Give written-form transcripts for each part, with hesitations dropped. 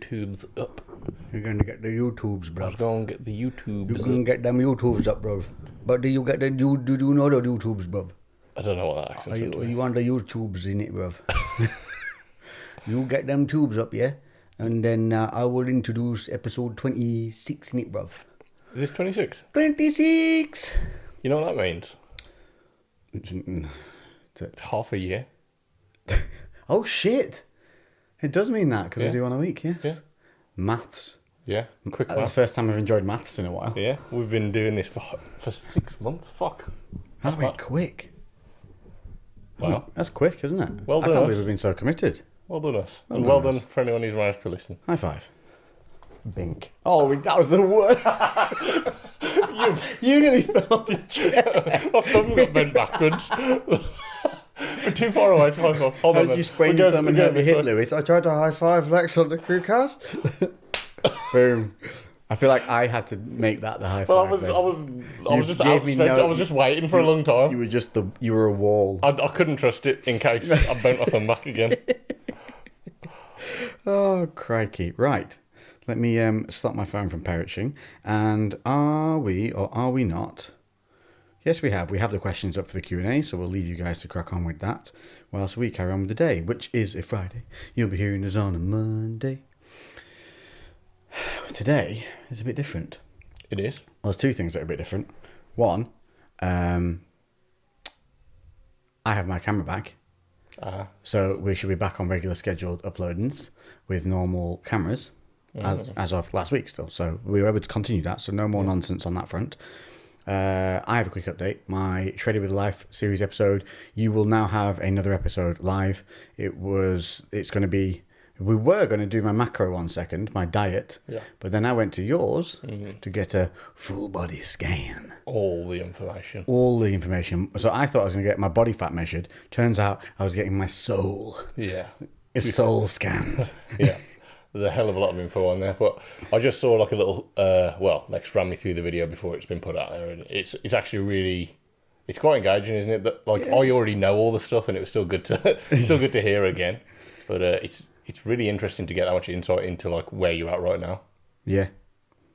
YouTubes up. You're going to get the YouTubes, I bro. was going to get the YouTubes. You're going to get them YouTubes up, bro. But do you know the YouTubes, bro? I don't know what that accent's Are you on the YouTubes in it, bro? You get them tubes up, yeah? And then I will introduce episode 26 in it, bro. Is this 26? 26! You know what that means? It's It's half a year. Oh, shit. It does mean that, because we do one a week, yes. Yeah. Maths. Yeah, quick That's the math. first time I've enjoyed maths in a while. Yeah, we've been doing this for 6 months. Fuck. That went quick. Wow. That's quick, isn't it? Well I done can't us. believe we've been so committed. Well done us. Well And done well us. done for anyone who's managed to listen. High five. Bink. Oh, that was the worst. you nearly fell off your chair. My thumb got bent backwards. We're too far away to high five. Hold How on. did you sprain your thumb and hurt your hip, Lewis? I tried to high five Lex on the CREWCast. Boom. I feel like I had to make that the high five. Well, I was just gave me outstretched. I was just waiting for a long time. You were a wall. I couldn't trust it in case I bent my thumb back again. Oh, crikey. Right. Let me stop my phone from perishing. And are we or are we not? Yes, we have. We have the questions up for the Q&A, so we'll leave you guys to crack on with that whilst we carry on with the day, which is a Friday. You'll be hearing us on a Monday. Today is a bit different. It is. Well, there's two things that are a bit different. One, I have my camera back. So we should be back on regular scheduled uploadings with normal cameras as of last week still. So we were able to continue that. So no more nonsense on that front. I have a quick update. My Shredded with Life series episode, you will now have another episode live. We were going to do my macro 1 second, my diet, but then I went to yours to get a full body scan. All the information. So I thought I was going to get my body fat measured. Turns out I was getting my soul. Yeah. A soul scan. Yeah. There's a hell of a lot of info on there, but I just saw like a little, Lex ran me through the video before it's been put out there, and it's actually really, it's quite engaging, isn't it? That I already know all the stuff, and it was still good to hear again. But it's really interesting to get that much insight into like where you're at right now. Yeah,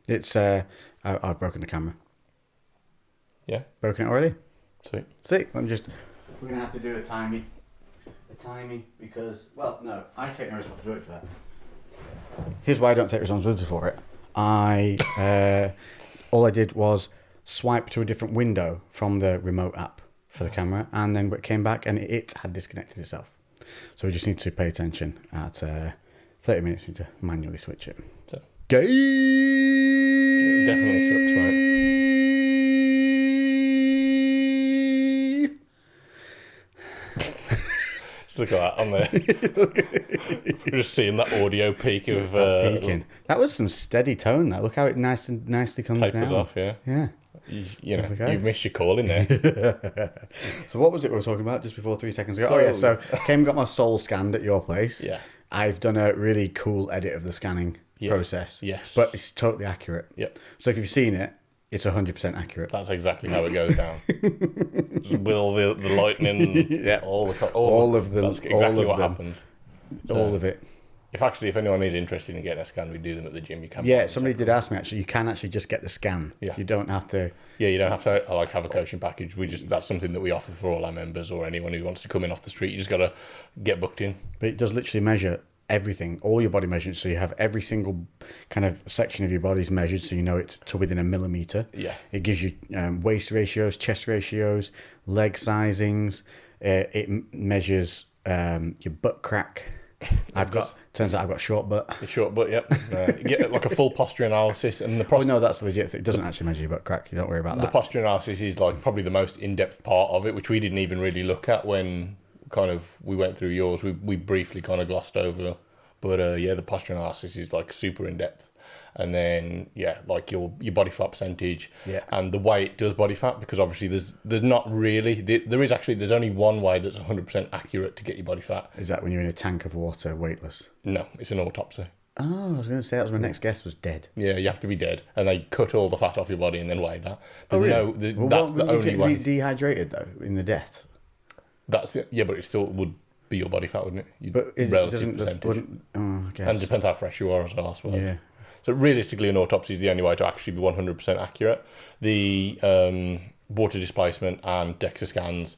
it's I've broken the camera. Yeah, broken it already. Sweet. See, we're gonna have to do a timey, because I take no responsibility for that. Here's why I don't take responsibility for it. All I did was swipe to a different window from the remote app for the camera, and then it came back and it had disconnected itself. So we just need to pay attention at 30 minutes. Need to manually switch it. So. Gay. It definitely sucks, mate. Just look at that on there. We're just seeing that audio peak of peaking. That was some steady tone. That look how it nicely comes down. Tapers off, yeah. Yeah. You've missed your call in there. So what was it we were talking about just before 3 seconds ago? So came and got my soul scanned at your place. Yeah. I've done a really cool edit of the scanning process. Yes. But it's totally accurate. Yep. So if you've seen it, it's 100% accurate. That's exactly how it goes down. With all the lightning, all of them. That's exactly what happened. All of it. If anyone is interested in getting a scan, we do them at the gym. You can. Yeah, somebody did ask me actually. You can actually just get the scan. Yeah. You don't have to. Yeah, you don't have to have a coaching package. That's something that we offer for all our members or anyone who wants to come in off the street. You just got to get booked in. But it does literally measure everything, all your body measurements. So you have every single kind of section of your body's measured, so you know it's to within a millimeter. Yeah. It gives you waist ratios, chest ratios, leg sizings. It measures your butt crack. Turns out I've got short butt. The short butt, yep. You get like a full posture analysis, and the no, that's legit. It doesn't actually measure your butt crack. You don't worry about that. The posture analysis is like probably the most in-depth part of it, which we didn't even really look at when we went through yours. We briefly kind of glossed over, but the posture analysis is like super in-depth. And then like your body fat percentage, and the way it does body fat, because obviously there's not really there's only one way that's 100% accurate to get your body fat. Is that when you're in a tank of water weightless? No, it's an autopsy. Oh, I was going to say that was my next guess was dead. Yeah, you have to be dead, and they cut all the fat off your body and then weigh that. That's the only way. Dehydrated though in the death. That's it. Yeah, but it still would. be your body fat, wouldn't it? But it Relative doesn't. percentage. I guess. And it depends how fresh you are as well, I suppose. Yeah. So realistically, an autopsy is the only way to actually be 100% accurate. The water displacement and DEXA scans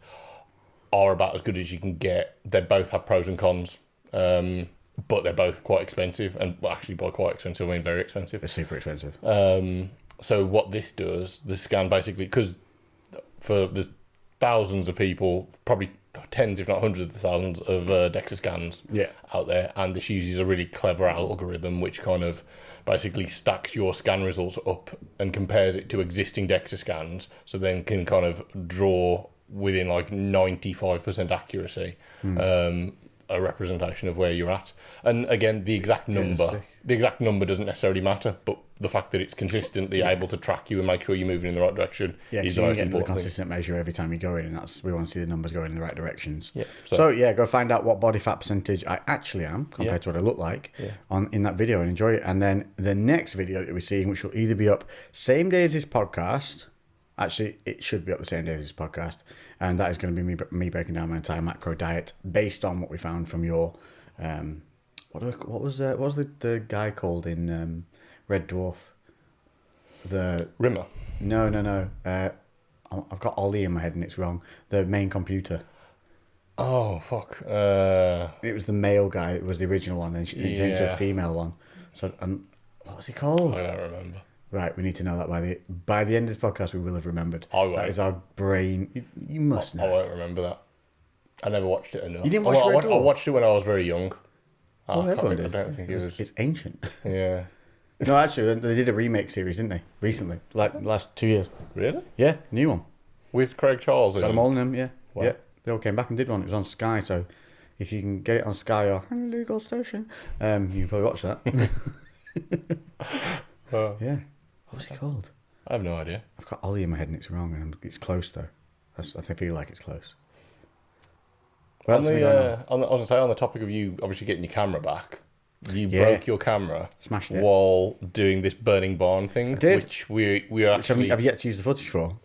are about as good as you can get. They both have pros and cons, but they're both quite expensive. And well, actually, by quite expensive, I mean very expensive. They're super expensive. So what this does, the scan basically, because there's thousands of people, probably tens if not hundreds of thousands of DEXA scans out there, and this uses a really clever algorithm which kind of basically stacks your scan results up and compares it to existing DEXA scans, so then can kind of draw within like 95% accuracy a representation of where you're at. And again, the exact number doesn't necessarily matter, but the fact that it's consistently able to track you and make sure you're moving in the right direction is the most important a consistent measure every time you go in, and we want to see the numbers going in the right directions. Yeah. So go find out what body fat percentage I actually am compared to what I look like in that video and enjoy it. And then the next video that we're seeing, which will either be up same day as this podcast. Actually, it should be up the same day as this podcast, and that is going to be me breaking down my entire macro diet based on what we found from your what was the guy called in Red Dwarf? The Rimmer. No. I've got Ollie in my head and it's wrong. The main computer. Oh fuck! It was the male guy. It was the original one, and he changed to a female one. So, what was he called? I don't remember. Right, we need to know that by the end of this podcast, we will have remembered. I won't. That is our brain. You must know. I won't remember that. I never watched it enough. You didn't watch Red Dwarf? I watched it when I was very young. Everyone did. I don't think it was. It's ancient. Yeah. No, actually, they did a remake series, didn't they? Recently, like the last 2 years. Really? Yeah, new one. With Craig Charles in Got them all in them. Yeah. Wow. Yeah. They all came back and did one. It was on Sky, so if you can get it on Sky or any legal station, you can probably watch that. Yeah. What was it called? I have no idea. I've got Ollie in my head and it's wrong, and it's close though. I feel like it's close. I was going to say, on the topic of you obviously getting your camera back, you broke your camera, smashed it while doing this burning barn thing, which we actually have yet to use the footage for.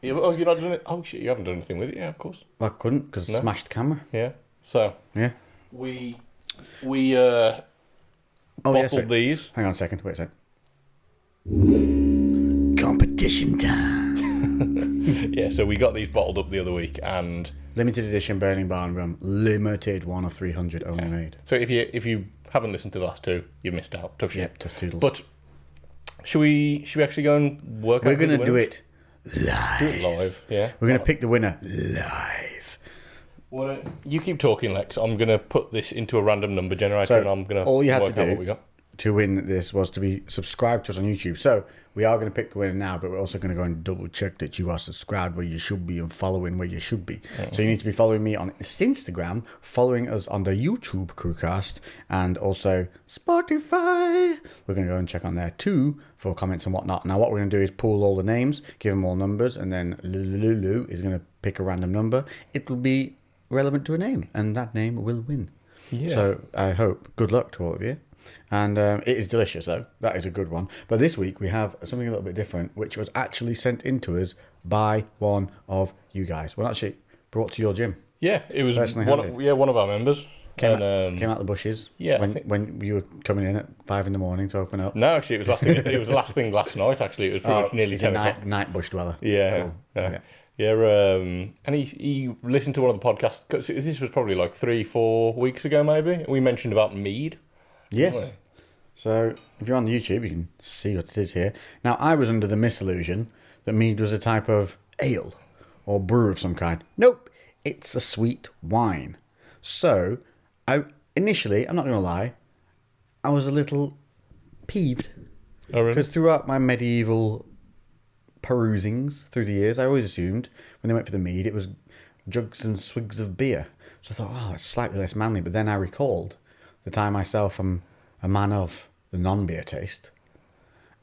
Yeah, you're not doing it. Oh shit, you haven't done anything with it, yeah, of course. Well, I couldn't because I smashed the camera. Yeah. So yeah, we bottled these. Hang on a second. Wait a sec. Competition time. Yeah, so we got these bottled up the other week, and limited edition Burning Barn rum, limited 1 of 300 only made. So if you haven't listened to the last two, you've missed out. Tough shit. Yep, tough toodles. But should we actually go and work? We're going to do it live. Do it live, yeah. We're going to pick the winner live. Well, you keep talking, Lex. I'm going to put this into a random number generator, and I'm going to all you had work to out do what we got. To win this was to be subscribed to us on YouTube. So we are going to pick the winner now, but we're also going to go and double check that you are subscribed where you should be and following where you should be. Mm-hmm. So you need to be following me on Instagram, following us on the YouTube CREWCast, and also Spotify. We're going to go and check on there too for comments and whatnot. Now what we're going to do is pull all the names, give them all numbers, and then Lulu is going to pick a random number. It will be relevant to a name, and that name will win. Yeah. So I hope good luck to all of you. And it is delicious, though. That is a good one. But this week we have something a little bit different, which was actually sent in to us by one of you guys. Well, actually brought to your gym. Yeah, it was one of our members. Came out the bushes. Yeah, when you were coming in at 5 a.m. to open up. No, actually, it was last thing. It was the last thing last night. Actually, it was pretty much nearly 10 o'clock. Night bush dweller. Yeah, cool. And he listened to one of the podcasts. This was probably like 3-4 weeks ago, maybe. We mentioned about Mead. Yes. So if you're on YouTube, you can see what it is here. Now, I was under the misillusion that Mead was a type of ale or brew of some kind. Nope, it's a sweet wine. So initially, I'm not going to lie, I was a little peeved. Oh, really? Because throughout my medieval perusings through the years, I always assumed when they went for the Mead, it was jugs and swigs of beer. So I thought, it's slightly less manly. But then I recalled that I myself am a man of the non-beer taste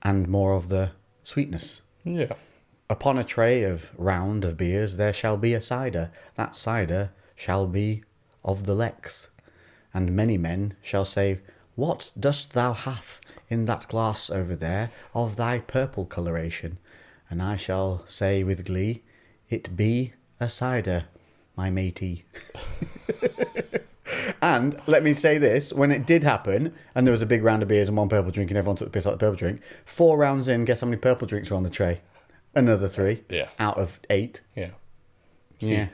and more of the sweetness. Yeah. Upon a tray of round of beers, there shall be a cider. That cider shall be of the Lex. And many men shall say, what dost thou have in that glass over there of thy purple coloration? And I shall say with glee, it be a cider, my matey. And let me say this, when it did happen, and there was a big round of beers and one purple drink and everyone took the piss out of the purple drink, 4 rounds in, guess how many purple drinks were on the tray? Another 3 out of 8. Yeah. Yeah.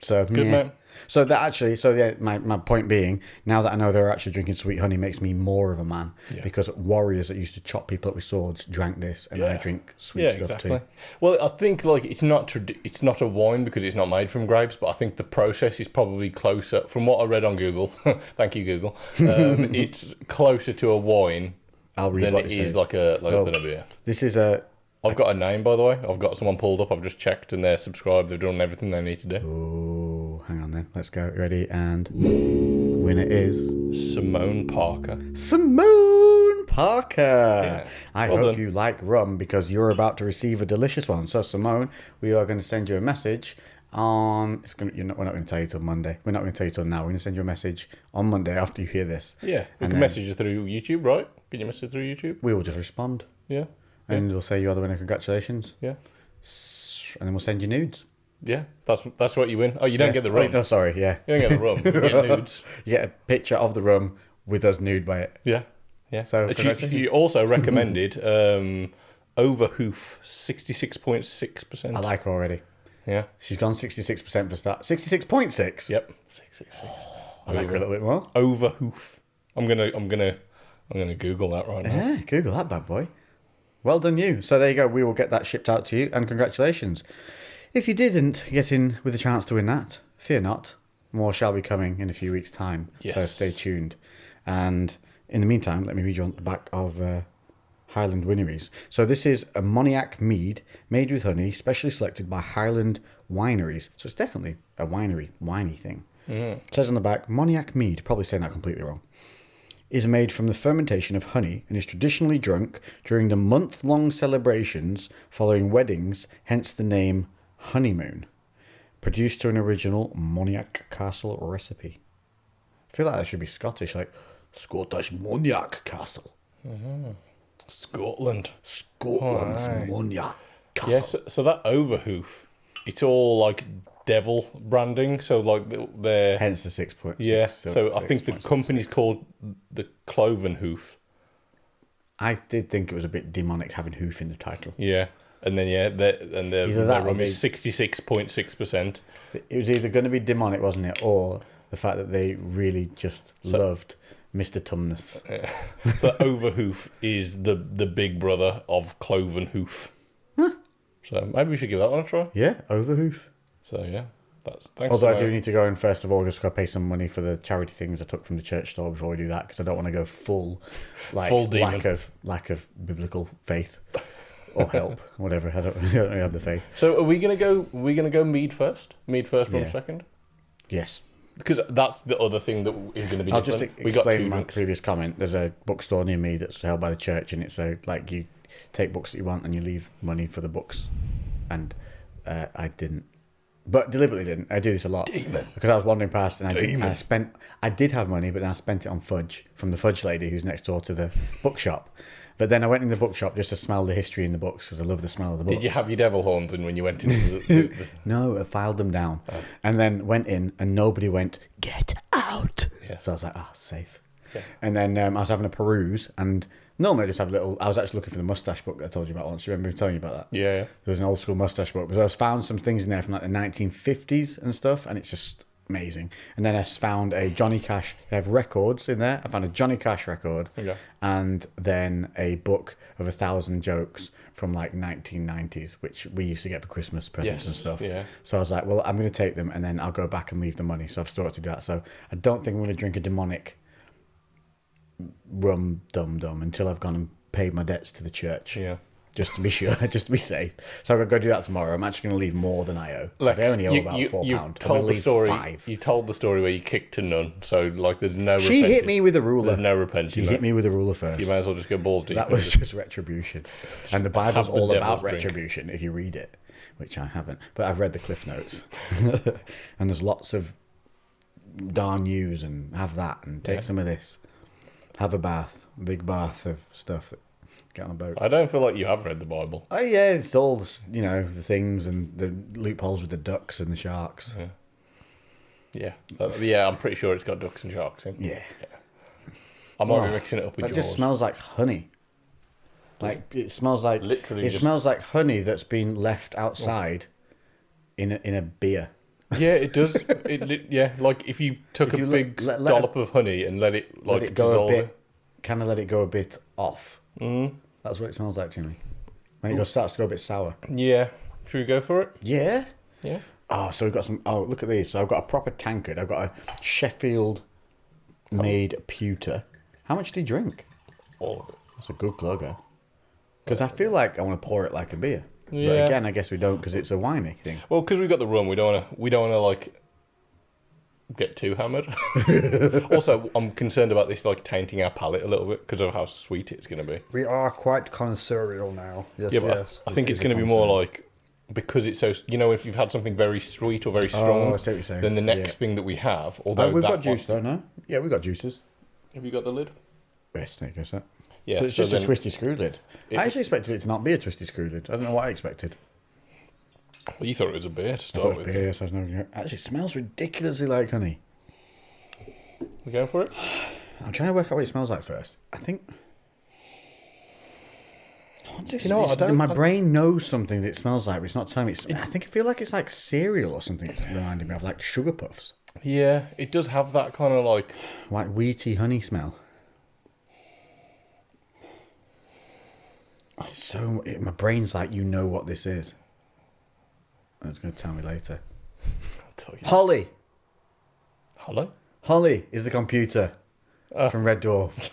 So, Good, man. So that actually, my point being, now that I know they're actually drinking sweet honey makes me more of a man. Yeah. Because warriors that used to chop people up with swords drank this, and I drink sweet stuff too. Well, I think like it's not a wine because it's not made from grapes, but I think the process is probably closer. From what I read on Google, thank you Google, it's closer to a wine than it is like a beer. This is I've got a name, by the way. I've got someone pulled up. I've just checked, and they're subscribed. They've done everything they need to do. Oh, hang on then. Let's go. Ready? And winner is... Simone Parker. Simone Parker! Yeah. I hope you like rum because you're about to receive a delicious one. So, Simone, we are going to send you a message on... we're not going to tell you till Monday. We're not going to tell you till now. We're going to send you a message on Monday after you hear this. Yeah. We can message you through YouTube, right? Can you message through YouTube? We will just respond. Yeah. And we'll say you are the winner. Congratulations. Yeah. And then we'll send you nudes. Yeah, that's what you win. Oh, you don't get the rum. Oh, no, sorry, yeah. You don't get the rum. You get nudes. You get a picture of the rum with us nude by it. Yeah, yeah. So you also recommended Overhoof 66.6%. I like her already. Yeah. She's gone 66% for start. 66.6? Yep. 666. I like her a little bit more. Overhoof. I'm gonna Google that right now. Yeah, Google that bad boy. Well done you. So there you go. We will get that shipped out to you, and congratulations. If you didn't get in with a chance to win that, fear not. More shall be coming in a few weeks' time. Yes. So stay tuned. And in the meantime, let me read you on the back of Highland Wineries. So this is a Moniac Mead made with honey, specially selected by Highland Wineries. So it's definitely a winey thing. It says on the back, Moniac Mead, probably saying that completely wrong, is made from the fermentation of honey and is traditionally drunk during the month-long celebrations following weddings, hence the name honeymoon. Produced to an original Moniac Castle recipe. I feel like that should be Scottish, like Scottish Moniac Castle. Mm-hmm. Scotland's Moniac Castle. Yes, so that Overhoof, it's all like devil branding, so like they're hence the 6.6. Yeah, so I think the company's called the Cloven Hoof. I did think it was a bit demonic having hoof in the title. Yeah, and then their rum is 66.6%. It was either going to be demonic, wasn't it, or the fact that they really just loved Mr. Tumnus. So Overhoof is the big brother of Cloven Hoof. Huh. So maybe we should give that one a try. Yeah, Overhoof. So yeah, thanks. Although I do need to go in 1st of August to pay some money for the charity things I took from the church store before we do that, because I don't want to go full demon. lack of biblical faith or help, whatever. I don't really have the faith. So are we gonna go Mead first? Mead first, rum second? Yes. Because that's the other thing that is going to be I'll different. just explain my previous comment. There's a bookstore near me that's held by the church, and it's like you take books that you want and you leave money for the books. And I didn't. But deliberately didn't. I do this a lot. Demon. Because I was wandering past and I did have money, but then I spent it on fudge from the fudge lady who's next door to the bookshop. But then I went in the bookshop just to smell the history in the books because I love the smell of the books. Did you have your devil horns in when you went into the... No, I filed them down. Oh. And then went in and nobody went, get out. Yeah. So I was like, safe. Yeah. And then I was having a peruse and... Normally I just have I was actually looking for the mustache book that I told you about once. You remember me telling you about that? Yeah. There was an old school mustache book. Because I found some things in there from like the 1950s and stuff, and it's just amazing. And then I found a Johnny Cash. They have records in there. I found a Johnny Cash record, and then a book of 1,000 jokes from like 1990s, which we used to get for Christmas presents and stuff. Yeah. So I was like, well, I'm going to take them, and then I'll go back and leave the money. So I've started to do that. So I don't think I'm going to drink a demonic rum dum dum until I've gone and paid my debts to the church. Yeah. Just to be sure, just to be safe. So I'm going to go do that tomorrow. I'm actually going to leave more than I owe. Lex, I only owe about £4. You told the story. You told the story where you kicked a nun. So like, there's no. She hit me with a ruler. There's no repenting. She hit me with a ruler first. You might as well just go balls deep. That was just retribution, and the Bible's all about retribution if you read it, which I haven't, but I've read the Cliff Notes, and there's lots of darn yous and have that and take some of this. Have a bath, a big bath of stuff that get on a boat. I don't feel like you have read the Bible. Oh yeah, it's all the things and the loopholes with the ducks and the sharks. Yeah. Yeah, I'm pretty sure it's got ducks and sharks in. Yeah. I might be mixing it up with It yours. just smells like honey. Like it smells like Literally It just- smells like honey that's been left outside in a beer. Yeah, it does. Yeah, like if you took If a you big let dollop of honey and let it like Let it go a dissolve bit. Kind of let it go a bit off. That's what it smells like to me. When it starts to go a bit sour. Yeah. Should we go for it? Yeah. Yeah. Oh, so we've got some. Oh, look at these. So I've got a proper tankard. I've got a Sheffield made pewter. How much do you drink? All of it. That's a good glugger. Because I feel like I want to pour it like a beer. Yeah. But again, I guess we don't because it's a winey thing. Well, because we've got the rum, we don't want to like get too hammered. Also, I'm concerned about this like tainting our palate a little bit because of how sweet it's going to be. We are quite connoisseurial now. Yes, Yeah, but yes. I think it's going to be more like, because it's so, if you've had something very sweet or very strong, I see what you're saying. then the next Yeah. thing that we have, although We've that got juice though, no? Yeah, we've got juices. Have you got the lid? Best, I guess that. Yeah. So it's just a then twisty screw lid. It- I actually expected it to not be a twisty screw lid. I don't know what I expected. Well, you thought it was a beer to I start thought it with. was beer, so I was no. Actually, it smells ridiculously like honey. We going for it? I'm trying to work out what it smells like first. I think. You know what, I don't- My brain knows something that it smells like, but it's not telling me. I feel like it's like cereal or something. It's reminding me of like sugar puffs, Yeah, it does have that kind of like. like wheaty honey smell. My brain's like, you know what this is. And it's going to tell me later. I'll tell you. Holly. Hello? Holly is the computer from Red Dwarf.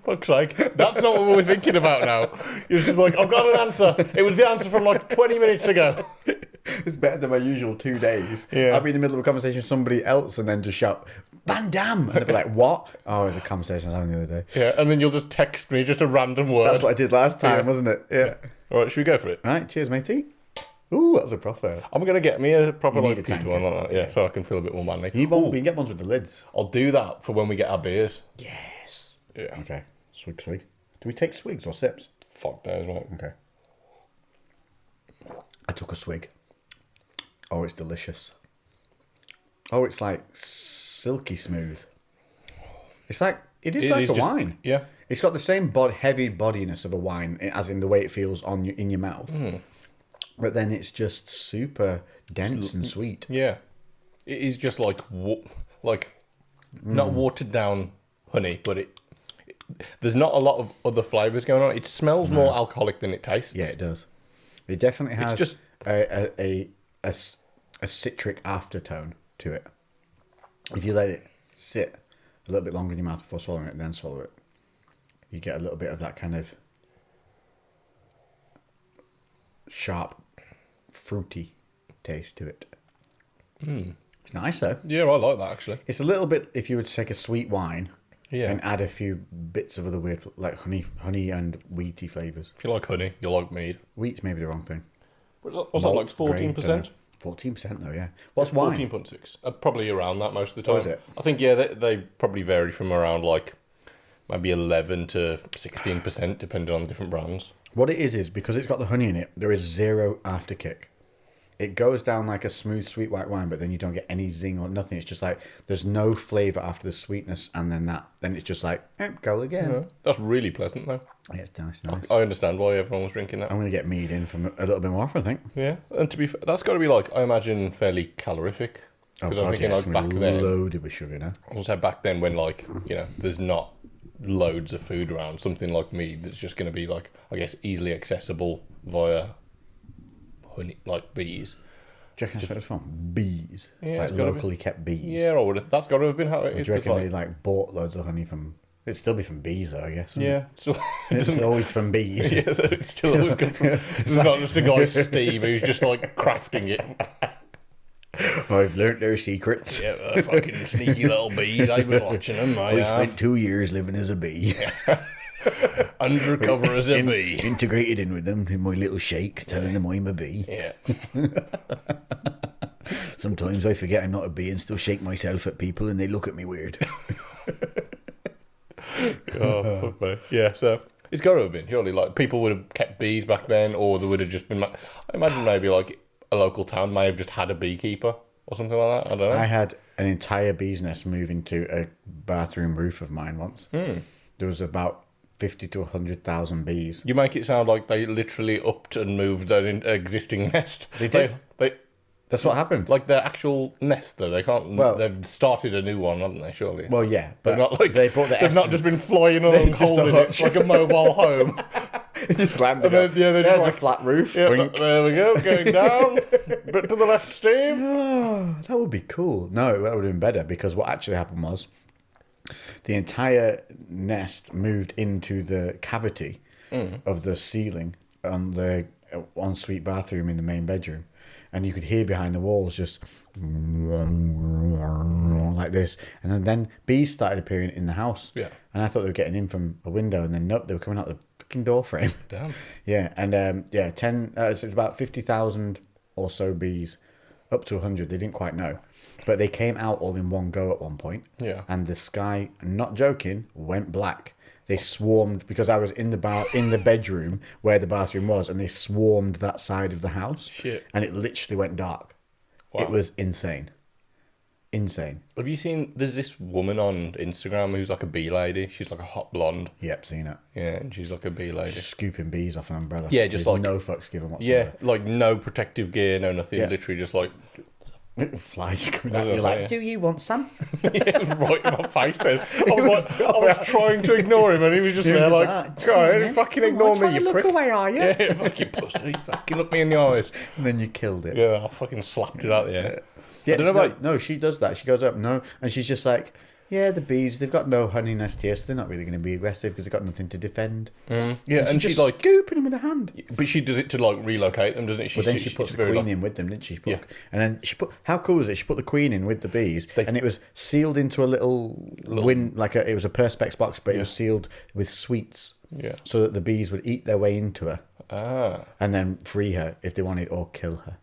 Fuck's sake. That's not what we're thinking about now. You're just like, I've got an answer. It was the answer from like 20 minutes ago. It's better than my usual 2 days. Yeah. I'll be in the middle of a conversation with somebody else and then just shout, Van Damme! And they'll be like, what? Oh, it was a conversation I was having the other day. Yeah, and then you'll just text me just a random word. That's what I did last time, Yeah. wasn't it? Yeah. All right, should we go for it? Right, cheers, matey. Ooh, that was a proper. I'm going to get me a proper You like need a pewter one like that, yeah, so I can feel a bit more manly. You need one, we can get ones with the lids. I'll do that for when we get our beers. Yes. Yeah. Okay. Swig. Do we take swigs or sips? Fuck knows, mate. Okay. I took a swig. Oh, it's delicious. Oh, it's like silky smooth. It's like, it is like a wine. Yeah. It's got the same heavy bodiness of a wine, as in the way it feels in your mouth. But then it's just super dense and sweet. Yeah. It is just like, not watered down honey, but there's not a lot of other flavours going on. It smells more alcoholic than it tastes. Yeah, it does. It definitely has just- a citric aftertone to it. If you let it sit a little bit longer in your mouth before swallowing it and then swallow it, you get a little bit of that kind of sharp, fruity taste to it. It's nice though. Yeah, I like that actually. It's a little bit, if you were to take a sweet wine Yeah. and add a few bits of other weird, like honey and wheaty flavours. If you like honey, you'll like mead. Wheat's maybe the wrong thing. What's that, like 14%? 14% though, yeah. What's wine? 14.6. Probably around that most of the time. Oh, is it? I think, yeah, they probably vary from around like maybe 11 to 16%, depending on different brands. What it is because it's got the honey in it, there is zero afterkick. It goes down like a smooth, sweet white wine, but then you don't get any zing or nothing. It's just like, there's no flavour after the sweetness, and then it's just like, go again. Yeah. That's really pleasant, though. Yeah, it's nice. I understand why everyone was drinking that. I'm going to get Mead in from a little bit more often, I think. Yeah, and to be fair, that's got to be like, I imagine, fairly calorific. Because I'm thinking like back then, loaded with sugar now. I was say back then when like, there's not loads of food around, something like mead that's just going to be like, I guess, easily accessible via honey, like bees. Do you reckon that's where it's from? Bees. like Yeah, it's gotta locally kept bees. Yeah, I would have, that's got to have been how it is. Do you reckon 'cause, they like bought loads of honey from... It'd still be from bees though, I guess. wouldn't yeah, still, it? It's always from bees. yeah, it's still always good from. It's not just a guy Steve who's just like crafting it. I've learnt their secrets. Yeah, fucking sneaky little bees. I've been watching them. I I have. spent 2 years living as a bee. Undercover as a bee. Integrated in with them in my little shakes, telling them I'm a bee. Yeah. Sometimes I forget I'm not a bee and still shake myself at people and they look at me weird. Oh, fuck me. Yeah, so it's got to have been, surely. Like, people would have kept bees back then, or there would have just been. I imagine maybe, like, a local town may have just had a beekeeper or something like that. I don't know. I had an entire bee's nest move into a bathroom roof of mine once. There was about 50 to 100,000 bees. You make it sound like they literally upped and moved their existing nest. They did. That's what happened. Like their actual nest, though. They can't. Well- they've started a new one, haven't they? Surely. Well, yeah, They're but not like they brought the they've not just been flying along, just a holding it hutch. like a mobile home. just landed. And then, yeah, they There's just a like, flat roof. yeah, Boink. there we go, going down. Bit to the left, Steve. Oh, that would be cool. No, that would have been better because what actually happened was the entire nest moved into the cavity of the ceiling on the ensuite bathroom in the main bedroom. And you could hear behind the walls just like this. And then bees started appearing in the house. Yeah. And I thought they were getting in from a window. And then nope, they were coming out the fucking door frame. Damn. Yeah. And so it's about 50,000 or so bees, up to 100. They didn't quite know. But they came out all in one go at one point. Yeah. And the sky, not joking, went black. They swarmed because I was in the bedroom where the bathroom was, and they swarmed that side of the house. Shit. And it literally went dark. Wow. It was insane. Insane. Have you seen? There's this woman on Instagram who's like a bee lady. She's like a hot blonde. Yep, seen it. Yeah, and she's like a bee lady. Just scooping bees off an umbrella. Yeah, just with like- no fucks given Yeah, whatsoever. like no protective gear, no nothing. Yeah. Literally just like Flies coming out. was You're gonna like, say, do you want some? yeah, right in my face. Then I was trying to ignore him, and he was just He was there just like, like, "Go ahead, "Come on, fucking come on, ignore trying me, to you look prick." away, are you? Yeah, fucking pussy, fucking look me in the eyes. And then you killed it. Yeah, I fucking slapped it out the air. Yeah, I don't know about. no, she does that. She goes up, no, and she's just like, yeah, the bees, they've got no honey nest here, so they're not really going to be aggressive because they've got nothing to defend. Yeah, and she's she's just like, scooping them with a hand. but she does it to like relocate them, doesn't it? But then she puts the very, queen like- in with them, didn't she? Yeah. And then she put, how cool is it? She put the queen in with the bees, and it was sealed into a little win, it was a perspex box, but it was sealed with sweets. Yeah. So that the bees would eat their way into her Ah. and then free her if they wanted or kill her.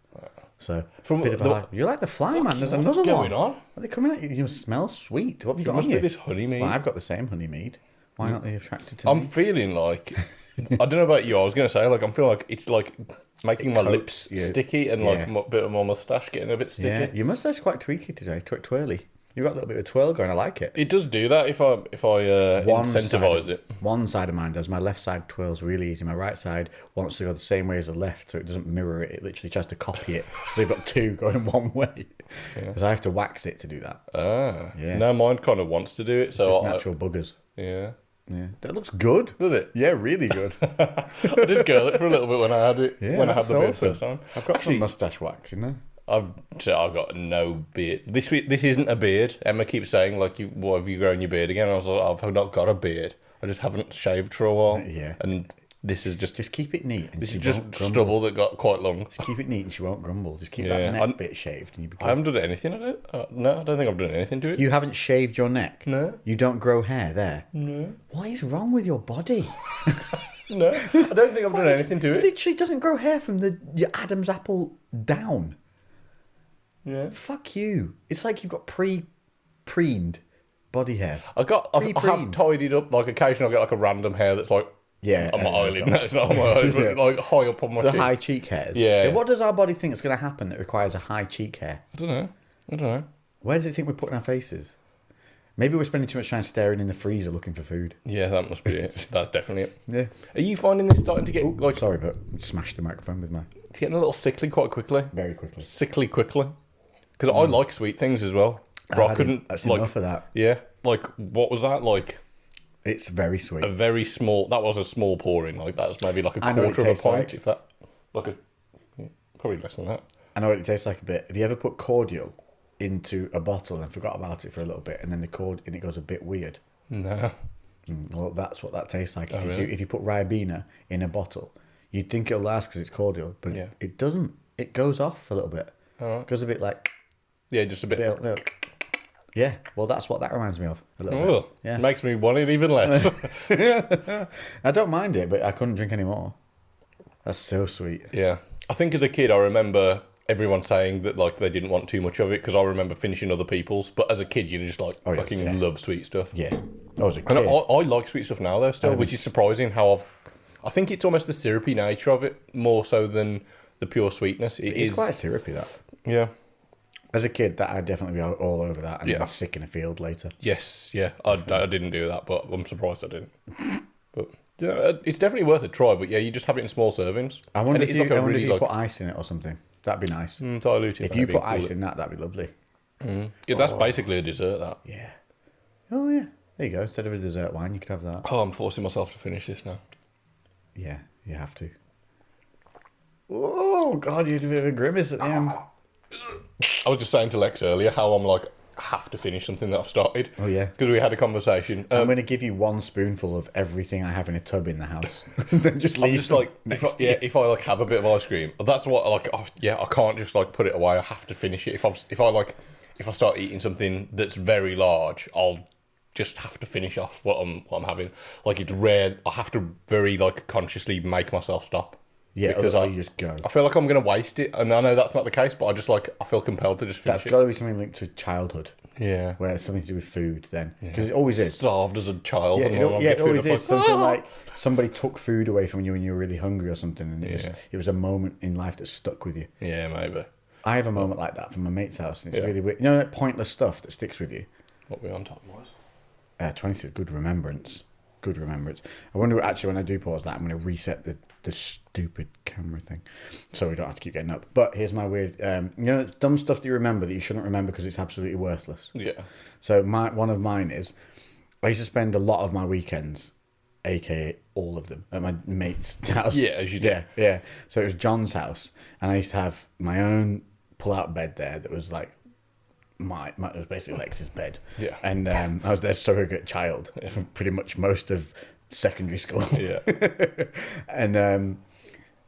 So, From bit of a the- high. You're like the fly, man. There's what's another going one. on? Are they coming at you? You smell sweet. What have you got Must on be you? this honey mead. Well, I've got the same honey mead. Why aren't they attracted to I'm me? feeling like I don't know about you. I was gonna say like I'm feeling like it's like making my lips yeah. sticky and like Yeah. a bit of my mustache getting a bit sticky. Yeah, your moustache is quite tweaky today, twirly. You've got a little bit of twirl going. I like it. It does do that if I incentivize it. One side of mine does. My left side twirls really easy. My right side wants to go the same way as the left, so it doesn't mirror it. It literally tries to copy it. So they've got two going one way. Because I have to wax it to do that. Ah, Yeah. No, mine kind of wants to do it. It's So just I- natural buggers. yeah, Yeah, that looks good. does it? Yeah, really good. I did curl it for a little bit when I had it. Yeah, when I had that's the beard awesome. first time. I've got Actually, some mustache wax, you know. I've got no beard. This isn't a beard. Emma keeps saying like, "What have you grown your beard again?" I was like, "I've not got a beard. I just haven't shaved for a while." Yeah. And this is just Just keep it neat. And this she is just won't grumble. stubble that got quite long. Just keep it neat and she won't grumble. Just keep Yeah, that neck I'm- bit shaved and you'll be I good. haven't done anything. No, I don't think I've done anything to it. You haven't shaved your neck? No. You don't grow hair there? No, What is wrong with your body? no, I don't think I've done anything to It it. literally doesn't grow hair from your Adam's apple down. Yeah, Fuck you. It's like you've got preened body hair. I have Pre-preened. tidied up. Like occasionally, I get like a random hair that's like Yeah. on my yeah, eyelid. No, it's not on my eyelid, but like high up on my The cheek. high cheek hairs. Yeah. What does our body think is going to happen that requires a high cheek hair? I don't know. Where does it think we're putting our faces? Maybe we're spending too much time staring in the freezer looking for food. Yeah, that must be it. That's definitely it. Yeah. Are you finding this starting to get like Sorry, but smashed the microphone with my it's getting a little sickly quite quickly? very quickly. Sickly quickly. Because I like sweet things as well. But I couldn't That's like enough of that. yeah. Like what was that like? It's very sweet. A very small. That was a small pouring. Like that was maybe like a I know what it quarter of a tastes pint. like. If that, like a yeah, probably less than that. I know what it tastes like a bit. Have you ever put cordial into a bottle and forgot about it for a little bit, and then it goes a bit weird? No. Well, that's what that tastes like. If, really? if you put Ribena in a bottle, you'd think it'll last because it's cordial, but Yeah. it doesn't. It goes off a little bit. Alright. It goes a bit like... Yeah, just a bit. Yeah, well, that's what that reminds me of. A little Oh, bit. Yeah. makes me want it even less. I don't mind it, but I couldn't drink any more. That's so sweet. Yeah, I think as a kid, I remember everyone saying that like they didn't want too much of it because I remember finishing other people's. But as a kid, you just like yeah, fucking yeah. love sweet stuff. Yeah. I was a kid. And I like sweet stuff now though, still, which is surprising. I think it's almost the syrupy nature of it more so than the pure sweetness. It's quite syrupy, that. Yeah. As a kid, that I'd definitely be all over that, and Yeah. then sick in a field later. Yes, yeah. I didn't do that, but I'm surprised I didn't. But yeah, it's definitely worth a try. But yeah, you just have it in small servings. I wonder And if it's you, I wonder if you put ice in it or something. That'd be nice. diluted. If you maybe, put ice in that, that'd be lovely. Yeah, that's basically a dessert. That. Yeah. Oh yeah. There you go. Instead of a dessert wine, you could have that. Oh, I'm forcing myself to finish this now. Yeah, you have to. Oh God, you had a bit of a grimace at the end. I was just saying to Lex earlier how I'm like have to finish something that I've started. Oh yeah. Because we had a conversation. I'm going to give you one spoonful of everything I have in a tub in the house. Then just leave. I'm just like, next to you. if I like have a bit of ice cream, that's what like. Oh, yeah, I can't just like put it away. I have to finish it. If I start eating something that's very large, I'll just have to finish off what I'm having. Like it's rare. I have to very like consciously make myself stop. Yeah, because otherwise you just go. I feel like I'm going to waste it, and I know that's not the case, but I feel compelled to just finish That's it. got to be something linked to childhood. Yeah. Where it's something to do with food then. Because it always is. Starved as a child. Yeah, and it always is. Something "Ah!" like somebody took food away from you when you were really hungry or something, and it was a moment in life that stuck with you. Yeah, maybe. I have a moment like that from my mate's house, and it's really weird. You know that pointless stuff that sticks with you? What we on top was? 26, good remembrance. Good remembrance. I wonder, actually, when I do pause that, I'm going to reset the stupid camera thing so we don't have to keep getting up. But here's my weird, dumb stuff that you remember that you shouldn't remember because it's absolutely worthless. Yeah. So one of mine is, I used to spend a lot of my weekends, aka all of them, at my mate's house. Yeah, as you do. Yeah. So it was John's house, and I used to have my own pull-out bed there that was like, it was basically Lex's bed. Yeah. And I was their surrogate child for pretty much most of secondary school. Yeah. And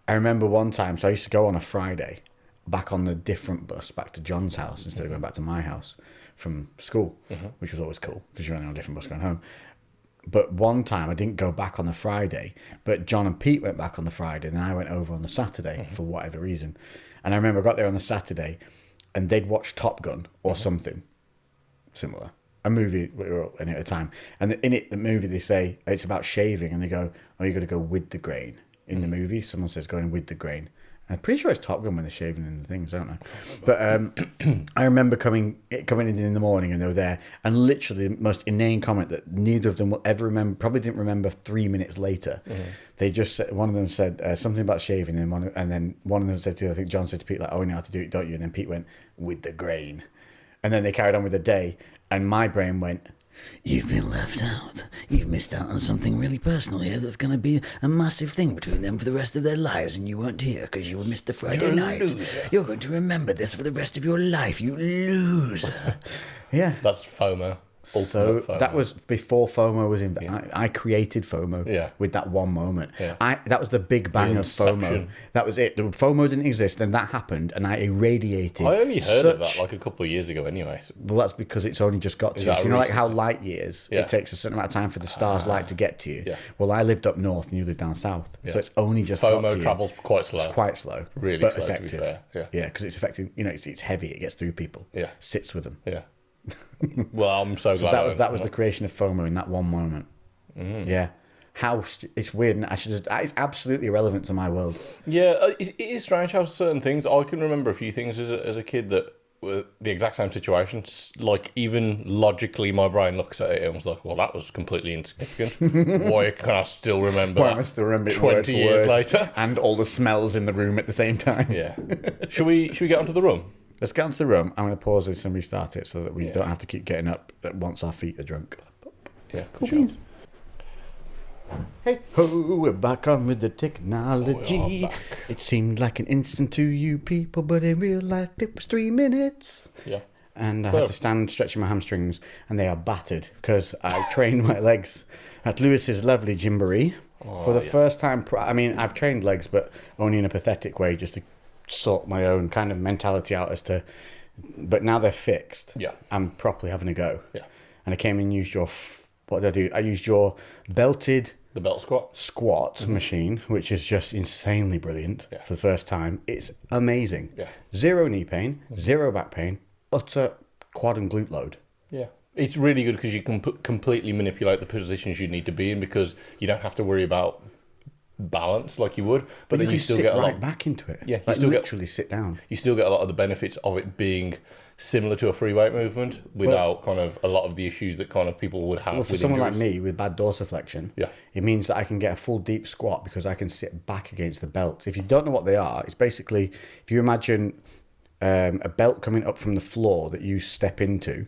I remember one time, so I used to go on a Friday back on the different bus back to John's house instead of going back to my house from school, which was always cool because you're only on a different bus going home. But one time I didn't go back on the Friday, but John and Pete went back on the Friday, and then I went over on the Saturday for whatever reason. And I remember I got there on the Saturday, and they'd watched Top Gun or something similar, a movie we were in at the time. And in it, the movie, they say it's about shaving, and they go, "Oh, you got to go with the grain." In the movie, someone says going with the grain. I'm pretty sure it's Top Gun when they're shaving in the things, I don't know. But I remember coming in the morning, and they were there, and literally the most inane comment that neither of them will ever remember, probably didn't remember 3 minutes later. They just said, one of them said something about shaving, and then one of them said to, I think John said to Pete, like, "Oh, you know how to do it, don't you?" And then Pete went, "With the grain." And then they carried on with the day, and my brain went, "You've been left out. You've missed out on something really personal here that's going to be a massive thing between them for the rest of their lives, and you weren't here because you missed the Friday night. You're going to remember this for the rest of your life, you loser." Yeah. That's FOMO. So FOMO. that was before FOMO was in. I created FOMO with that one moment. Yeah. That was the big bang of FOMO. That was it. The FOMO didn't exist, then that happened, and I irradiated. I only heard of that like a couple of years ago anyway. Well, that's because it's only just got to you. So you know, like how light years, it takes a certain amount of time for the star's light to get to you. Yeah. Well, I lived up north, and you lived down south, so it's only just got to FOMO you. travels quite slow. It's quite slow, Really but slow, effective. to be fair. Yeah, because it's effective. You know, it's heavy. It gets through people. Yeah. Sits with them. Yeah. Well, I'm so glad. So that was the creation of FOMO in that one moment. Yeah. It's weird, and it's absolutely irrelevant to my world. Yeah, it is strange how certain things. I can remember a few things as a kid that were the exact same situation. Like even logically, my brain looks at it and was like, "Well, that was completely insignificant. Why can I still remember? Why that am I still remember it 20 word for years word? later?" And all the smells in the room at the same time. Yeah. Should we get onto the room? Let's get onto the room. I'm going to pause this and restart it so that we don't have to keep getting up once our feet are drunk. Yeah. Cool beans. Hey ho, we're back on with the technology. It seemed like an instant to you people, but in real life it was 3 minutes. Yeah. And I had to stand stretching my hamstrings, and they are battered because I trained my legs at Lewis's lovely gymboree for the first time. I mean, I've trained legs, but only in a pathetic way, just to sort my own kind of mentality out as to. But now they're fixed. Yeah. I'm properly having a go. Yeah. And I came and used your. What did I do? I used your belted. The belt squat machine, which is just insanely brilliant for the first time. It's amazing. Yeah. Zero knee pain, zero back pain, utter quad and glute load. Yeah. It's really good because you can completely manipulate the positions you need to be in because you don't have to worry about balance like you would, but then you you can still sit get a right lot. back into it. Yeah, you like still get- literally sit down. You still get a lot of the benefits of it being similar to a free weight movement without kind of a lot of the issues that kind of people would have. Well, for with someone injuries. like me with bad dorsiflexion, Yeah. it means that I can get a full deep squat because I can sit back against the belt. If you don't know what they are, it's basically, if you imagine a belt coming up from the floor that you step into,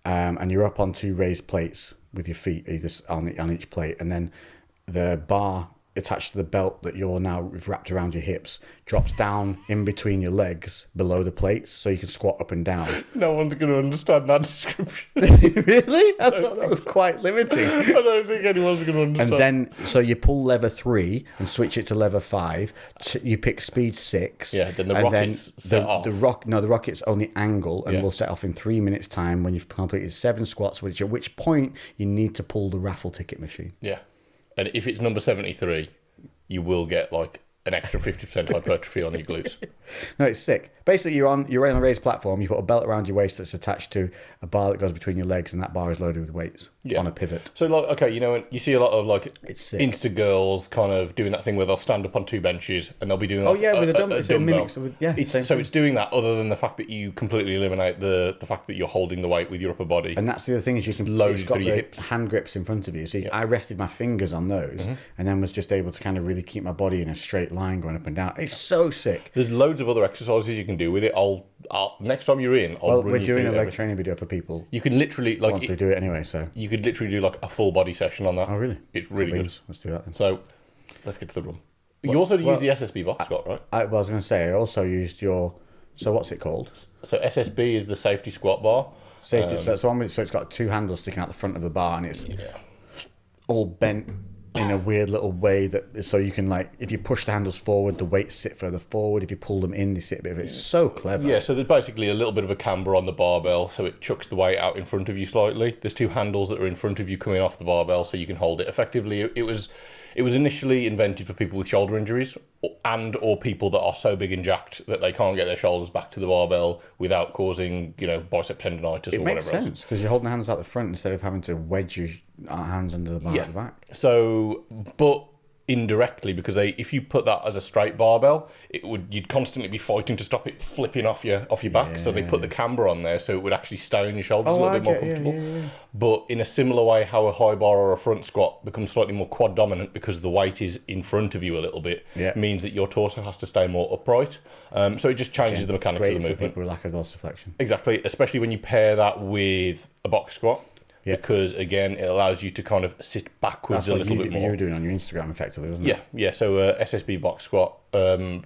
and you're up on two raised plates with your feet either on each plate, and then the bar attached to the belt that you're now wrapped around your hips drops down in between your legs below the plates, so you can squat up and down. No one's going to understand that description. Really? I thought that was quite limiting. I don't think anyone's going to understand. And then, so you pull lever 3 and switch it to lever 5. You pick speed 6. Yeah, then the and rockets set off. The rocket's only angle and Yeah. will set off in 3 minutes' time when you've completed 7 squats, at which point you need to pull the raffle ticket machine. Yeah. And if it's number 73, you will get like an extra 50% hypertrophy on your glutes. No, it's sick. Basically, you're on a raised platform. You put a belt around your waist that's attached to a bar that goes between your legs, and that bar is loaded with weights on a pivot. So, like, okay, you know, and you see a lot of like It's sick. Insta girls kind of doing that thing where they'll stand up on 2 benches and they'll be doing. Oh, Like, yeah, with a dumbbell. It's a dumbbell. mimics with- yeah, same so thing. it's doing that. Other than the fact that you completely eliminate the fact that you're holding the weight with your upper body. And that's the other thing is you can Loaded it's got through your the hips. hand grips in front of you. See, I rested my fingers on those and then was just able to kind of really keep my body in a straight line going up and down. It's so sick. There's loads of other exercises you can do with it. I'll next time you're in, I'll Well, run we're you doing through a leg everything. training video for people You can literally like once we do it anyway. So, you could literally do like a full body session on that. oh really? It's really good. Let's do that then. So let's get to the run. You also use the SSB box squat, right? I was going to say I also used your. So what's it called? So SSB is the safety squat bar. Safety. So it's one with, so it's got 2 handles sticking out the front of the bar, and it's all bent in a weird little way that so you can like if you push the handles forward, the weights sit further forward. If you pull them in, they sit a bit of it. It's so clever. Yeah, so there's basically a little bit of a camber on the barbell, so it chucks the weight out in front of you slightly. There's 2 handles that are in front of you coming off the barbell, so you can hold it. Effectively, it was initially invented for people with shoulder injuries or people that are so big and jacked that they can't get their shoulders back to the barbell without causing, bicep tendonitis It or makes whatever sense because you're holding hands out the front instead of having to wedge your hands under the bar at the back. So, but indirectly, because if you put that as a straight barbell, you'd constantly be fighting to stop it flipping off your back. So they put the camber on there so it would actually stay on your shoulders a little bit more comfortable. Yeah. But in a similar way, how a high bar or a front squat becomes slightly more quad dominant because the weight is in front of you a little bit, means that your torso has to stay more upright. So it just changes the mechanics of the Great for movement. people with lack of dorsiflexion. Exactly, especially when you pair that with a box squat. Yeah. Because again, it allows you to kind of sit backwards That's a what little bit more. you were doing on your Instagram, effectively, wasn't it? Yeah. So SSB box squat.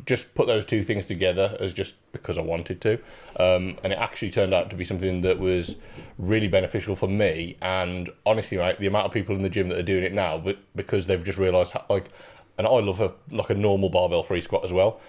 Just put those 2 things together as just because I wanted to, and it actually turned out to be something that was really beneficial for me. And honestly, right, the amount of people in the gym that are doing it now, but because they've just realised, and I love a normal barbell free squat as well,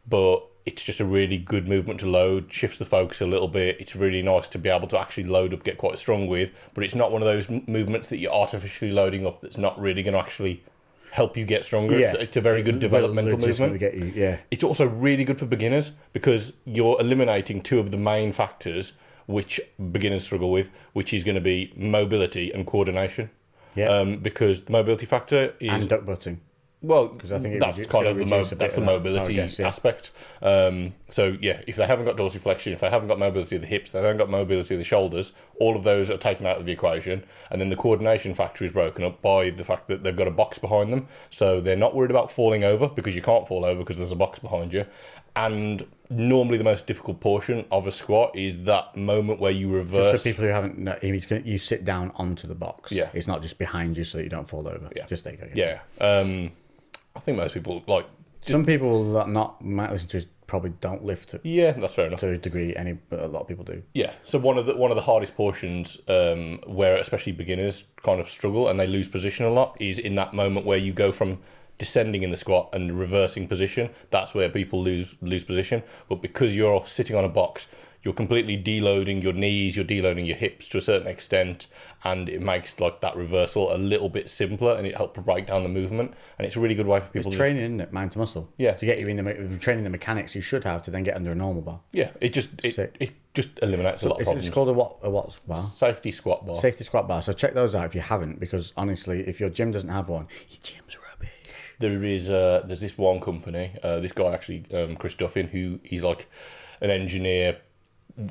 but it's just a really good movement to load, shifts the focus a little bit. It's really nice to be able to actually load up, get quite strong with, but it's not one of those movements that you're artificially loading up that's not really going to actually help you get stronger. Yeah. It's a very good developmental movement. Get you, yeah. It's also really good for beginners because you're eliminating 2 of the main factors which beginners struggle with, which is going to be mobility and coordination. Yeah. Because the mobility factor is... And duck butting. Well, I think that's it's kind gonna of reduce a bit that's the of that, mobility I guess, yeah. aspect. So yeah, if they haven't got dorsiflexion, if they haven't got mobility of the hips, they haven't got mobility of the shoulders, all of those are taken out of the equation, and then the coordination factor is broken up by the fact that they've got a box behind them, so they're not worried about falling over because you can't fall over because there's a box behind you. And normally the most difficult portion of a squat is that moment where you reverse. Just for people who haven't, you sit down onto the box. Yeah. It's not just behind you so that you don't fall over. Yeah. Just there you go. Yeah. I think most people Some people that might listen to us probably don't lift that's fair enough. to a degree, but a lot of people do. Yeah, so one of the hardest portions where especially beginners kind of struggle and they lose position a lot is in that moment where you go from descending in the squat and reversing position. That's where people lose position. But because you're sitting on a box, you're completely deloading your knees, you're deloading your hips to a certain extent, and it makes that reversal a little bit simpler, and it helps break down the movement. And it's a really good way for people It's to training, isn't it? Mind to muscle. Yeah. To get you in training the mechanics you should have to then get under a normal bar. Yeah, it just eliminates a lot of problems. It's called a what bar? Safety squat bar. Safety squat bar. So check those out if you haven't, because honestly, if your gym doesn't have one, your gym's rubbish. there's this one company, this guy actually, Chris Duffin, he's like an engineer,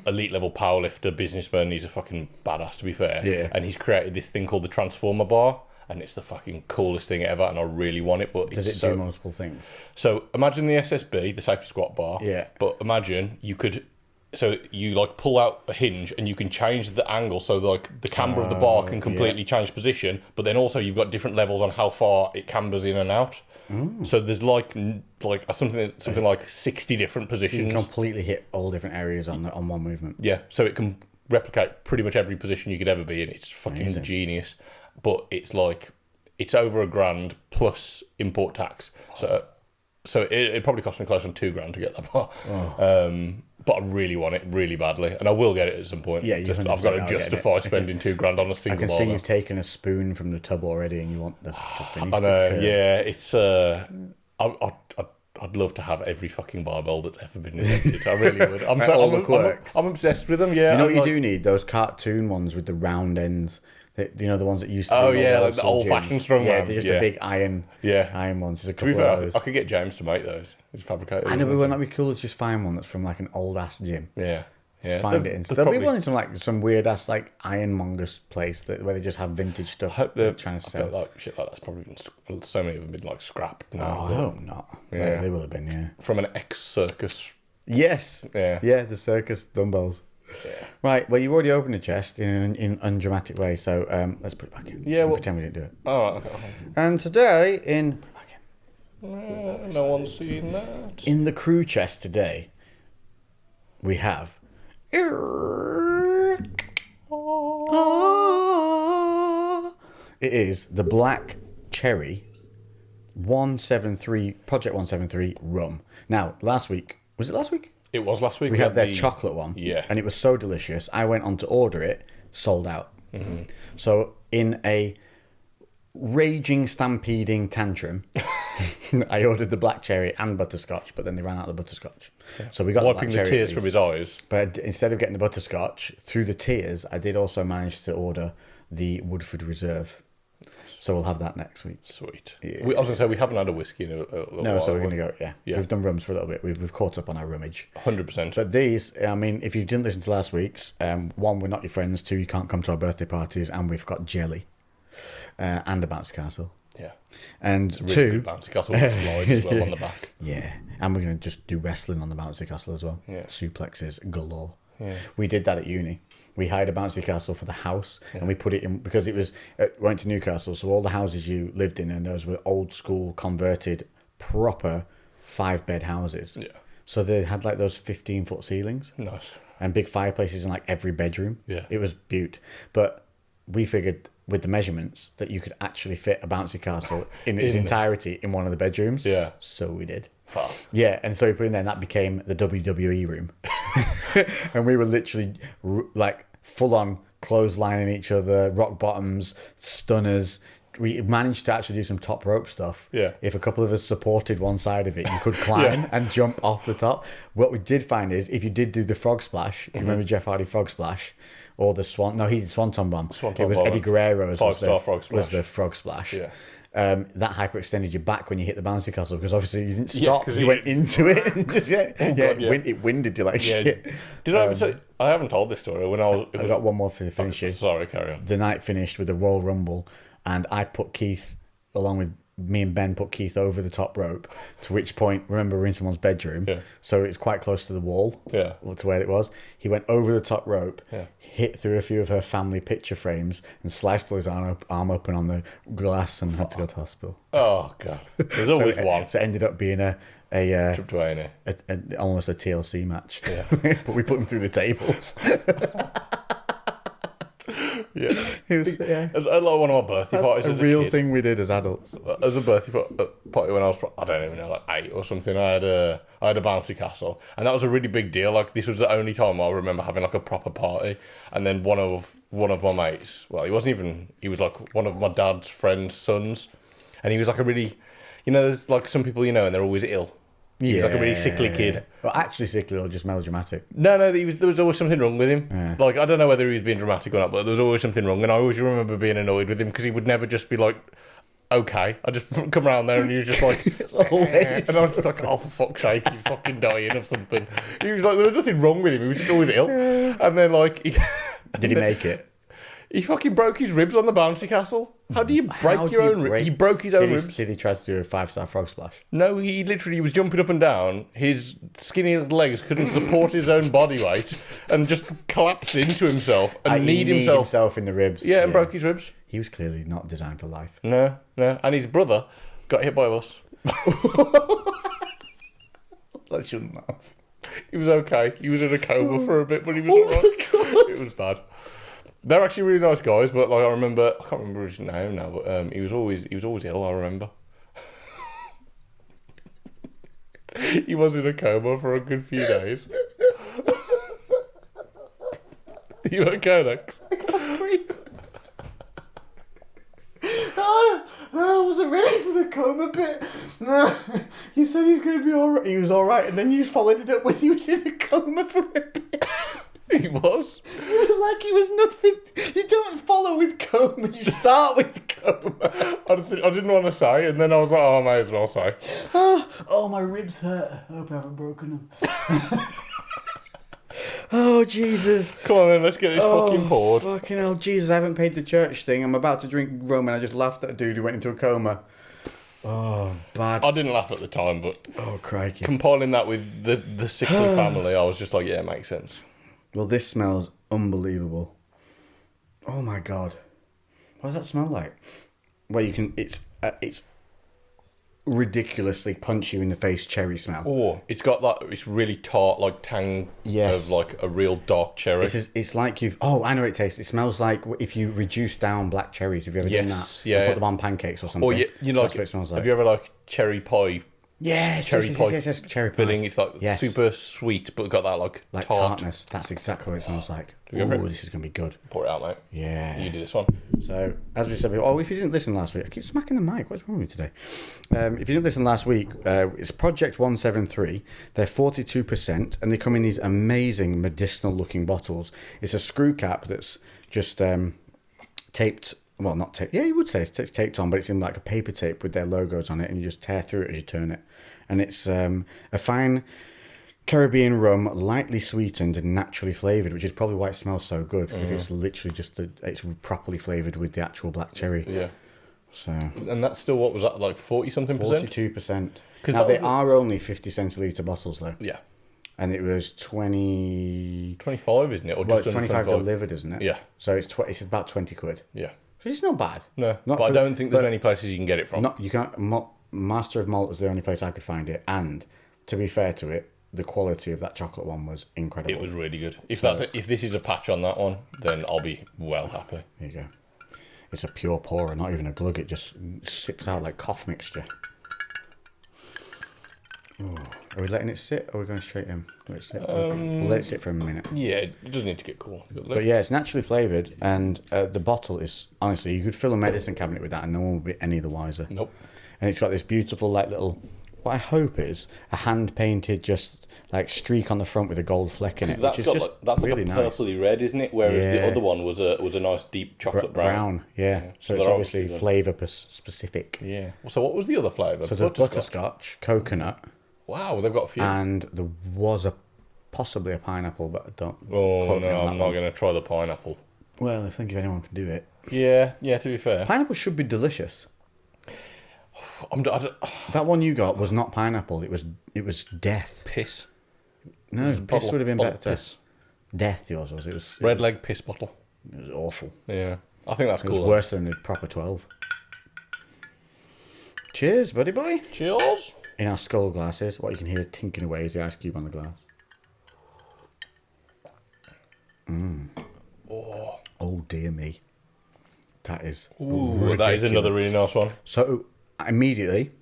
elite level powerlifter, businessman. He's a fucking badass, to be fair. Yeah. And he's created this thing called the Transformer Bar, and it's the fucking coolest thing ever, and I really want it. But Does it's it do multiple things? So imagine the SSB, the safety squat bar. Yeah. But imagine you could. So you like pull out a hinge and you can change the angle, so like the camber of the bar can completely change position. But then also you've got different levels on how far it cambers in and out. So there's like something like 60 different You positions. can completely hit all different areas on one movement. Yeah, so it can replicate pretty much every position you could ever be in. It's fucking Amazing. genius. But it's like, it's over $1,000 plus import tax. So it probably cost me close on $2,000 to get that bar. But I really want it really badly, and I will get it at some point. Yeah, I've got to justify spending $2,000 on a I single can bar. see you've taken a spoon from the tub already, and you want to finish. I know, yeah. It's I'd love to have every fucking barbell that's ever been invented. I really would. All the quirks. I'm obsessed with them. Yeah, You know what you do need? Those cartoon ones with the round ends. You know the ones that used to. Oh be in all yeah, the like the school old-fashioned gyms? strongman. Yeah, they're just the big iron ones. There's a To be couple fair, of those. I could get James to make those. He's fabricated. I know, but wouldn't that be cool to just find one that's from like an old ass gym? Yeah. Just find it. There'll be one in some weird ass like ironmonger's place where they just have vintage stuff. I hope they're trying to I sell. bet like shit like that's probably been so many of them been like scrapped now. I hope not. Yeah. They will have been. Yeah. From an ex-circus. Yes. Yeah. Yeah. The circus dumbbells. Yeah. Right. Well, you've already opened the chest in an undramatic way, so let's put it back in. Yeah, And well- pretend we didn't do it. Oh, okay. And today put it back in. No one's seen that. In the crew chest today, we have. It is the Black Cherry 173 Project 173 rum. Now, last week was it last week? It was last week. We had their chocolate one, Yeah. and it was so delicious. I went on to order it, sold out. So in a raging stampeding tantrum, I ordered the black cherry and butterscotch, but then they ran out of the butterscotch. So we got wiping the the black cherry tears at from least. his eyes. But instead of getting the butterscotch, through the tears, I did also manage to order the Woodford Reserve. So we'll have that next week. Sweet. Yeah. I was going to say, we haven't had a whiskey in a little No, while. so we're going to go, yeah. Yeah. We've done rums for a little bit. We've caught up on our rummage. 100%. But these, I mean, if you didn't listen to last week's, one, we're not your friends. Two, you can't come to our birthday parties. And we've got jelly and a bouncy castle. Yeah. And Really two, good bouncy castle with a slide as well on the back. yeah, and we're going to just do wrestling on the bouncy castle as well. Yeah. Suplexes galore. Yeah. We did that at uni. We hired a bouncy castle for the house, and we put it in because it was went to Newcastle. So all the houses you lived in, and those were old school, converted, proper 5-bed houses. Yeah. So they had like those 15-foot ceilings Nice. and big fireplaces in like every bedroom. Yeah. It was beaut. But we figured with the measurements that you could actually fit a bouncy castle in its entirety in one of the bedrooms. Yeah. So we did. Oh. Yeah, and so we put in there, and that became the WWE room. And we were literally like full on clotheslining each other, rock bottoms, stunners. We managed to actually do some top rope stuff. Yeah. If a couple of us supported one side of it, you could climb and jump off the top. What we did find is if you did do the frog splash, you remember Jeff Hardy frog splash, or the swan? No, he did Swanton Bomb. Swanton It was Bomb. Eddie Guerrero's was the 5-star frog splash. was the frog splash. Yeah. That hyperextended your back when you hit the bouncy castle because obviously you didn't stop. 'cause you went into it and just God, yeah. it winded you like Yeah. shit. Did I ever tell you? I haven't told this story. When I got one more for the finish. Sorry, carry on. The night finished with a Royal Rumble, and I put Keith, along with me and Ben, put Keith over the top rope. To which point, remember, we're in someone's bedroom, Yeah. so it's quite close to the wall. Yeah. To where it was. He went over the top rope, Yeah. hit through a few of her family picture frames, and sliced his arm open on the glass, and had to go to hospital. Oh, God. There's always one. So it ended up being a Trip to A&E. almost a TLC match. Yeah. But we put him through the tables. Yeah. It was, yeah. As like one of my birthday parties That's a as real a kid. thing we did as adults. As a birthday party when I was, I don't even know, like 8 or something, I had a bouncy castle, and that was a really big deal. Like, this was the only time I remember having like a proper party. And then one of my mates, well, he was like one of my dad's friend's sons, and he was like a really, there's like some people and they're always ill. He was like a really sickly kid. Well, actually sickly or just melodramatic. No, there was always something wrong with him. Yeah. Like, I don't know whether he was being dramatic or not, but there was always something wrong. And I always remember being annoyed with him because he would never just be like, okay. I just come around there and he was just like, and I was just like, oh, for fuck's sake, he's fucking dying of something. He was like, there was nothing wrong with him. He was just always ill. And then like, Did he make it? He fucking broke his ribs on the bouncy castle. How do you break your own ribs? He broke his own ribs. Did he try to do a 5-star frog splash? No, he literally was jumping up and down. His skinny little legs couldn't support his own body weight and just collapsed into himself and kneed himself in the ribs. Yeah, and broke his ribs. He was clearly not designed for life. No. And his brother got hit by a bus. I shouldn't have. He was okay. He was in a coma for a bit, but he was alright. It was bad. They're actually really nice guys, but like I can't remember his name now, but he was always ill. I remember. He was in a coma for a good few days. You okay, Lex? I can't breathe. I wasn't ready for the coma bit. You said he's going to be alright. He was alright, and then you followed it up with he was in a coma for a bit. He was. It was like he was nothing. You don't follow with coma, you start with coma. I didn't want to say, and then I was like, oh, I may as well say. Oh, my ribs hurt. I hope I haven't broken them. Oh, Jesus. Come on then, let's get this fucking poured. Fucking hell, Jesus, I haven't paid the church thing. I'm about to drink rum and I just laughed at a dude who went into a coma. Oh, bad. I didn't laugh at the time, but Oh, crikey. compiling that with the sickly family, I was just like, yeah, it makes sense. Well, this smells unbelievable. Oh, my God. What does that smell like? Well, you can... It's ridiculously punch you in the face cherry smell. Oh, it's got that. It's really tart, like tang of like a real dark cherry. It's like you've. Oh, I know what it tastes. It smells like if you reduce down black cherries. Have you ever done that? Yeah. And put them on pancakes or something. Or you know, that's what it smells like. Have you ever like cherry pie? Yes, cherry pie yes, cherry pie filling. It's like super sweet, but got that like tartness. That's exactly what it smells like. Oh, this is gonna be good. Pour it out, mate. Yeah. You do this one. So, as we said, if you didn't listen last week, I keep smacking the mic. What's wrong with me today? If you didn't listen last week, it's Project 173. They're 42%, and they come in these amazing medicinal-looking bottles. It's a screw cap that's just taped. Well, not taped. Yeah, you would say it's taped on, but it's in like a paper tape with their logos on it, and you just tear through it as you turn it. And it's a fine Caribbean rum, lightly sweetened and naturally flavoured, which is probably why it smells so good. If it's literally just it's properly flavoured with the actual black cherry. Yeah. So. And that's still, what was that, like 40-something percent? 42%. Now they are only 50 centilitre bottles though. Yeah. And it was 25, isn't it? Or well, just it's 25 delivered, isn't it? Yeah. So it's about 20 quid. Yeah. Which is not bad. No, but I don't think there's many places you can get it from. You can't. Master of Malt is the only place I could find it, and to be fair to it, the quality of that chocolate one was incredible. It was really good. If this is a patch on that one, then I'll be well happy. There you go. It's a pure pourer, not even a glug. It just sips out like cough mixture. Ooh. Are we letting it sit, or are we going straight in? We'll let it sit for a minute. Yeah, it does need to get cool. But yeah, it's naturally flavoured, and the bottle is, honestly, you could fill a medicine cabinet with that and no one would be any the wiser. Nope. And it's got this beautiful, like, little, what I hope is a hand-painted, just, like, streak on the front with a gold fleck in it, which is just that's really like a nice. purpley red, isn't it? Whereas the other one was a nice deep chocolate brown. Yeah. So it's obviously flavour specific. Yeah. So what was the other flavour? So the butterscotch, coconut. Wow, they've got a few. And there was possibly a pineapple, but I don't. Oh no, I'm not going to try the pineapple. Well, I think if anyone can do it. Yeah. To be fair, pineapple should be delicious. That one you got was not pineapple. It was death. Piss. No, piss would have been better. Piss. Death yours was. It was red leg piss bottle. It was awful. Yeah, I think that's cool. It was worse than the proper 12. Cheers, buddy boy. Cheers. In our skull glasses, what you can hear tinking away is the ice cube on the glass. Oh dear me. That is. Ooh, that is another really nice one. So immediately,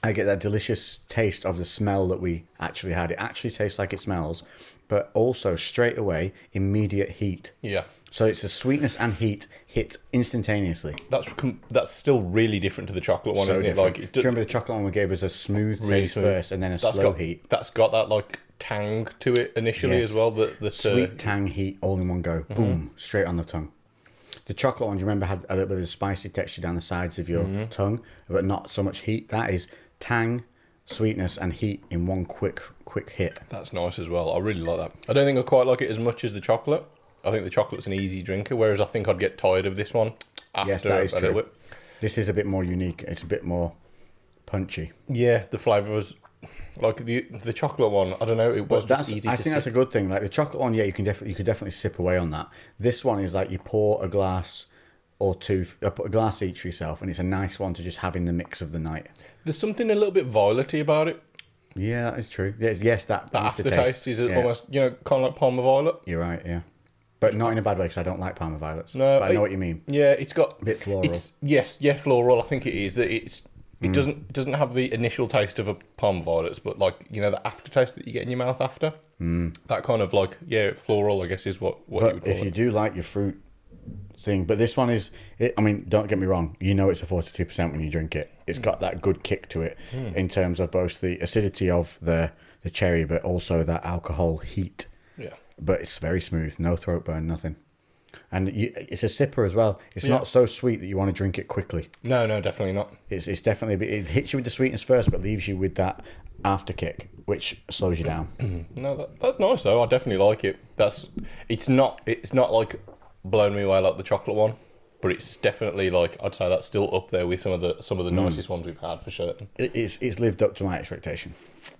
I get that delicious taste of the smell that we actually had. It actually tastes like it smells, but also straight away, immediate heat. Yeah. So it's the sweetness and heat hit instantaneously. That's still really different to the chocolate one, isn't it? Like, do you remember the chocolate one we gave us a smooth taste first and then a slow heat? That's got that like tang to it initially as well. Sweet tang heat all in one go. Boom, straight on the tongue. The chocolate one, do you remember, had a little bit of a spicy texture down the sides of your tongue, but not so much heat. That is tang, sweetness, and heat in one quick hit. That's nice as well. I really like that. I don't think I quite like it as much as the chocolate. I think the chocolate's an easy drinker, whereas I think I'd get tired of this one after Yes, that is a little true. bit. This is a bit more unique. It's a bit more punchy. Yeah, the flavour was like the chocolate one. I don't know. It was just easy I to think that's a good thing. Like the chocolate one, yeah, you could definitely sip away on that. This one is like you pour a glass or two, a glass each for yourself, and it's a nice one to just have in the mix of the night. There's something a little bit violety about it. Yeah, that is true. Yes, that The aftertaste is almost, kind of like Parma Violet. You're right, yeah. But not in a bad way, because I don't like Parma Violets. No, but I know what you mean. Yeah, it's got A bit floral. Floral. I think it is that it doesn't have the initial taste of a Parma Violets, but like the aftertaste that you get in your mouth after. That kind of like floral, I guess, is what you would call If you it. do like your fruit thing, but this one is, I mean, don't get me wrong, it's a 42% when you drink it. It's got that good kick to it in terms of both the acidity of the cherry, but also that alcohol heat. Yeah. But it's very smooth, no throat burn, nothing. And it's a sipper as well. It's Yeah. not so sweet that you want to drink it quickly. No, definitely not. It's definitely, it hits you with the sweetness first, but leaves you with that after kick, which slows you down. No, that's nice though. I definitely like it. It's not like blown me away like the chocolate one, but it's definitely like I'd say that's still up there with some of the nicest ones we've had for certain. It's lived up to my expectation.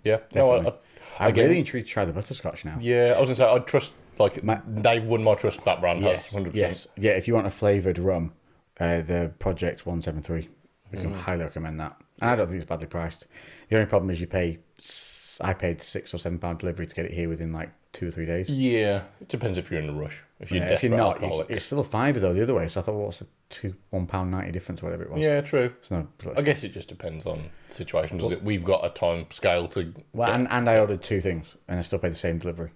Yeah, Definitely. no, I'm again- really intrigued to try the butterscotch now. yeah. I was gonna say I'd trust they've won my trust. That brand has 100%. Yes. Yeah, if you want a flavoured rum, the Project 173. I can highly recommend that. And I don't think it's badly priced. The only problem is I paid £6 or £7 delivery to get it here within like 2 or 3 days. Yeah, it depends if you're in a rush. If you're If desperate you're not, alcoholic. it's still a fiver though the other way. So I thought, what's the £1.90 difference, whatever it was? Yeah, true. It's no, I guess it just depends on the situation. Does it? We've got a time scale to. well, and I ordered 2 things and I still paid the same delivery.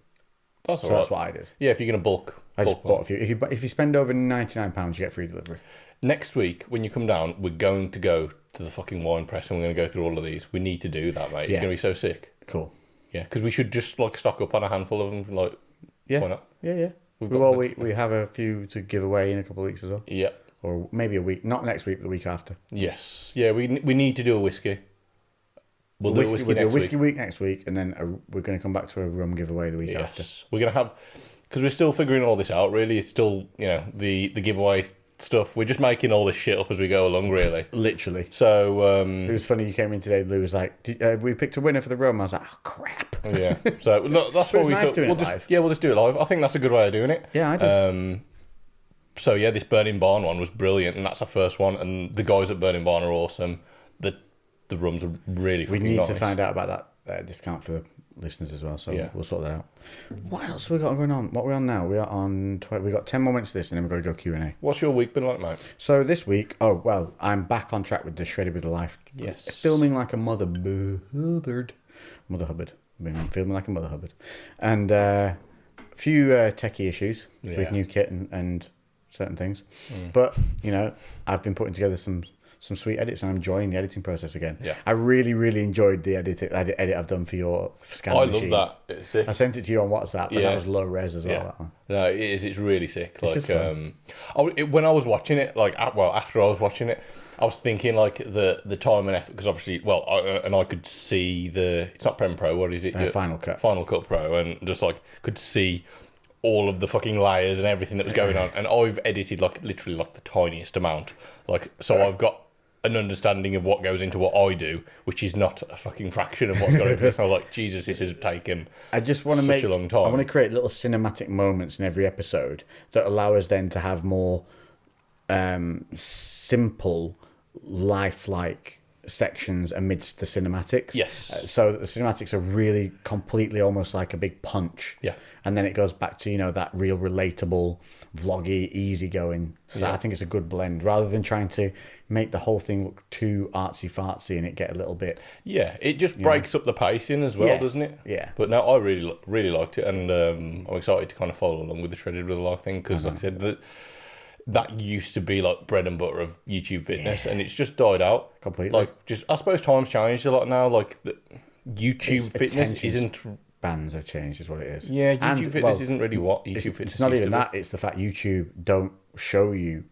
That's So all right. that's what I did. Yeah, if you're gonna bulk. I just bulk bought a few. If you spend over £99, you get free delivery. Next week, when you come down, we're going to go to the fucking wine press and we're going to go through all of these. We need to do that, mate. It's Yeah. going to be so sick. Cool. Yeah, because we should just like stock up on a handful of them. Like, Yeah. why not? Yeah. We've Well, got we have a few to give away in a couple of weeks as well. Yeah. Or maybe a week. Not next week, but the week after. Yes. Yeah, we need to do a whiskey. We'll do a whiskey We'll do a next whiskey week. week next week, and then we're going to come back to a rum giveaway the week after. Yes. We're going to have, because we're still figuring all this out, really. It's still, the giveaway stuff. We're just making all this shit up as we go along, really. Literally. So, It was funny, you came in today, Lou was like, we picked a winner for the rum. I was like, oh, crap. yeah. So, look, that's what it's we nice thought. doing it We'll live. we'll just do it live. I think that's a good way of doing it. Yeah, I do. So yeah, this Burning Barn one was brilliant, and that's our first one. And the guys at Burning Barn are awesome. The rums are really We fucking need nice. to find out about that discount for the listeners as well, so Yeah. we'll sort that out. What else have we got going on? What are we on now? We are on, we got 10 more minutes of this, and then we've got to go Q&A. What's your week been like, mate? So this week, I'm back on track with the Shredded with the Life. Yes. Filming like a Mother Hubbard. I'm filming like a Mother Hubbard. And a few techie issues Yeah. with new kit and certain things. But, I've been putting together some sweet edits, and I'm enjoying the editing process again. Yeah. I really, really enjoyed the edit I've done for your scan I machine. love that. It's sick. I sent it to you on WhatsApp, and Yeah. that was low res as well. Yeah. That one. No, it is. It's really sick. It's just fun. When I was watching it, after I was watching it, I was thinking like the time and effort, because obviously, I could see it's not Prem Pro. What is it? Final Cut. Final Cut Pro, and just like could see all of the fucking layers and everything that was going on. And I've edited literally the tiniest amount. So I've got an understanding of what goes into what I do, which is not a fucking fraction of what's going into this. And I was like, Jesus, this has taken I just want to such a long time. I want to create little cinematic moments in every episode that allow us then to have more simple, lifelike sections amidst the cinematics. Yes. So the cinematics are really completely almost like a big punch. Yeah. And then it goes back to, that real relatable, vloggy, easygoing. So Yeah. I think it's a good blend rather than trying to make the whole thing look too artsy-fartsy and it get a little bit... Yeah, it just breaks up the pacing as well, Yes, doesn't it? yeah. But no, I really, really liked it, and I'm excited to kind of follow along with the Shredded with the Life thing, because like I said, that used to be like bread and butter of YouTube fitness, and it's just died out Completely. I suppose times changed a lot now. Like YouTube It's fitness attention- isn't bands have changed, is what it is. Yeah, YouTube And, Fitness well, isn't really what YouTube it's, Fitness it's not used even to be. that. It's the fact YouTube don't show you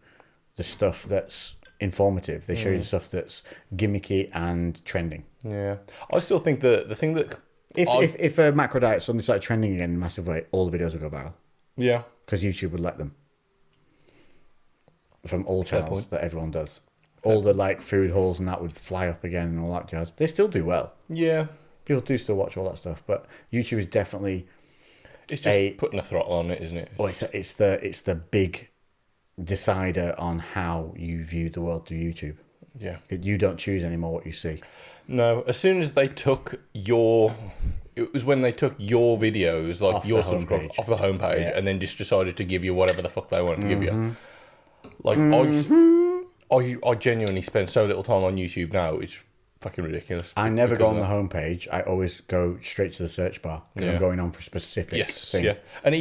the stuff that's informative. They show you the stuff that's gimmicky and trending. Yeah, I still think the thing that If a macro diet suddenly started trending again in a massive way, all the videos would go viral yeah, because YouTube would let them from all Fair channels point. that everyone does. All the like food hauls and that would fly up again and all that jazz. They still do well. yeah, People do still watch all that stuff, but YouTube is definitely it's just putting a throttle on it, isn't it? well, it's the big decider on how you view the world through YouTube. Yeah. You don't choose anymore what you see. No, as soon as they took it was when they took your videos, like Off your the subscribe homepage. off the homepage, Yeah. and then just decided to give you whatever the fuck they wanted to give you. Like I genuinely spend so little time on YouTube now. It's fucking ridiculous. I never go on Because the of homepage. I always go straight to the search bar because Yeah. I'm going on for a specific yes, thing. yeah, and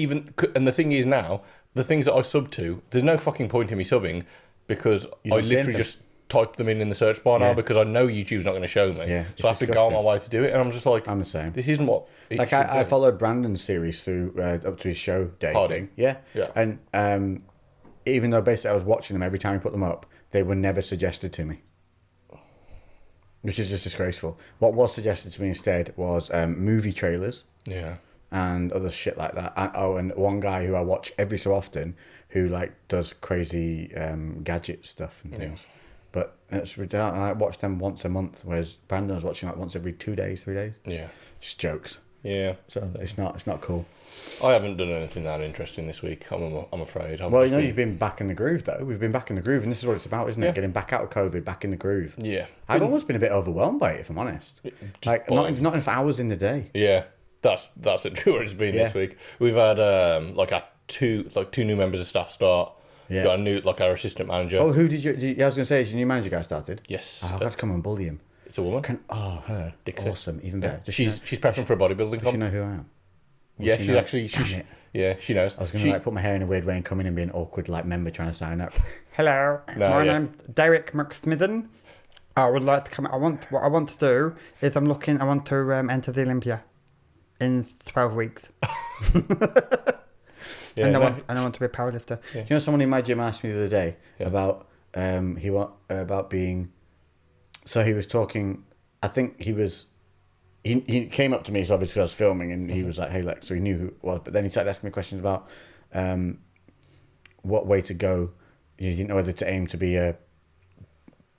the thing is now the things that I sub to, there's no fucking point in me subbing because I don't see literally anything. just type them in the search bar now Yeah. because I know YouTube's not going to show me. Yeah, so it's I have to go on my disgusting. way to do it, and I'm just like, I'm the same. this isn't what. it Like should I be. followed Brandon's series through up to his show day Harding. thing. Yeah. Yeah. And even though basically I was watching them every time he put them up, they were never suggested to me. Which is just disgraceful. What was suggested to me instead was movie trailers Yeah. and other shit like that. And one guy who I watch every so often who like does crazy gadget stuff and things. But it's ridiculous. I watch them once a month, whereas Brandon was watching like once every 2 days, 3 days. Yeah. Just jokes. Yeah. So it's not cool. I haven't done anything that interesting this week. I'm afraid. Well, you know, you've been back in the groove, though. We've been back in the groove, and this is what it's about, isn't it? Yeah. Getting back out of COVID, back in the groove. Yeah. I've almost been a bit overwhelmed by it, if I'm honest. Like, not enough hours in the day. Yeah. That's exactly what it's been this Yeah. week. We've had two new members of staff start. Yeah. Got a new our assistant manager. Oh, who did you? I was going to say, is your new manager guy started? Yes. Oh, I've got to come and bully him. It's a woman. Her. Dixie. Awesome, even better. Does She's prepping for a bodybuilding she comp. know who I am? Will Yeah, she she's know? actually Damn it. yeah, she knows. I was going to like put my hair in a weird way and come in and be an awkward like member trying to sign up. Hello, No, my yeah. name's Derek McSmithen. I would like to come. What I want to do is I want to enter the Olympia in 12 weeks, Yeah, and no, I want to be a powerlifter. Do you know someone in my gym asked me the other day Yeah. about about being. So he was talking. I think he was. He came up to me, so obviously I was filming, and he was like, "Hey, Lex," so he knew who it was. But then he started asking me questions about what way to go. He didn't know whether to aim to be a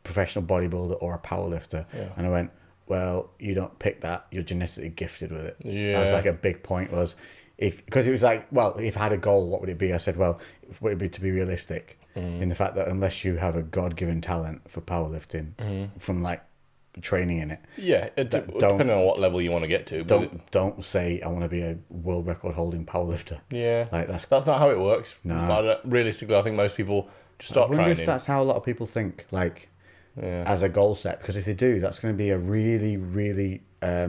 professional bodybuilder or a powerlifter. Yeah. And I went, "Well, you don't pick that. You're genetically gifted with it." Yeah. That was like a big point was. Because it was like, well, if I had a goal, what would it be? I said, well, would it be to be realistic in the fact that unless you have a God-given talent for powerlifting from like training in it, Yeah, depending on what level you want to get to. But don't say I want to be a world record holding powerlifter. yeah, Like that's not how it works. No. But realistically, I think most people just I start wonder training. if that's how a lot of people think, like Yeah. as a goal set. Because if they do, that's going to be a really, really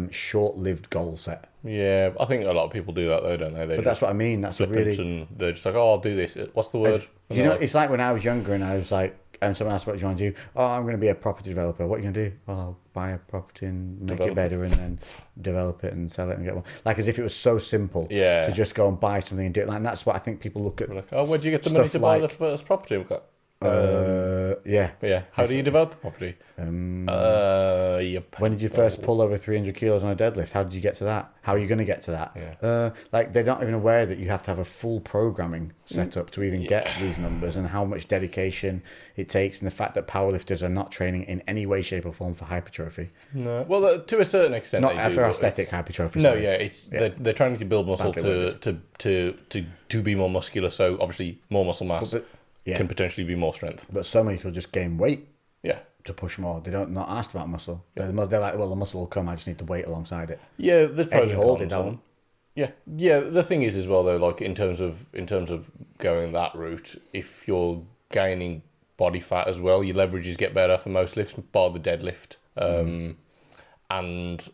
short-lived goal set. Yeah, I think a lot of people do that though, don't they? They But that's what I mean. That's a flippant really. and they're just like, oh, I'll do this. What's the word? And You they're know, like, it's like when I was younger and I was like, and someone asked, what do you want to do? Oh, I'm going to be a property developer. What are you going to do? Oh, I'll buy a property and make Develop it better and then develop it and sell it and get one. Like as if it was so simple Yeah. to just go and buy something and do it. Like, and that's what I think people look at. like, oh, where'd you get the money Stuff to buy like- the first property? We've got, Yeah. yeah. How do you develop a property? Yep. When did you first pull over 300 kilos on a deadlift? How did you get to that? How are you going to get to that? Yeah. Like they're not even aware that you have to have a full programming set up to even get these numbers and how much dedication it takes and the fact that powerlifters are not training in any way, shape or form for hypertrophy. No. Well, to a certain extent, Not they do, for but aesthetic it's- hypertrophy. No, sorry. yeah, they're trying to build muscle Badly to be more muscular. So obviously, more muscle mass But- yeah. can potentially be more strength. But so many people just gain weight Yeah, to push more. They don't not asked about muscle. They're like, well, the muscle will come. I just need the weight alongside it. yeah. There's pros Eddie and Hall cons did that on- one. Yeah. The thing is as well though, like in terms of going that route, if you're gaining body fat as well, your leverages get better for most lifts, bar the deadlift, and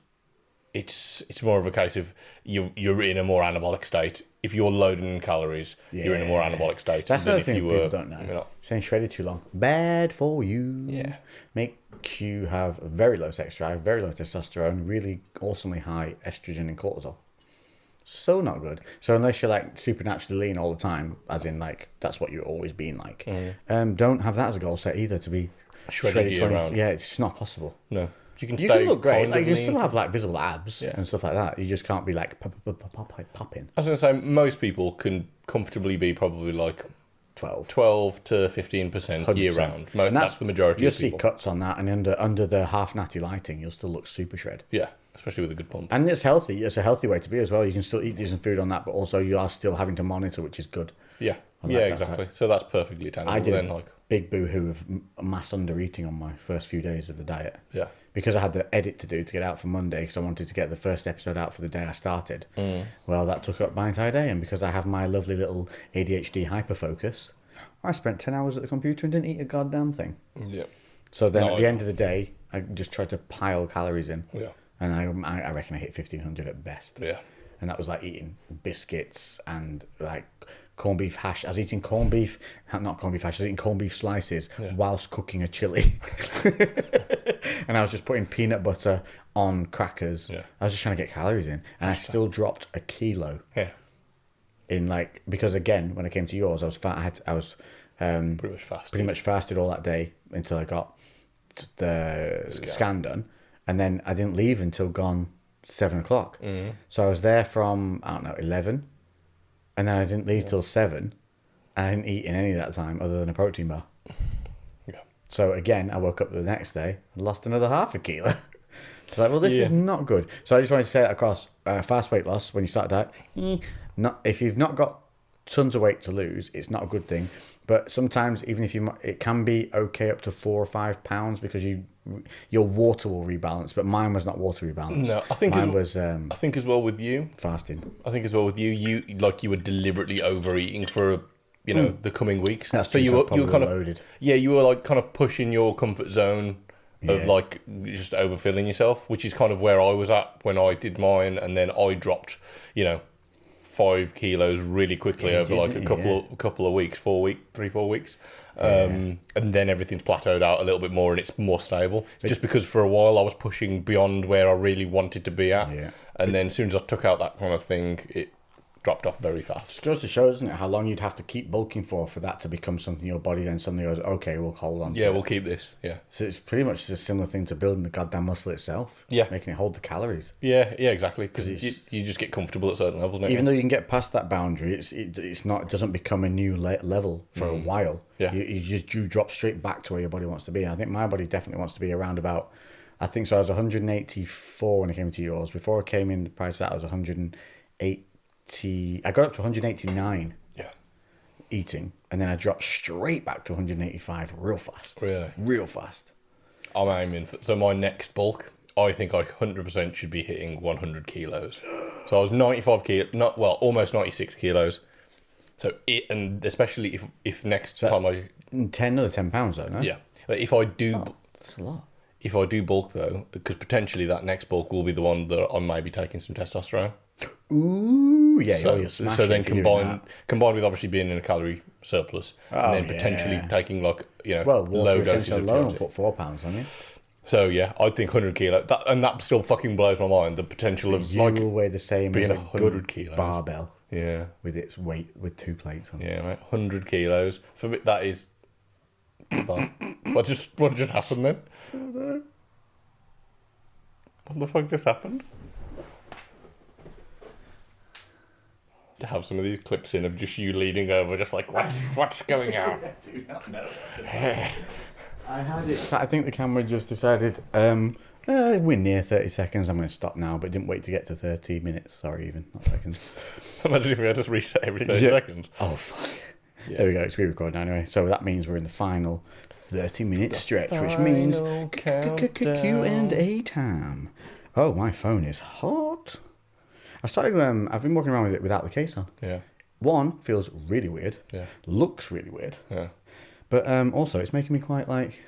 it's more of a case of you're in a more anabolic state. If you're loading in calories, you're in a more anabolic state. That's than another if thing you people were, don't know. you know, Staying shredded too long, bad for you. Yeah. Makes you have very low sex drive, very low testosterone, really awesomely high estrogen and cortisol. So not good. So unless you're like supernaturally lean all the time, as in like that's what you've always been like, don't have that as a goal set either to be Shredded year round. Yeah, it's not possible. No. You You can look great. kind Like of you lean. still have like visible abs Yeah. and stuff like that. You just can't be like popping. I was going to say, most people can comfortably be probably like 12 to 15% year 100%. round. And That's the majority You'll of see people. cuts on that, and under the half natty lighting, you'll still look super shred. Yeah, especially with a good pump. And it's healthy. It's a healthy way to be as well. You can still eat decent food on that, but also you are still having to monitor, which is good. Yeah, I like yeah, that exactly. fact. So that's perfectly attainable. I did Then, like, big boo-hoo of mass under eating on my first few days of the diet. yeah, Because I had the edit to do to get out for Monday, because I wanted to get the first episode out for the day I started. Well, that took up my entire day, and because I have my lovely little ADHD hyperfocus, I spent 10 hours at the computer and didn't eat a goddamn thing. yeah, So then No, at the end of the day, I just tried to pile calories in. yeah, And I reckon I hit 1,500 at best. yeah. And that was like eating biscuits and like corned beef hash. I was eating corned beef, not corned beef hash, I was eating corned beef slices whilst cooking a chili. And I was just putting peanut butter on crackers. Yeah. I was just trying to get calories in. And I still dropped a kilo Yeah, in like, because again, when I came to yours, I was fat. I was pretty much fast. pretty much fasted all that day until I got the scan done. And then I didn't leave until gone 7 o'clock. So I was there from, I don't know, 11. And then I didn't leave till 7. And I didn't eat in any of that time other than a protein bar. Yeah. So again, I woke up the next day and lost another half a kilo. It's like, well, this is not good. So I just wanted to say that across fast weight loss when you start diet. Not if you've not got tons of weight to lose, it's not a good thing. But sometimes, even if it can be okay up to 4 or 5 pounds because your water will rebalance. But mine was not water rebalance. No, I think mine was I think as well with you. fasting. I think as well with you, you were deliberately overeating for the coming weeks. That's so true, you so were probably kind loaded. you were like kind of pushing your comfort zone of Yeah. like just overfilling yourself, which is kind of where I was at when I did mine, and then I dropped 5 kilos really quickly Yeah, you over did, like a didn't you? couple of weeks, 3-4 weeks. And then everything's plateaued out a little bit more and it's more stable. Just because for a while I was pushing beyond where I really wanted to be at. Yeah. And then as soon as I took out that kind of thing, it dropped off very fast. Just goes to show, doesn't it, how long you'd have to keep bulking for that to become something your body then suddenly goes, okay, we'll hold on to Yeah, it. we'll keep this. Yeah. So it's pretty much a similar thing to building the goddamn muscle itself. Yeah. Making it hold the calories. Yeah, exactly. Because 'Cause you just get comfortable at certain levels, don't Even you? though you can get past that boundary, it doesn't become a new level for a while. Yeah. You drop straight back to where your body wants to be. And I think my body definitely wants to be around about, I think so I was 184 when I came to yours. Before I came in, prior to that I was 180, I got up to 189 Yeah. eating. And then I dropped straight back to 185 real fast. Really? Real fast. I'm aiming for... So my next bulk, I think I 100% should be hitting 100 kilos. So I was 95 kilos, almost 96 kilos. So and especially if next So time that's another 10 pounds though, no? Yeah. But if I do... That's a lot. If I do bulk though, because potentially that next bulk will be the one that I may be taking some testosterone. Ooh, yeah, So, you're smashing. so then if you're doing combined with obviously being in a calorie surplus, and then potentially yeah. taking like Well, low water doses retention of alone will THC. put 4 pounds on you. So yeah, I think 100 kilo. That still fucking blows my mind. The potential of You will weigh the same as being a 100 good kilos. barbell yeah, with its weight with 2 plates on it. yeah, right. 100 kilos for me. That is. What just happened then? What the fuck just happened? To have some of these clips in of just you leaning over, just like what's going on? I do not know. I had it. I think the camera just decided we're near 30 seconds. I'm going to stop now, but didn't wait to get to 30 minutes. Sorry, even not seconds. Imagine if we had to reset every 30 seconds. Oh fuck. Yeah. There we go. It's re-recording now anyway. So that means we're in the final 30-minute stretch, which means Final Q&A time. Oh, my phone is hot. I started. I've been walking around with it without the case on. Yeah, One feels really weird. yeah, Looks really weird. yeah. But also, it's making me quite like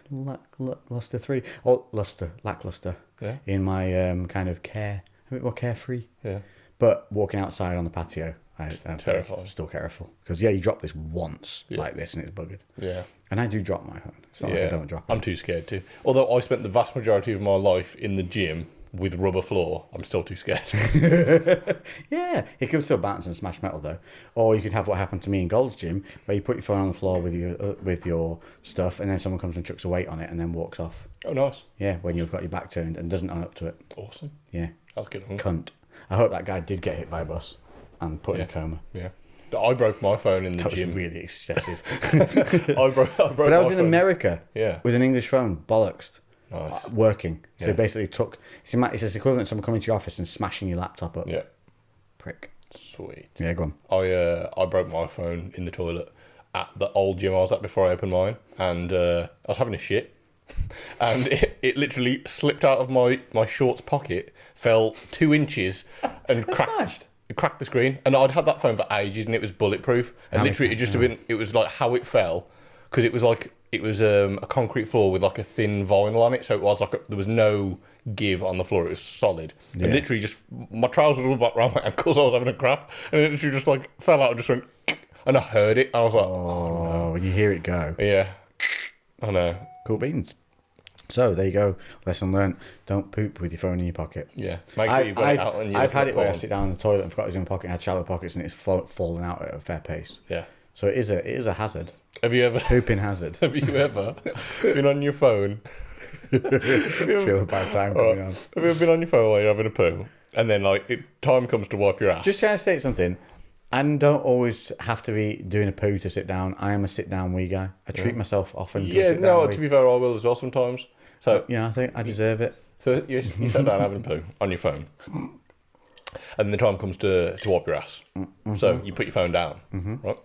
lackluster Yeah. in my kind of a bit more carefree. Yeah. But walking outside on the patio, I'm Terrifying. still careful because you drop this once Yeah. like this and it's buggered. Yeah. And I do drop my phone. It's not like I don't drop it. I'm too scared to. Although I spent the vast majority of my life in the gym with rubber floor, I'm still too scared. Yeah, it can still bounce and smash metal though. Or you could have what happened to me in Gold's Gym, where you put your phone on the floor with your stuff, and then someone comes and chucks a weight on it and then walks off. Oh, nice. Yeah, when you've got your back turned and doesn't own up to it. Awesome. Yeah. That's good. Cunt. I hope that guy did get hit by a bus and put in a coma. Yeah. I broke my phone in the That gym. was really excessive. I broke But I was in America Yeah. with an English phone, bollocks, Nice. working. So Yeah. he basically took... It's this equivalent to someone coming to your office and smashing your laptop up. Yeah. Prick. Sweet. Yeah, go on. I broke my phone in the toilet at the old gym I was at before I opened mine, and I was having a shit, and it literally slipped out of my shorts pocket, fell 2 inches, and smashed. cracked the screen. And I'd had that phone for ages, and it was bulletproof. And literally, it was like how it fell, because it was a concrete floor with like a thin vinyl on it, so it was like there was no give on the floor. It was solid. Yeah. And literally, just my trousers were back around my ankles. I was having a crap, and it literally just like fell out and just went. And I heard it. I was like, Oh, when you hear it go. yeah, I know. Cool beans. So, there you go. Lesson learned. Don't poop with your phone in your pocket. Yeah, make sure you've got it out. And I've had it where I sit down in the toilet and forgot it was in my pocket and had shallow pockets and it's fallen out at a fair pace. Yeah. So it is a hazard. Have you ever Pooping hazard. Have you ever been on your phone? Feel a bad time coming on. Have you ever been on your phone while you're having a poo, and then time comes to wipe your ass? Just trying to state something. I don't always have to be doing a poo to sit down. I am a sit down wee guy. I treat myself often. To a sit down wee. To be fair, I will as well sometimes. So Yeah, I think I deserve it. So you sat down having a poo on your phone, and then the time comes to wipe your ass. Mm-hmm. So you put your phone down, right?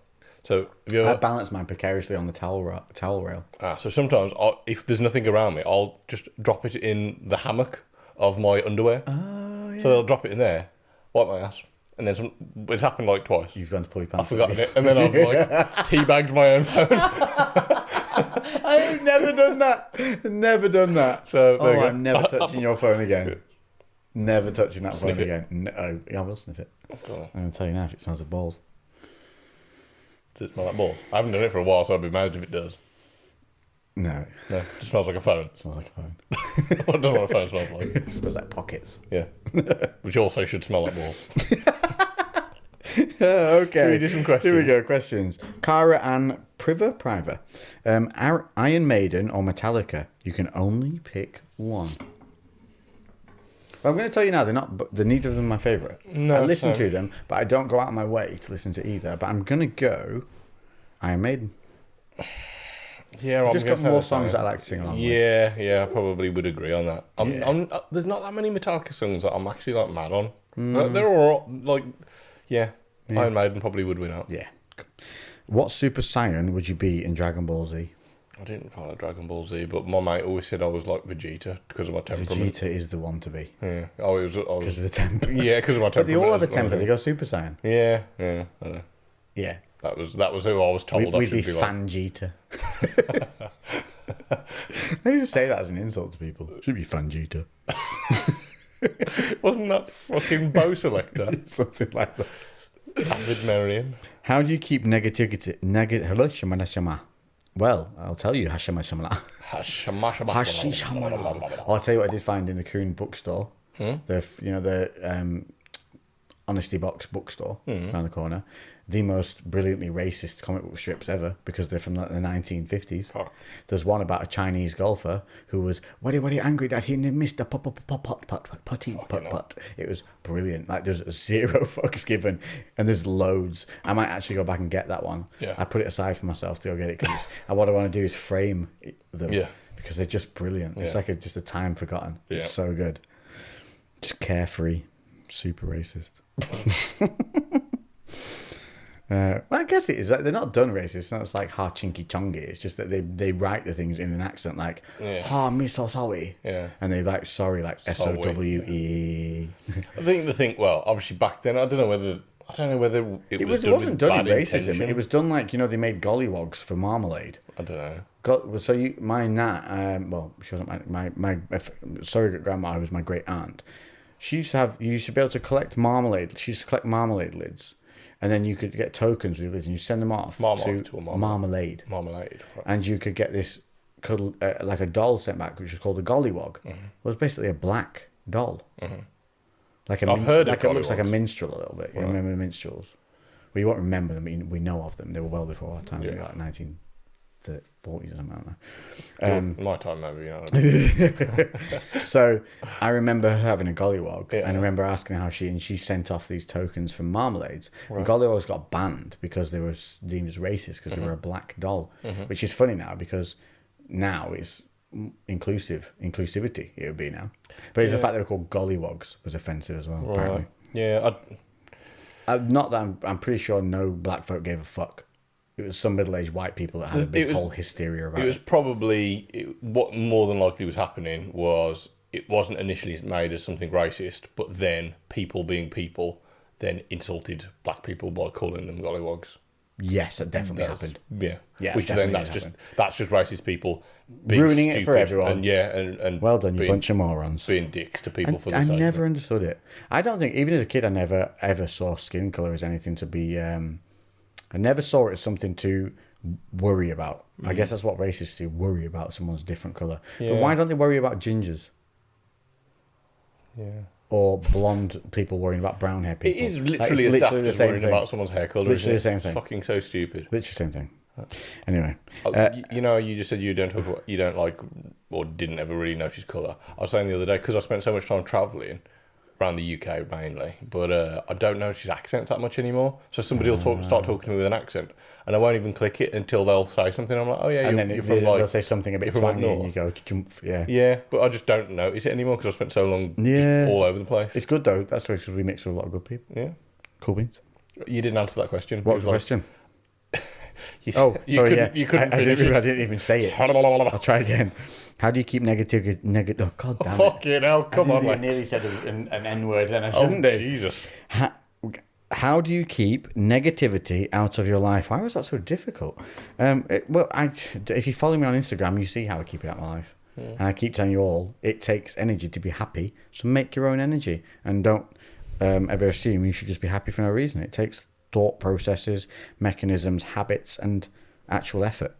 So have you ever... I balance mine precariously on the towel rail. So sometimes, if there's nothing around me, I'll just drop it in the hammock of my underwear. Oh, yeah. So they'll drop it in there, wipe my ass, and then it's happened like twice. You've gone to pull your pants. I've forgotten it, and then I've like teabagged my own phone. I've never done that. Never done that. So, there you go. I'm never touching your phone again. Never touching that phone Sniff it. again. No, yeah, I will sniff it. Oh, I'm going to tell you now if it smells of balls. does it smell like balls? I haven't done it for a while, so I'd be amazed if it does. No, No, it just smells like a phone. it smells like a phone. I don't know what a phone smells like. It smells like pockets. Yeah, which also should smell like balls. Okay. Should we do some questions? Here we go. Questions. Cara and Priva. Iron Maiden or Metallica? You can only pick one. Well, I'm going to tell you now, neither of them are my favourite. No, I listen no. to them, but I don't go out of my way to listen to either. But I'm going to go Iron Maiden. Yeah, I've just got more songs that I like to sing along with. Yeah, I probably would agree on that. Yeah. There's not that many Metallica songs that I'm actually like mad on. They're all like, yeah, Iron Maiden probably would win out. Yeah. What Super Saiyan would you be in Dragon Ball Z? I didn't follow Dragon Ball Z, but my mate always said I was like Vegeta because of my temperament. Vegeta is the one to be. Yeah, Because of the temper. Yeah, because of my But temperament. they all have a as well, temper. I They go Super Saiyan. Yeah, I know. Yeah. That was who I was told I We'd should be be like. Fangita. They used to say that as an insult to people. Should be Fangita. Wasn't that fucking Bow Selector? Something like that. David Marion. How do you keep negativity? Well, I'll tell you. I'll tell you what I did find in the Coon bookstore. The Honesty Box bookstore around the corner. The most brilliantly racist comic book strips ever because they're from the 1950s. Oh. There's one about a Chinese golfer who was very angry that he missed the putt. It was brilliant. Like there's 0 fucks given, and there's loads. I might actually go back and get that one. Yeah. I put it aside for myself to go get it because what I want to do is frame them. Yeah. Because they're just brilliant. It's Yeah. like just a time forgotten. Yeah. It's so good. Just carefree, super racist. Well, I guess it is. Like, they're not done racist. It's not like ha chinky chongy. It's just that they write the things in an accent like ha me so sorry. Yeah. And they like sorry like SOWE. I think well, obviously back then I don't know whether it wasn't done in bad racism. intention. It was done like they made gollywogs for marmalade. I don't know. My nat, she wasn't my surrogate grandma, who was my great aunt. You used to be able to collect marmalade. She used to collect marmalade lids, and then you could get tokens with lids, and you send them off to a marmalade. Marmalade. Right. And you could get this like a doll sent back, which was called a gollywog. Mm-hmm. It was basically a black doll. Like I've heard of it looks like a gollywogs. minstrel a little bit. You remember the minstrels? Well, you won't remember them. We know of them. They were well before our time. Yeah. Maybe like 1940s or something. I don't know. My time, maybe. You know. So I remember her having a gollywog, Yeah. and I remember asking how she sent off these tokens from marmalades. And gollywogs got banned because they were deemed as racist because they were a black doll, which is funny now because now it's inclusivity. It would be now, but it's the fact they were called gollywogs was offensive as well. Apparently, Yeah. not that I'm pretty sure no black folk gave a fuck. It was some middle-aged white people that had a big whole hysteria about it. It was probably what more than likely was happening was it wasn't initially made as something racist, but then people being people then insulted black people by calling them gollywogs. Yes, that definitely happened. Yeah. Which then definitely that's just racist people being Ruining it for stupid everyone. and Well done, you bunch of morons. being dicks to people for the I sake never of it. understood it. I don't think, even as a kid, I never ever saw skin colour as anything to be. I never saw it as something to worry about. I guess that's what racists do: worry about someone's different colour. But Yeah. why don't they worry about gingers Yeah. or blonde people worrying about brown hair people? It is Like, literally it's as daft literally the as same worrying thing. about someone's hair colour. Literally isn't it? the same It's thing. fucking so stupid. Literally the same thing. Anyway, You know, you just said you don't like, or didn't ever really notice colour. I was saying the other day, because I spent so much time travelling around the UK mainly, but I don't notice accents that much anymore. So somebody will start talking to me with an accent, and I won't even click it until they'll say something. I'm like, oh yeah, and you're then from they'll say something a bit you're from up twangy and you north. go, jump, yeah. Yeah, but I just don't notice it anymore because I spent so long Yeah. just all over the place. It's good though. That's because we mix with a lot of good people. Yeah. Cool beans. You didn't answer that question. What It was the like- question? You, Oh, you sorry, couldn't, yeah. you couldn't I finish I it. didn't even say it. I'll try again. How do you keep negative? Oh, God damn it. Fucking hell, come on, I mate. nearly said an N-word then I Oh, shouldn't do. Jesus. How do you keep negativity out of your life? Why was that so difficult? If you follow me on Instagram, you see how I keep it out of my life. And I keep telling you all, it takes energy to be happy. So make your own energy. And don't ever assume you should just be happy for no reason. It takes thought processes, mechanisms, habits, and actual effort.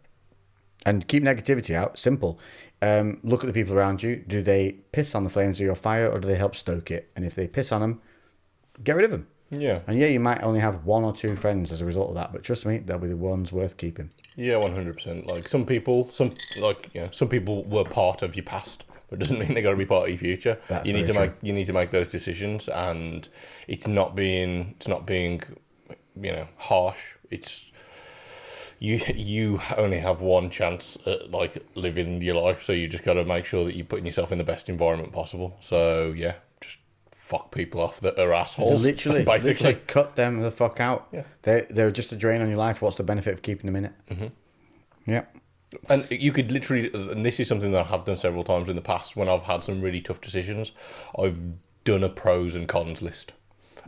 And keep negativity out. Simple. Look at the people around you. Do they piss on the flames of your fire or do they help stoke it? And if they piss on them, get rid of them. Yeah. And yeah, you might only have one or two friends as a result of that, but trust me, they'll be the ones worth keeping. Yeah, 100%. Like some people were part of your past, but it doesn't mean they're going to be part of your future. That's you need very to true. you need to make those decisions, and it's not being harsh. It's you only have one chance at like living your life, so you just got to make sure that you're putting yourself in the best environment possible. So yeah, just fuck people off that are assholes. Literally cut them the fuck out. Yeah. They're just a drain on your life. What's the benefit of keeping them in it? Mm-hmm. Yeah. And you could literally, and this is something that I have done several times in the past when I've had some really tough decisions, I've done a pros and cons list.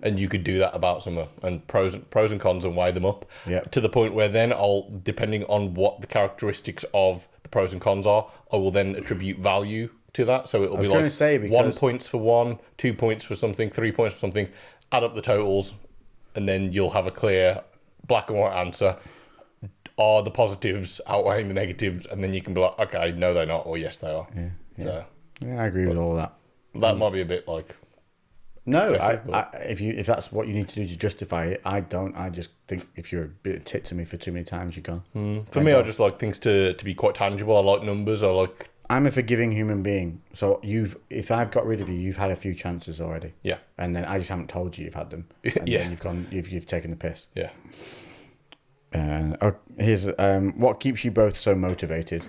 And you could do that about somewhere, and pros and cons, and weigh them up to the point where then I'll, depending on what the characteristics of the pros and cons are, I will then attribute value to that. So it'll be like 1 point for one, 2 points for something, 3 points for something, add up the totals, and then you'll have a clear black and white answer. Are the positives outweighing the negatives? And then you can be like, okay, no, they're not, or yes, they are. Yeah. So Yeah, I agree with all of that. that might be a bit like... No, excessive, if that's what you need to do to justify it, I don't. I just think if you're a bit of tit to me for too many times, you're gone. For me, I just like things to be quite tangible. I like numbers. I like... I'm a forgiving human being. So if I've got rid of you, you've had a few chances already. Yeah. And then I just haven't told you you've had them. And Yeah. then you've taken the piss. Yeah. Here's what keeps you both so motivated.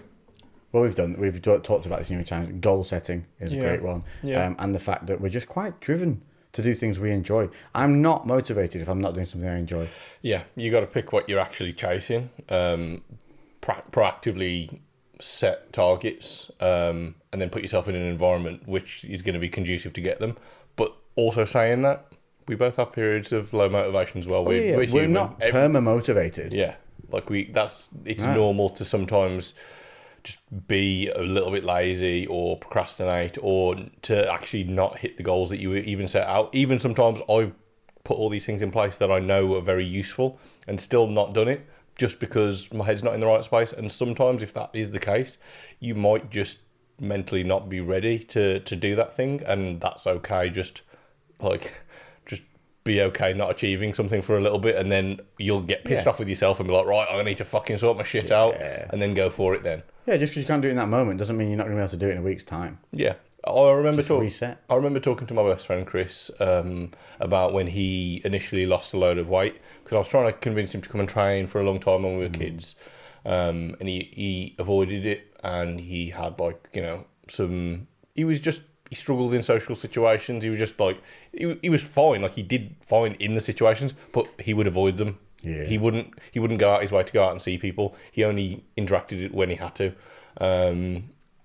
Well, we've talked about this many times. Goal setting is a great one. Yeah. And the fact that we're just quite driven to do things we enjoy. I'm not motivated if I'm not doing something I enjoy. Yeah, you got to pick what you're actually chasing. Proactively set targets, and then put yourself in an environment which is going to be conducive to get them. But also saying that, we both have periods of low motivation as well. We're human. not perma motivated. Yeah, like it's normal to sometimes just be a little bit lazy or procrastinate or to actually not hit the goals that you even set out. Even sometimes I've put all these things in place that I know are very useful and still not done it just because my head's not in the right space. And sometimes if that is the case, you might just mentally not be ready to do that thing, and that's okay. Just be okay not achieving something for a little bit, and then you'll get pissed off with yourself and be like, right, I need to fucking sort my shit out, and then go for it then. Yeah, just because you can't do it in that moment doesn't mean you're not going to be able to do it in a week's time. Yeah. I remember talking to my best friend Chris about when he initially lost a load of weight, because I was trying to convince him to come and train for a long time when we were kids, and he avoided it, and he had he struggled in social situations. He was just like, he was fine. Like, he did fine in the situations, but he would avoid them. Yeah. He wouldn't go out his way to go out and see people. He only interacted when he had to.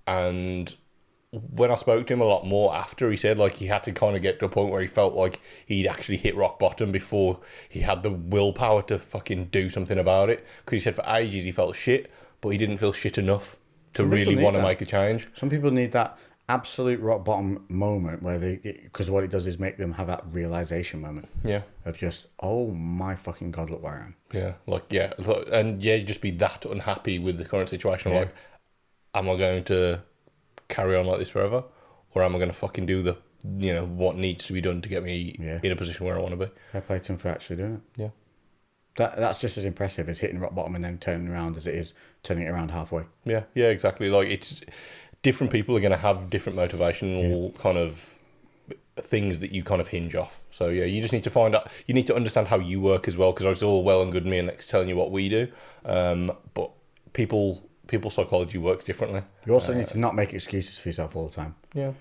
And when I spoke to him a lot more after, he said like he had to kind of get to a point where he felt like he'd actually hit rock bottom before he had the willpower to fucking do something about it. Because he said for ages he felt shit, but he didn't feel shit enough to really want to make a change. Some people need that absolute rock bottom moment where because what it does is make them have that realization moment. Yeah. Of just, oh my fucking God, look where I am. Yeah. Just be that unhappy with the current situation. Yeah. Like, am I going to carry on like this forever, or am I going to fucking do the what needs to be done to get me in a position where I want to be? Fair play to him for actually doing it. Yeah. That's just as impressive as hitting rock bottom and then turning around as it is turning it around halfway. Yeah, exactly. Like, it's different people are going to have different motivational kind of things that you kind of hinge off. So yeah, you just need to find out. You need to understand how you work as well, because it's all well and good me and Lex telling you what we do, but people's psychology works differently. You also need to not make excuses for yourself all the time. Yeah.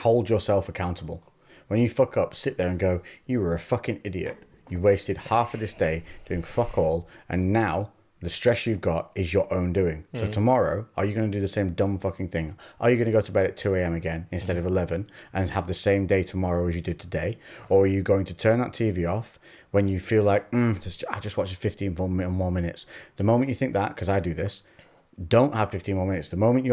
Hold yourself accountable. When you fuck up, sit there and go, you were a fucking idiot. You wasted half of this day doing fuck all, and now the stress you've got is your own doing. So tomorrow, are you going to do the same dumb fucking thing? Are you going to go to bed at 2 a.m. again instead of 11 and have the same day tomorrow as you did today? Or are you going to turn that TV off when you feel like, I just watched 15 more minutes? The moment you think that, because I do this, don't have 15 more minutes. The moment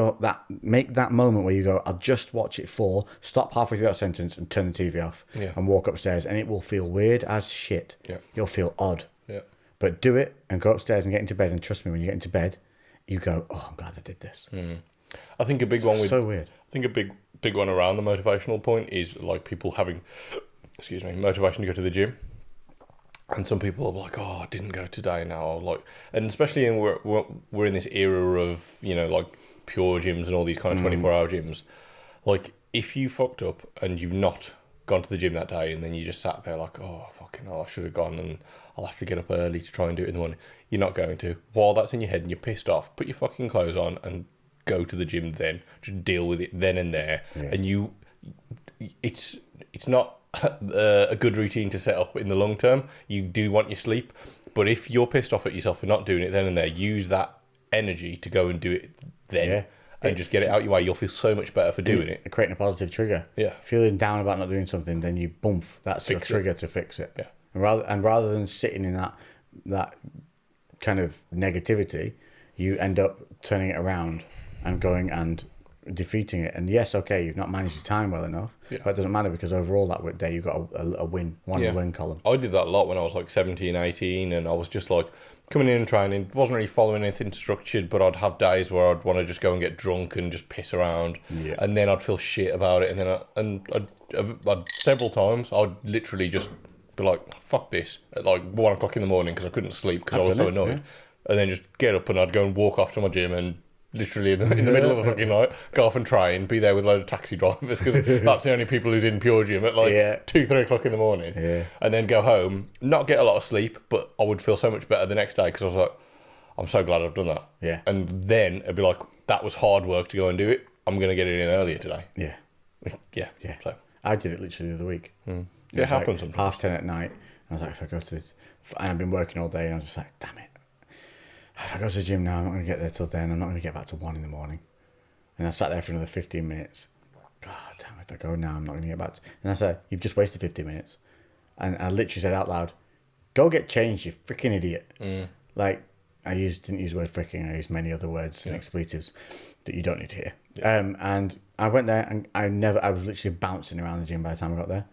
make that moment where you go, I'll just watch it for, stop halfway through that sentence and turn the TV off and walk upstairs, and it will feel weird as shit. Yeah. You'll feel odd. Yeah. But do it and go upstairs and get into bed, and trust me, when you get into bed, you go, oh, I'm glad I did this. I think a big one with... so weird. I think a big one around the motivational point is like people having, motivation to go to the gym. And some people are like, oh, I didn't go today now. Like, and especially we're in this era of, like pure gyms and all these kind of 24-hour gyms. Like, if you fucked up and you've not gone to the gym that day, and then you just sat there like, oh, fucking hell, I should have gone, and I'll have to get up early to try and do it in the morning. You're not going to. While that's in your head and you're pissed off, put your fucking clothes on and go to the gym then. Just deal with it then and there. Yeah. And it's not a good routine to set up in the long term. You do want your sleep, but if you're pissed off at yourself for not doing it then and there, use that energy to go and do it then. Yeah. And just get it out your way. You'll feel so much better for doing it. Creating a positive trigger. Yeah. Feeling down about not doing something, then you that's your trigger to fix it. Yeah. And rather than sitting in that kind of negativity, you end up turning it around and going and defeating it. And yes, okay, you've not managed your time well enough, but it doesn't matter, because overall that day you got a win, win column. I did that a lot when I was like 17, 18, and I was just like coming in and training, wasn't really following anything structured, but I'd have days where I'd want to just go and get drunk and just piss around, and then I'd feel shit about it, and then I'd several times I'd literally just be like, fuck this, at like 1 o'clock in the morning because I couldn't sleep because I was so annoyed, and then just get up and I'd go and walk off to my gym and literally in the middle of the fucking night go off and try and be there with a load of taxi drivers, because that's the only people who's in pure gym at like 2, 3 o'clock in the morning, and then go home, not get a lot of sleep, but I would feel so much better the next day because I was like, I'm so glad I've done that. And then it'd be like, that was hard work to go and do it, I'm going to get it in earlier today. So I did it literally the other week. It happens like sometimes. 10:30 at night, and I was like, if I go to and I've been working all day, and I was just like, damn it, if I go to the gym now, I'm not going to get there till then, I'm not going to get back to 1 in the morning. And I sat there for another 15 minutes. God damn, if I go now, I'm not going to get back to... And I said, you've just wasted 15 minutes. And I literally said out loud, go get changed, you freaking idiot. Like, I didn't use the word freaking, I used many other words and expletives that you don't need to hear. And I went there, and I was literally bouncing around the gym by the time I got there.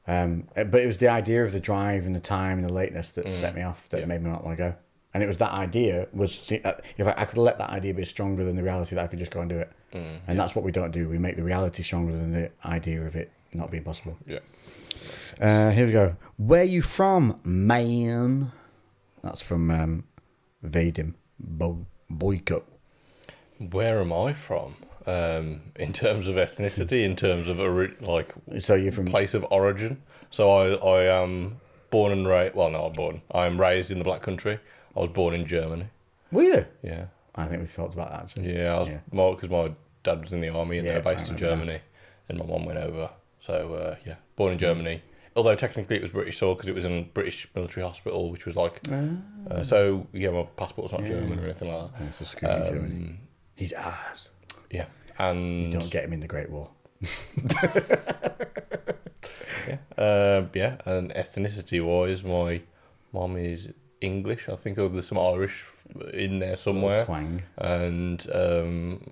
But it was the idea of the drive and the time and the lateness that set me off, that made me not want to go. And it was that idea if I could let that idea be stronger than the reality that I could just go and do it. And that's what we don't do. We make the reality stronger than the idea of it not being possible. Yeah. Here we go. Where you from, man? That's from Vadim Boyko. Where am I from? In terms of ethnicity, in terms of So you're from place of origin. So I am born and raised. Well, no, I am raised in the Black Country. I was born in Germany. Were you? Yeah. I think we've talked about that actually. Yeah, because my dad was in the army and they were based in Germany, and my mum went over. So born in Germany. Although technically it was British soil because it was in a British military hospital, which was like. So my passport's not German or anything like that. It's a screw Germany. He's ours. Yeah, and You don't get him in the Great War. and ethnicity-wise, my mum is English. I think there's some Irish in there somewhere. Twang. And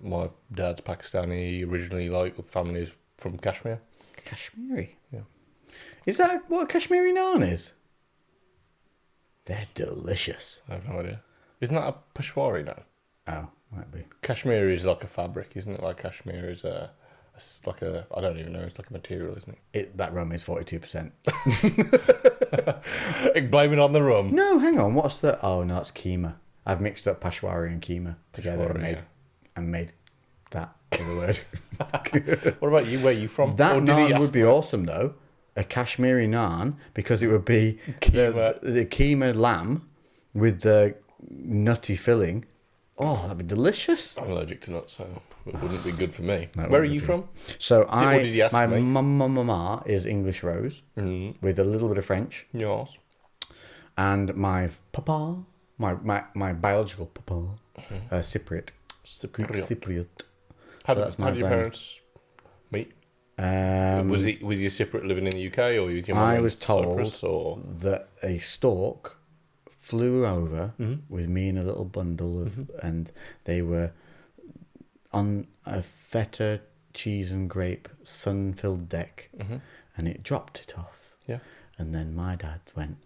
my dad's Pakistani. Originally, family is from Kashmir. Kashmiri. Yeah. Is that what a Kashmiri naan is? They're delicious. I have no idea. Isn't that a Peshwari now? Oh, might be. Kashmir is like a fabric, isn't it? Like Kashmir is I don't even know. It's like a material, isn't it? That rum is 42%. Blame it on the rum. No, hang on. What's the? Oh no, it's keema. I've mixed up Peshwari and keema together and made that other word. What about you? Where are you from? That naan would be awesome though. A Kashmiri naan, because it would be the keema lamb with the nutty filling. Oh, that'd be delicious. I'm allergic to nuts, so it wouldn't be good for me. No, Where are you from? So what did you ask my me? mama is English Rose with a little bit of French, Yours. and my papa, my biological papa, Cypriot. Cypriot. How did your parents meet? Was your Cypriot living in the UK, or you came I was told Cyprus, or? that a stork flew over with me in a little bundle of, and they were on a feta, cheese and grape sun-filled deck, and it dropped it off. Yeah. And then my dad went,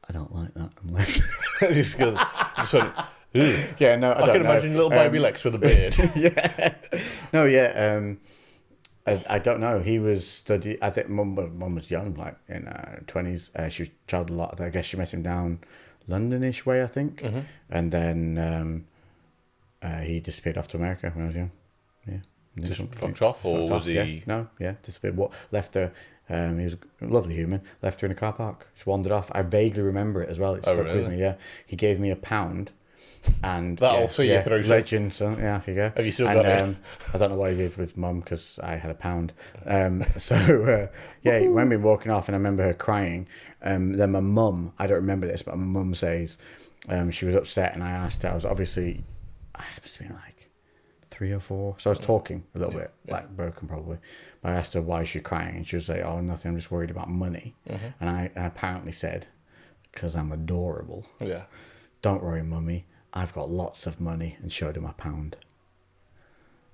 I don't like that, and left. just went, "Ugh." Yeah, no, I can imagine little baby Lex with a beard. Yeah. No, yeah. I don't know. He was studying. I think mum was young, like in her 20s. She travelled a lot. I guess she met him down Londonish way, I think. And then he disappeared off to America when I was young. Yeah. Just fucked off, or was he? Yeah. No, yeah, disappeared. Left her. He was a lovely human. Left her in a car park. Just wandered off. I vaguely remember it as well. It stuck with me. Yeah. He gave me £1. And that'll see you through. Legend, so yeah, off you go. Have you still got it? I don't know what he did with mum because I had £1. So he went me walking off, and I remember her crying. Then my mum, I don't remember this, but my mum says she was upset, and I asked her. I was obviously, I must have been like 3 or 4. So I was talking a little bit, like broken probably. But I asked her why she's crying, and she would say, "Oh, nothing. I'm just worried about money." And I apparently said, "Because I'm adorable." Yeah. "Don't worry, mummy. I've got lots of money," and showed him £1.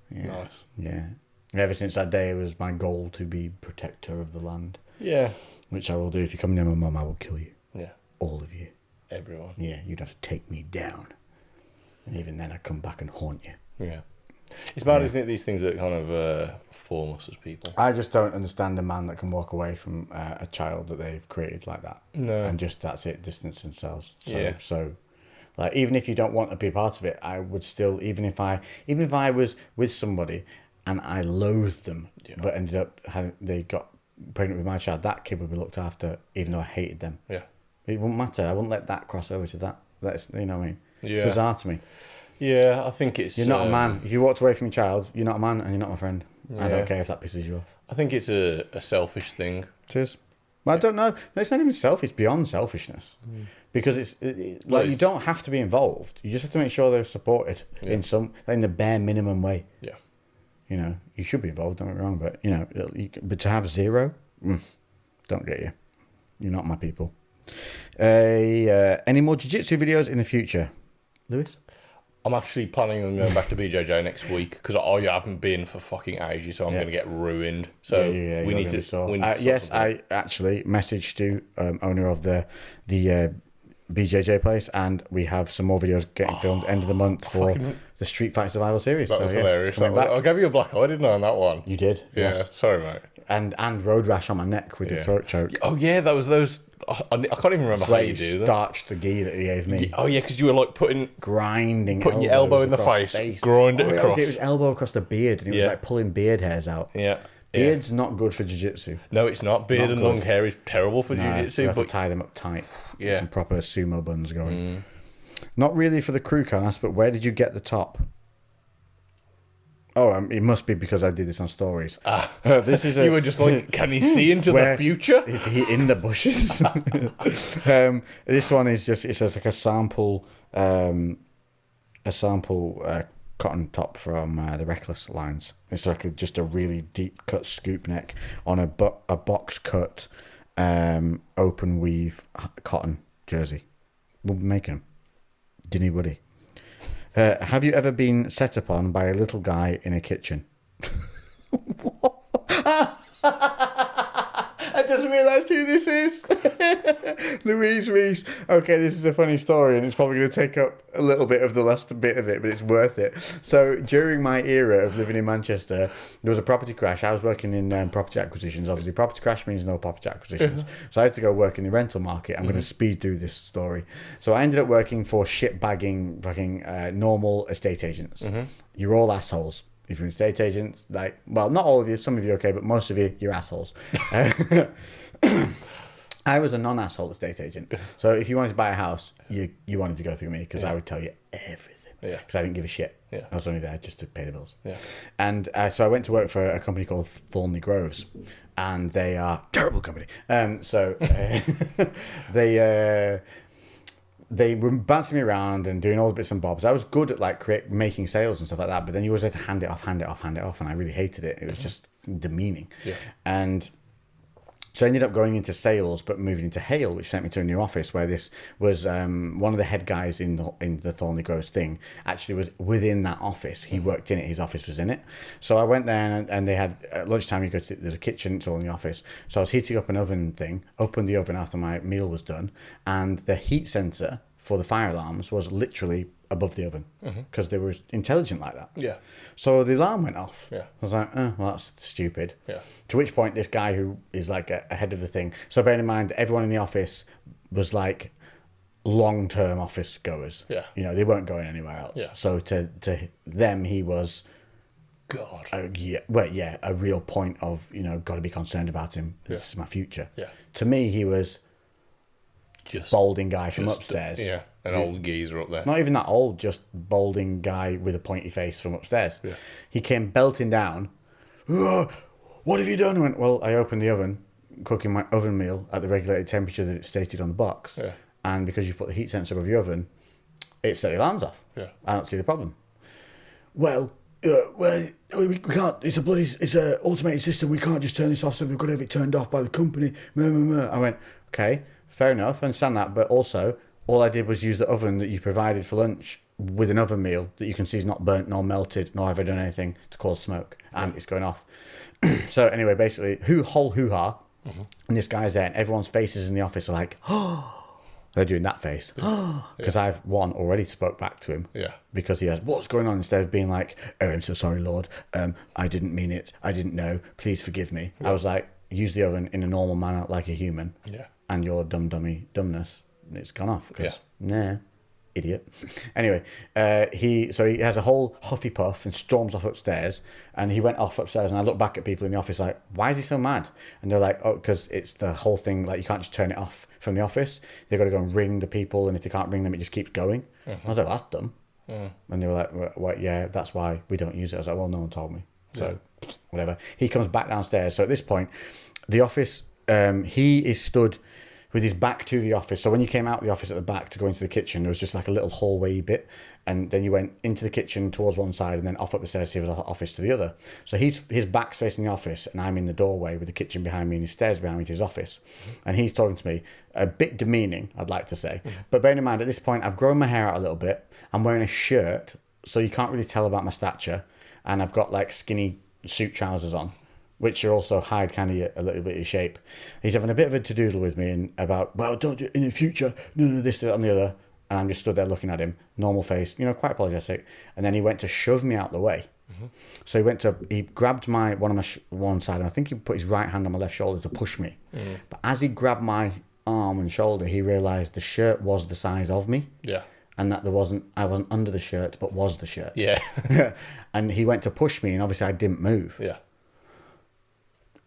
Yeah. Nice. Yeah. Ever since that day, it was my goal to be protector of the land. Yeah. Which I will do. If you come near my mum, I will kill you. Yeah. All of you. Everyone. Yeah, you'd have to take me down. And even then, I'd come back and haunt you. Yeah. It's bad, isn't it? These things that kind of form us as people. I just don't understand a man that can walk away from a child that they've created like that. No. And just, that's it, distance themselves. So, like, even if you don't want to be a part of it, I would still, even if I was with somebody and I loathed them, but ended up they got pregnant with my child, that kid would be looked after, even though I hated them. Yeah. It wouldn't matter. I wouldn't let that cross over to that. That's, you know what I mean? Yeah. It's bizarre to me. Yeah, I think it's... You're not a man. If you walked away from your child, you're not a man and you're not my friend. Yeah. I don't care if that pisses you off. I think it's a selfish thing. It is. Well, I don't know. No, it's not even selfish. It's beyond selfishness. Because it's you don't have to be involved. You just have to make sure they're supported in the bare minimum way. Yeah. You know, you should be involved, don't get me wrong, but, you know, but to have zero, don't get you. You're not my people. Any more jiu-jitsu videos in the future? Lewis? I'm actually planning on going back to BJJ next week because I haven't been for fucking ages, so I'm going to get ruined. So we need to. Yes, I actually messaged to owner of the BJJ place, and we have some more videos getting filmed end of the month for the Street Fighter Survival series. That was yes, hilarious. it's coming back. I gave you a black eye, didn't I, on that one? You did, Yeah, yes. sorry, mate. And road rash on my neck with the throat choke. Oh, yeah, that was those... I can't even remember how you do them. Starched the gi that he gave me. Oh, yeah, because you were like Grinding putting your elbow in the face, grind it across. It was elbow across the beard, and he was like pulling beard hairs out. Yeah. Beard's not good for jiu-jitsu. No, it's not. Beard and long hair is terrible for jiu-jitsu. You have to tie them up tight. Yeah. Some proper sumo buns going. Not really for the CREWCast, but where did you get the top? Oh, it must be because I did this on stories. This is you were just like, can he see into the future? Is he in the bushes? This one is just, it says like a sample cotton top from the Reckless lines. It's like just a really deep cut scoop neck on a box cut open weave cotton jersey. We'll be making them. Dinny Woody. Have you ever been set upon by a little guy in a kitchen? I just realised who this is. Louise Reese. Okay, this is a funny story, and it's probably going to take up a little bit of the last bit of it, but it's worth it. So during my era of living in Manchester, there was a property crash. I was working in property acquisitions. Obviously, property crash means no property acquisitions. So I had to go work in the rental market. I'm going to speed through this story. So I ended up working for shit-bagging fucking normal estate agents. You're all assholes. If you're an estate agent, like, well, not all of you, some of you okay, but most of you, you're assholes. I was a non-asshole estate agent. So if you wanted to buy a house, you wanted to go through me because I would tell you everything. Because I didn't give a shit. I was only there just to pay the bills. And so I went to work for a company called Thornley Groves, and they are a terrible company. They were bouncing me around and doing all the bits and bobs. I was good at like making sales and stuff like that, but then you always had to hand it off, and I really hated it. It was just demeaning. And so I ended up going into sales, but moving into Hale, which sent me to a new office where this was one of the head guys in the Thornley Groves thing actually was within that office. He worked in it. His office was in it. So I went there and they had at lunchtime. You go to there's a kitchen. It's all in the office. So I was heating up an oven thing. Opened the oven after my meal was done, and the heat sensor for the fire alarms was literally above the oven because they were intelligent like that. So the alarm went off. I was like, well, that's stupid. To which point this guy who is like ahead of the thing. So bearing in mind, everyone in the office was like long-term office goers. You know, they weren't going anywhere else. So to them, he was a real point of, you know, got to be concerned about him. This is my future. To me, he was just balding guy from upstairs. An old geezer up there. Not even that old, just balding guy with a pointy face from upstairs. He came belting down. What have you done? I went, well, I opened the oven, cooking my oven meal at the regulated temperature that it stated on the box. And because you've put the heat sensor above your oven, it set the alarms off. I don't see the problem. Well, we can't. It's an automated system. We can't just turn this off. So we've got to have it turned off by the company. I went, okay, fair enough. I understand that, but also all I did was use the oven that you provided for lunch with an oven meal that you can see is not burnt nor melted nor have I done anything to cause smoke, and it's going off. So anyway, basically, hoo-ha, and this guy's there, and everyone's faces in the office are like, oh. They're doing that face. Because I've, already spoke back to him. Because he has, what's going on? Instead of being like, oh, I'm so sorry, Lord. I didn't mean it. I didn't know. Please forgive me. I was like, use the oven in a normal manner like a human. And your dumbness, it's gone off. Because, idiot. Anyway, he has a whole huffy puff and storms off upstairs, and he went off upstairs, and I look back at people in the office like, why is he so mad? And they're like, oh, because it's the whole thing, like you can't just turn it off from the office. They've got to go and ring the people, and if they can't ring them, it just keeps going. I was like, well, that's dumb. And they were like, well, yeah, that's why we don't use it. I was like, well, no one told me. So whatever. He comes back downstairs. So at this point, the office, he is stood with his back to the office. So when you came out of the office at the back to go into the kitchen, there was just like a little hallway bit, and then you went into the kitchen towards one side and then off up the stairs to his office to the other. So his back's facing the office, and I'm in the doorway with the kitchen behind me and his stairs behind me to his office. And he's talking to me, a bit demeaning, I'd like to say. But bearing in mind, at this point, I've grown my hair out a little bit. I'm wearing a shirt, so you can't really tell about my stature. And I've got like skinny suit trousers on. which are also hide kind of a little bit of shape. He's having a bit of a to-doodle with me and about, well, don't do it in the future, no, this, that, and the other. And I'm just stood there looking at him, normal face, quite apologetic. And then he went to shove me out the way. Mm-hmm. So he grabbed one side, and I think he put his right hand on my left shoulder to push me. Mm. But as he grabbed my arm and shoulder, he realised the shirt was the size of me. Yeah. And that I wasn't under the shirt, but was the shirt. Yeah. And he went to push me, and obviously I didn't move. Yeah.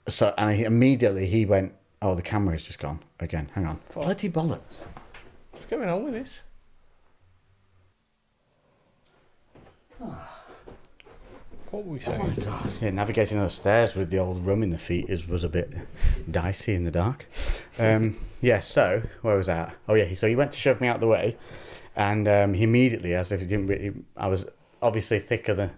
So, and immediately he went, oh, the camera's just gone again. Hang on. Oh. Bloody bollocks. What's going on with this? What were we saying? Oh my God. Yeah, navigating those stairs with the old rum in the feet was a bit dicey in the dark. So where was that? Oh yeah, so he went to shove me out the way, and he immediately, as if he didn't, I was obviously thicker than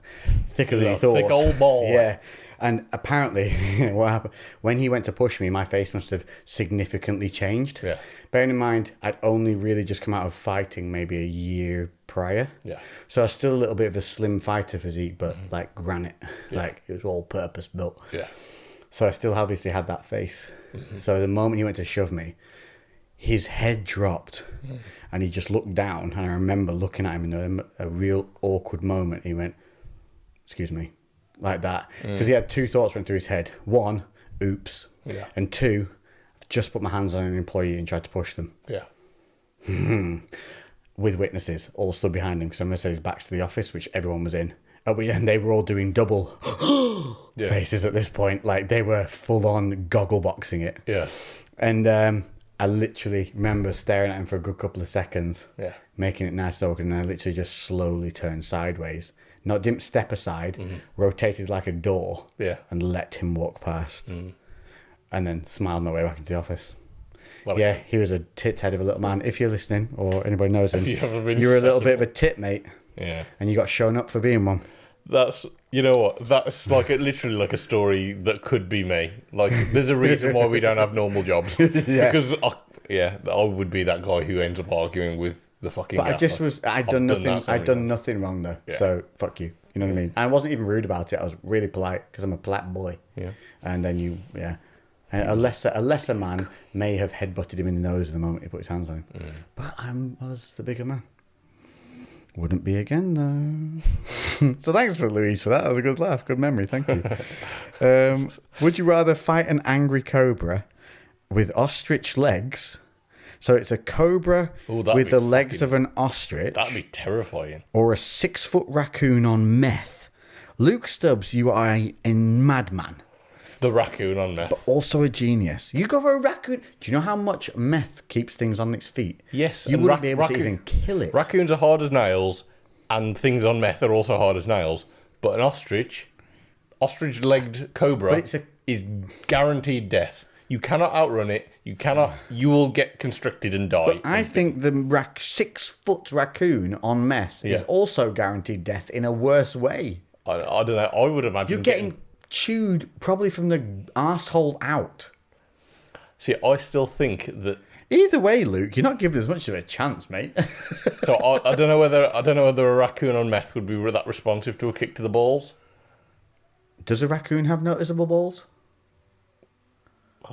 he thought. Thick old ball. Yeah. And apparently, what happened when he went to push me, my face must have significantly changed. Yeah. Bearing in mind, I'd only really just come out of fighting maybe a year prior. Yeah. So I was still a little bit of a slim fighter physique, but like granite, like it was all purpose built. Yeah. So I still obviously had that face. Mm-hmm. So the moment he went to shove me, his head dropped, and he just looked down. And I remember looking at him in a real awkward moment. He went, "Excuse me." Like that, because he had two thoughts went through his head. One, oops. Yeah. And two, I've just put my hands on an employee and tried to push them. Yeah. With witnesses all stood behind him, because I'm going to say his back's to the office, which everyone was in. And they were all doing double faces at this point. Like they were full on goggle boxing it. Yeah. And I literally remember staring at him for a good couple of seconds. Yeah. Making it nice talking, and I literally just slowly turned sideways. Didn't step aside, rotated like a door, and let him walk past. And then smiled my way back into the office. Well, yeah, he was a tits head of a little man. If you're listening, or anybody knows him, you're a little bit of a tit, mate. Yeah. And you got shown up for being one. That's, you know what, that's like literally like a story that could be me. Like, there's a reason why we don't have normal jobs. Yeah. Because, I would be that guy who ends up arguing with the fucking But I'd done nothing wrong though. Yeah. So fuck you. You know what I mean? And I wasn't even rude about it. I was really polite because I'm a polite boy. Yeah. And then a lesser man may have headbutted him in the nose the moment he put his hands on him. But I was the bigger man. Wouldn't be again though. So thanks for Louise for that. That was a good laugh. Good memory. Thank you. Would you rather fight an angry cobra with ostrich legs? So it's a cobra with the legs of an ostrich. That'd be terrifying. Or a 6-foot raccoon on meth. Luke Stubbs, you are a madman. The raccoon on meth. But also a genius. You go for a raccoon. Do you know how much meth keeps things on its feet? Yes. You wouldn't be able to even kill it. Raccoons are hard as nails, and things on meth are also hard as nails. But an ostrich-legged cobra is guaranteed death. You cannot outrun it. You will get constricted and die. But I think the 6-foot raccoon on meth is also guaranteed death in a worse way. I don't know. I would imagine you're getting chewed probably from the arsehole out. See, I still think that either way, Luke, you're not giving as much of a chance, mate. So I don't know whether a raccoon on meth would be that responsive to a kick to the balls. Does a raccoon have noticeable balls?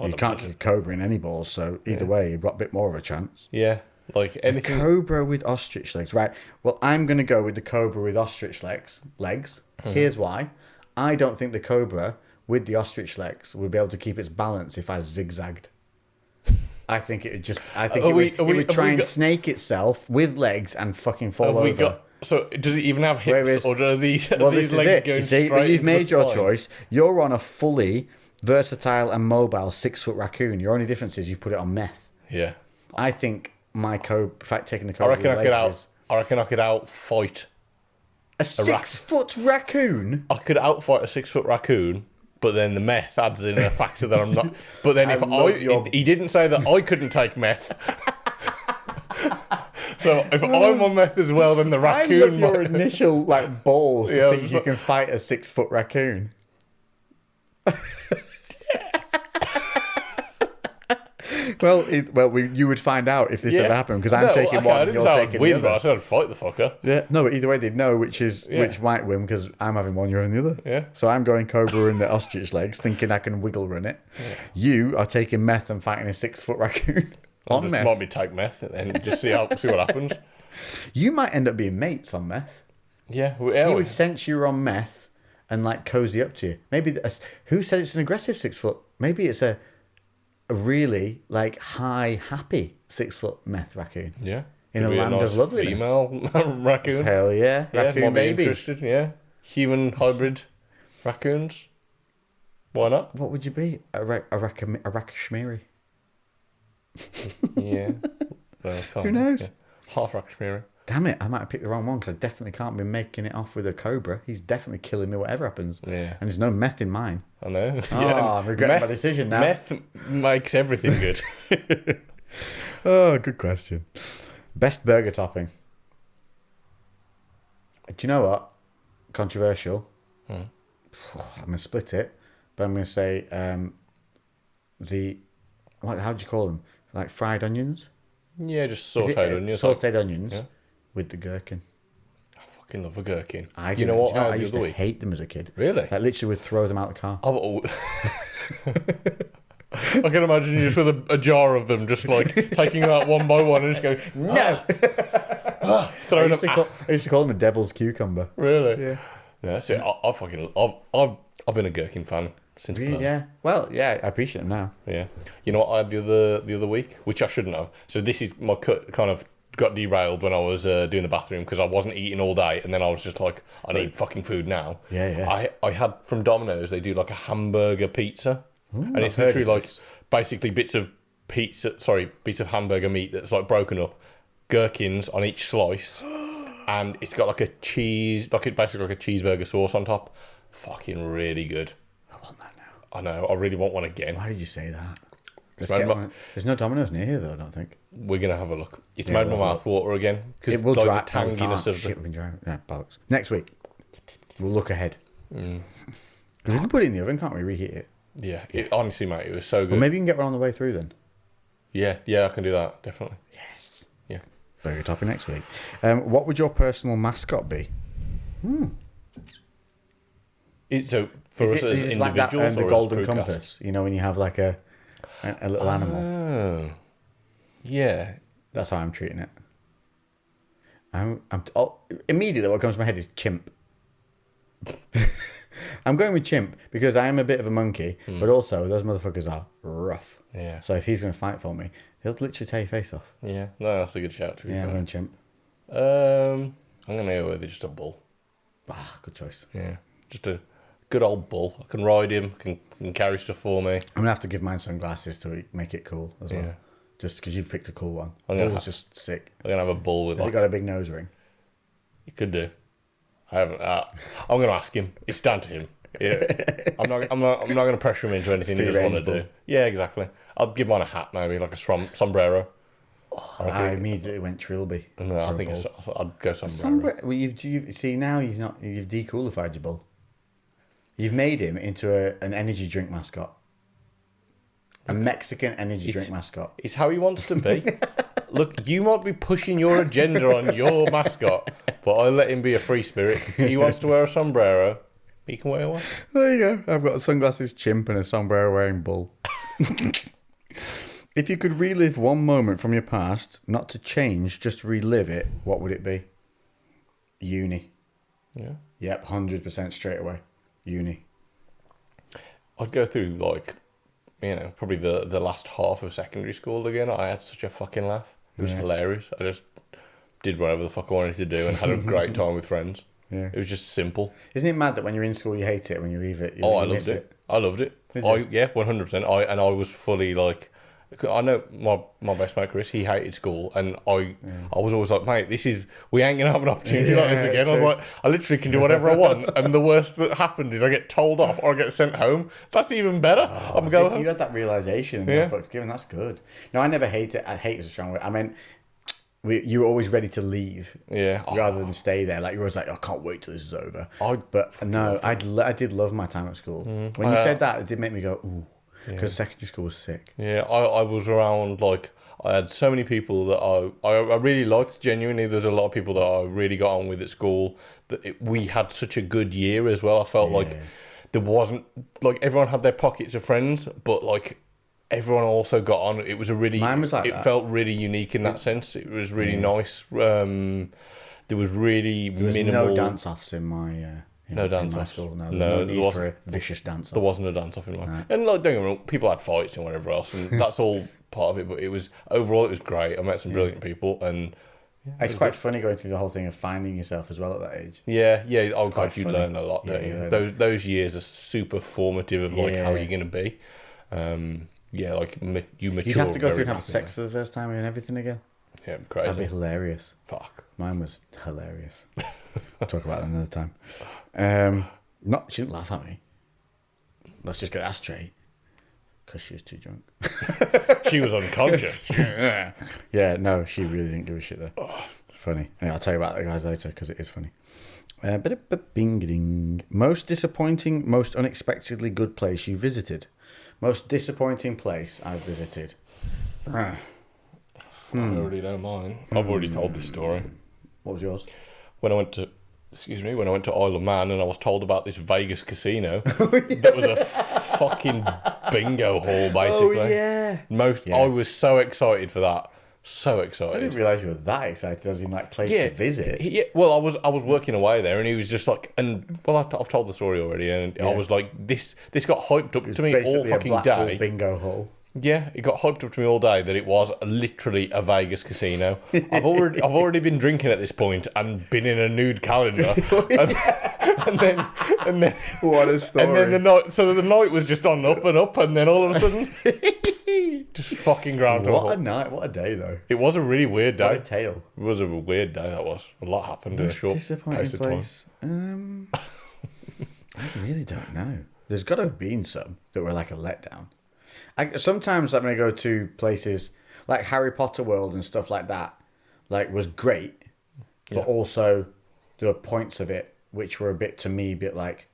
You can't kick a cobra in any balls, so either way, you've got a bit more of a chance. Yeah, like anything. A cobra with ostrich legs, right? Well, I'm going to go with the cobra with ostrich legs. Here's why. I don't think the cobra with the ostrich legs would be able to keep its balance if I zigzagged. I think it would just. I think it would try and snake itself with legs and fucking fall over. So does it even have hips, or are these legs going straight? But you've made your spine? choice. You're on a fully versatile and mobile 6-foot raccoon. Your only difference is you've put it on meth. Yeah. I think my cobra, in fact, taking the cobra. I reckon I could outfight a 6-foot raccoon. I could outfight a 6-foot raccoon, but then the meth adds in a factor that I'm not. But then he didn't say that I couldn't take meth. So if I'm on meth as well, then the raccoon. I love your initial balls to think you can fight a 6-foot raccoon. Well, you would find out if this ever happened because I'm taking one and you're taking the other. But I said I'd fight the fucker. Yeah, no, but either way they'd know which might win because I'm having one, you're having the other. Yeah. So I'm going cobra in the ostrich legs, thinking I can wiggle run it. Yeah. You are taking meth and fighting a 6-foot raccoon on meth. Might be take meth and just see what happens. You might end up being mates on meth. Yeah, he would sense you were on meth and like cozy up to you. Maybe who said it's an aggressive 6-foot? Maybe it's a really like high, happy 6-foot meth raccoon. Yeah, in a land of loveliness. Female raccoon. Hell yeah, raccoon babies. Yeah, human hybrid raccoons. Why not? What would you be? A Rakashmiri. Yeah. Well, who knows? Yeah. Half Rakashmiri. Damn it, I might have picked the wrong one because I definitely can't be making it off with a cobra. He's definitely killing me whatever happens. Yeah. And there's no meth in mine. I know. I'm regretting my decision now. Meth makes everything good. Oh, good question. Best burger topping. Do you know what? Controversial. I'm going to split it, but I'm going to say how do you call them? Like fried onions? Yeah, just sauteed onions. Sauteed onions with the gherkin. I fucking love a gherkin. I used to hate them as a kid. Really? I literally would throw them out the car. I can imagine you just with a jar of them, just like taking them out one by one and just going, no! I used to call them a devil's cucumber. Really? Yeah. Yeah, that's it. I've been a gherkin fan since birth. Yeah. Well, yeah, I appreciate them now. Yeah. You know what I had the other week, which I shouldn't have. So this is my cut kind of got derailed when I was doing the bathroom because I wasn't eating all day, and then I was just like, I need fucking food now. Yeah. I had from Domino's. They do like a hamburger pizza, and it's literally like basically bits of hamburger meat that's like broken up, gherkins on each slice, and it's got like a cheese, basically like a cheeseburger sauce on top. Fucking really good. I want that now. I know. I really want one again. Why did you say that? There's no Domino's near here though, I don't think. We're gonna have a look. It's made my mouth water again because it will like dry. the tanginess of shit, we can dry. Yeah, bollocks. Next week, we'll look ahead. We can put it in the oven, can't we? Reheat it. Yeah. Honestly, mate, it was so good. Well, maybe you can get one on the way through then. Yeah, I can do that definitely. Yes. Yeah. Burger topping next week. What would your personal mascot be? So for us as individuals, like that, or the as golden CREWCast? Compass. You know, when you have like a little animal. Oh. Yeah. That's how I'm treating it. Immediately what comes to my head is chimp. I'm going with chimp because I am a bit of a monkey, but also those motherfuckers are rough. Yeah. So if he's going to fight for me, he'll literally tear your face off. Yeah. No, that's a good shout. To be Yeah, I'm fair. going chimp. I'm gonna go with just a bull. Good choice. Yeah. Just a good old bull. I can ride him. Can carry stuff for me. I'm going to have to give mine sunglasses to make it cool as well. Yeah. Just because you've picked a cool one. Bull's just sick. I'm gonna have a bull with. Has it got a big nose ring? You could do. I haven't. I'm gonna ask him. It's down to him. Yeah. I'm not gonna pressure him into anything he doesn't want to do. Yeah, exactly. I'll give mine a hat maybe, like a sombrero. I immediately went trilby. No, I think I'd go sombrero. Well, you've see now you've dequalified your bull. You've made him into an energy drink mascot. A Mexican energy drink mascot. It's how he wants to be. Look, you might be pushing your agenda on your mascot, but I let him be a free spirit. He wants to wear a sombrero. He can wear one. There you go. I've got a sunglasses chimp and a sombrero wearing bull. If you could relive one moment from your past, not to change, just relive it, what would it be? Uni. Yeah. Yep, 100% straight away. Uni. I'd go through probably the last half of secondary school again. I had such a fucking laugh. It was hilarious. I just did whatever the fuck I wanted to do and had a great time with friends. Yeah. It was just simple. Isn't it mad that when you're in school you hate it, when you leave it? I loved it. I loved it. Yeah, 100%. I was fully like, I know my best mate Chris, he hated school, and I was always like, mate, we ain't gonna have an opportunity like this again. True. I was like, I literally can do whatever I want, and the worst that happens is I get told off or I get sent home. That's even better. I'm going. You had that realization, and fuck's given. That's good. No, I never hate it. I hate is a strong word. I meant you were always ready to leave, rather than stay there. Like you were always like, I can't wait till this is over. I did love my time at school. When you said that, it did make me go, ooh. because secondary school was sick. Yeah, I was around, like, I had so many people that I really liked, genuinely. There's a lot of people that I really got on with at school. We had such a good year as well. I felt like there wasn't, like, everyone had their pockets of friends, but, like, everyone also got on. It was a really, Mine was like it that. felt really unique in that sense. It was really nice. There was really minimal. No dance-offs in my... No dance in my offs. school. No, no need for a vicious dance off. There wasn't a dance off in mine. And like, don't get me wrong, people had fights and whatever else, and that's all part of it. But it was overall, it was great. I met some brilliant people, and it's quite funny going through the whole thing of finding yourself as well at that age. yeah. Oh quite god, you funny. learn a lot, don't you you? learn. Those years are super formative of like how you're gonna be. Like you mature. You'd have to go very through and have rapidly. sex for the first time and everything again. Yeah, crazy. That'd be hilarious. Fuck. Mine was hilarious. We'll talk about that another time. She didn't laugh at me. Let's just get that straight. Because she was too drunk. She was unconscious. Yeah, no, she really didn't give a shit though. Funny. Anyway, I'll tell you about the guys later because it is funny. Bing-a-ding. Most disappointing, most unexpectedly good place you visited. Most disappointing place I've visited. I already know mine. I've already told this story. What was yours? When I went to Isle of Man and I was told about this Vegas casino that was a fucking bingo hall, basically. Oh, yeah. I was so excited for that. So I excited. didn't realise you were that excited as in like place to visit. Yeah, well, I was working away there, and he was just like, I've told the story already, and I was like, this got hyped up to me all Basically fucking a Blackpool day. bingo hall. Yeah, it got hyped up to me all day that it was literally a Vegas casino. I've already been drinking at this point and been in a nude calendar, and then What a story. and then the night was just on up and up, and then all of a sudden, just fucking ground to a What a halt. night, what a day though. It was a really weird What a day. tale. It was a weird day. That was a lot happened in a short Disappointing pace of time. place. I really don't know. There's got to have been some that were like a letdown. Sometimes when I go to places like Harry Potter World and stuff like that, like was great, but also there were points of it which were a bit like,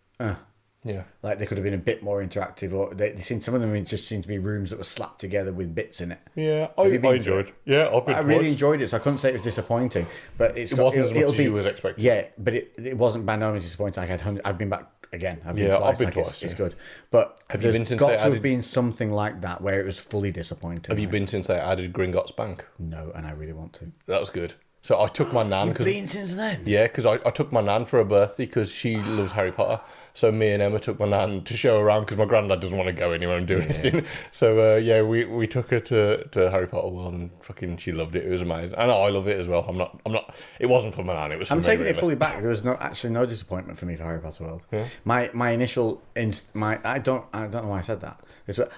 Yeah. like they could have been a bit more interactive, or they seem some of them just seem to be rooms that were slapped together with bits in it. Yeah, I you been to enjoyed. Yeah, I've been. I really enjoyed it, so I couldn't say it was disappointing, but it wasn't as much as you was expecting. Yeah, but it wasn't by no means disappointing. I've been back again. I've been Yeah, twice. I've been like, twice, It's yeah. good, but Have you been since got they to have added- been something like that where it was fully disappointing. Have you been since they added Gringotts Bank? No, and I really want to. That was good. So I took my nan because since then? yeah, because I took my nan for her birthday because she loves Harry Potter. So me and Emma took my nan to show her around because my granddad doesn't want to go anywhere and do anything. So we took her to Harry Potter World and fucking she loved it. It was amazing, and I love it as well. I'm not. It wasn't for my nan. It was. For I'm me, taking really. it fully back. There was no disappointment for me for Harry Potter World. Yeah. My initial I don't know why I said that.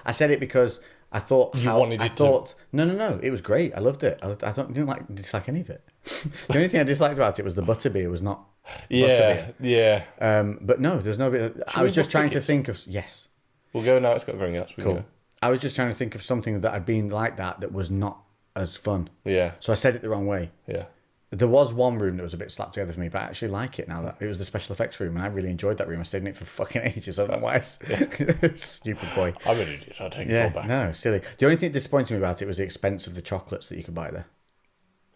I said it because I thought no, it was great. I loved it. I didn't dislike any of it. The only thing I disliked about it was the butterbeer was not butterbeer. Yeah. But no, there's no bit. I was just trying to think of yes. We'll go now. It's got Gringotts. We can Cool. go. I was just trying to think of something that had been like that was not as fun. Yeah. So I said it the wrong way. Yeah. There was one room that was a bit slapped together for me, but I actually like it now. That it was the special effects room, and I really enjoyed that room. I stayed in it for fucking ages. I don't know why. Stupid boy. I'm an idiot. I'll take it all back. No, silly. The only thing that disappointed me about it was the expense of the chocolates that you could buy there.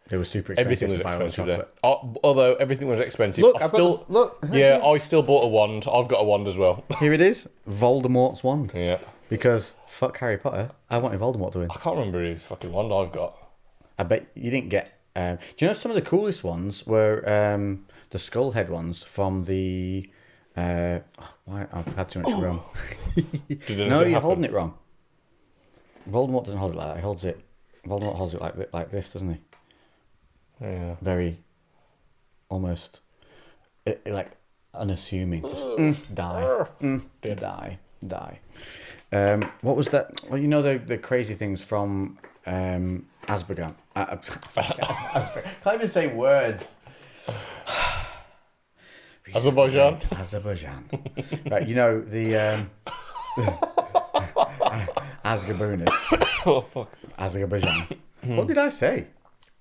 They were super expensive Everything was to buy all the expensive there. chocolate. Although everything was expensive. Look, I I've still, got look. Yeah, I still bought a wand. I've got a wand as well. Here it is, Voldemort's wand. Yeah. Because fuck Harry Potter, I wanted Voldemort to win. I can't remember his fucking wand I've got. I bet you didn't get. Do you know some of the coolest ones were the skull head ones from the? Why I've had too much rum. No, you're holding it wrong. Voldemort doesn't hold it like that. Voldemort holds it like this, doesn't he? Yeah. Very, almost, like unassuming. Just die, die. What was that? Well, you know the crazy things from Azerbaijan. Can't even say words. Azerbaijan. Azerbaijan. Right, you know the Azkabunis. Oh fuck. Azerbaijan. What did I say?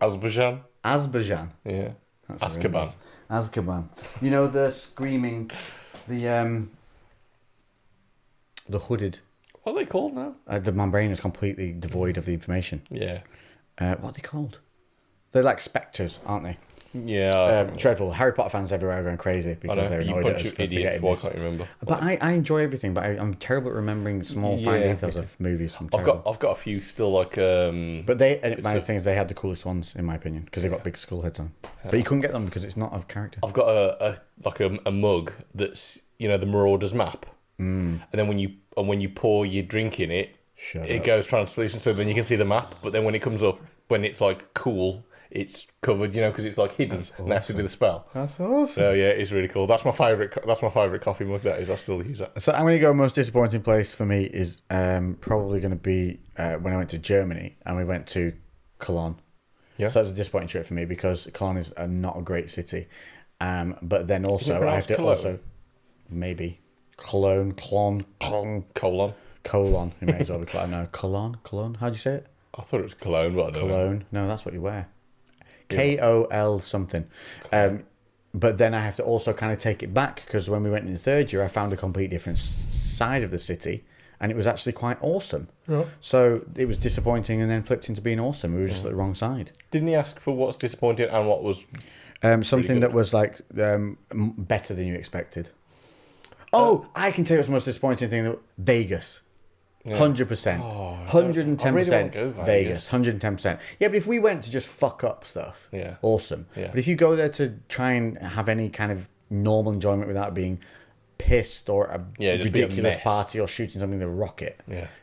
Azerbaijan. Azerbaijan. Yeah. That's Azkaban. Azkaban. You know the screaming, the hooded What are they called now? My brain is completely devoid of the information. Yeah. What are they called? They're like spectres, aren't they? Yeah. Dreadful. Harry Potter fans everywhere are going crazy because they're You annoyed at bunch us of for idiots. forgetting Why this. can't you remember? But I enjoy everything, but I'm terrible at remembering small fine Yeah, details of movies. I've got a few still like. But my thing is they had the coolest ones in my opinion because they got big skull heads on. But you couldn't get them because it's not of character. I've got a mug that's the Marauders map, and then when you pour your drink in it, it goes translucent, so then you can see the map. But then when it comes up, when it's like cool, it's covered, because it's like hidden, and they have to do the spell. That's awesome. So yeah, it's really cool. That's my favorite. That's my favorite coffee mug. That is. I still use that. So I'm going to go. Most disappointing place for me is probably going to be when I went to Germany and we went to Cologne. Yeah. So it's a disappointing trip for me because Cologne is not a great city. But then also I have to Cologne? maybe Cologne. It may as well be Cologne. No, Cologne. How do you say it? I thought it was cologne, but I don't know. Cologne. No, that's what you wear. KOL something. But then I have to also kind of take it back because when we went in the third year, I found a completely different side of the city, and it was actually quite awesome. Yeah. So it was disappointing, and then flipped into being awesome. We were just at the wrong side. Didn't he ask for what's disappointing and what was something that was like better than you expected? I can tell you what's the most disappointing thing: Vegas. 100%, 110% Vegas, 110%. Yeah, but if we went to just fuck up stuff, awesome. Yeah. But if you go there to try and have any kind of normal enjoyment without being pissed or a ridiculous party or shooting something with a rocket,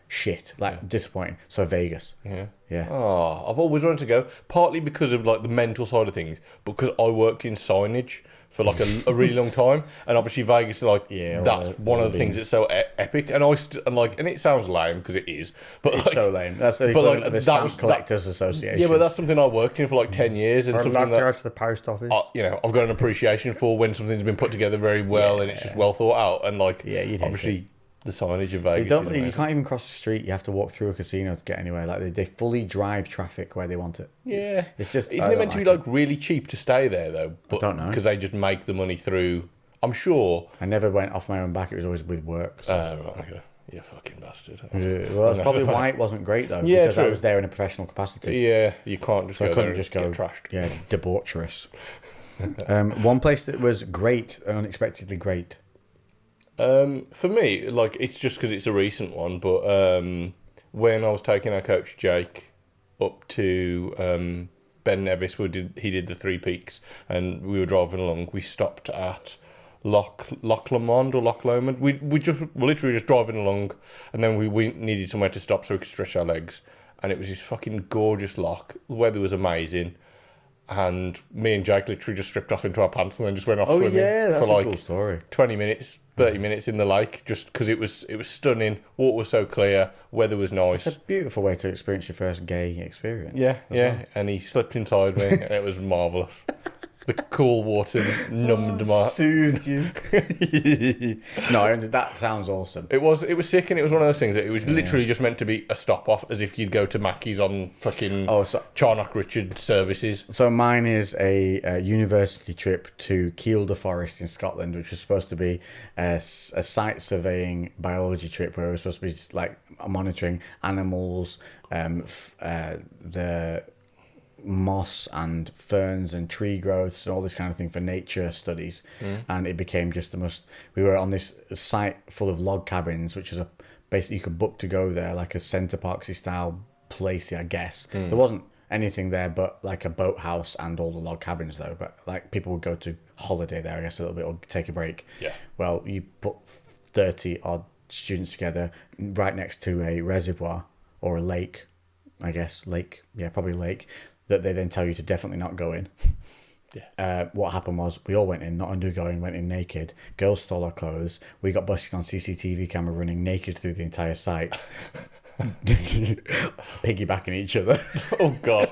shit, disappointing. So Vegas, yeah. Oh, I've always wanted to go, partly because of like the mental side of things, but because I worked in signage for like a really long time, and obviously Vegas is like that's one of the things that's so epic, and and it sounds lame because it is, but it's so lame. That's the Stamp Collectors Association. Yeah, but that's something I worked in for like 10 years, and I'd something love to go to the post office. I've got an appreciation for when something's been put together very well and it's just well thought out, and like obviously the signage of Vegas. You can't even cross the street. You have to walk through a casino to get anywhere. Like they fully drive traffic where they want it. Yeah, it's just. Isn't it meant to be like really cheap to stay there though? But, I don't know because they just make the money through. I'm sure. I never went off my own back. It was always with work. So. Right, okay. You fucking bastard. Well, that's probably why it wasn't great though. Yeah, because I was there in a professional capacity. Yeah, you can't just. So go I couldn't there just and go get trashed. Yeah, debaucherous. One place that was great and unexpectedly great. For me, like it's just because it's a recent one, but when I was taking our coach Jake up to Ben Nevis, he did the Three Peaks, and we were driving along. We stopped at Loch Lomond or Loch Lomond. We're literally just driving along, and then we needed somewhere to stop so we could stretch our legs, and it was this fucking gorgeous loch. The weather was amazing. And me and Jake literally just stripped off into our pants and then just went off swimming that's for like a cool story. 20 minutes, 30 minutes in the lake, just because it was stunning. Water was so clear, weather was nice. It's a beautiful way to experience your first gay experience. Yeah. And he slipped inside me, and it was marvellous. The cool water numbed my... Soothed you. No, that sounds awesome. It was sick, and it was one of those things that it was literally just meant to be a stop-off, as if you'd go to Mackey's on fucking Charnock Richard services. So mine is a university trip to Kielder Forest in Scotland, which was supposed to be a site surveying biology trip where it was supposed to be like monitoring animals, the moss and ferns and tree growths and all this kind of thing for nature studies. And it became just we were on this site full of log cabins, which is basically you could book to go there, like a Centre Parksy style place, I guess. There wasn't anything there but like a boathouse and all the log cabins though, but like people would go to holiday there, I guess, a little bit, or take a break. Well, you put 30 odd students together right next to a reservoir or a lake, I guess, probably lake, that they then tell you to definitely not go in. What happened was we all went in, not undergoing, went in naked. Girls stole our clothes. We got busted on CCTV camera running naked through the entire site. Piggybacking each other. Oh, God.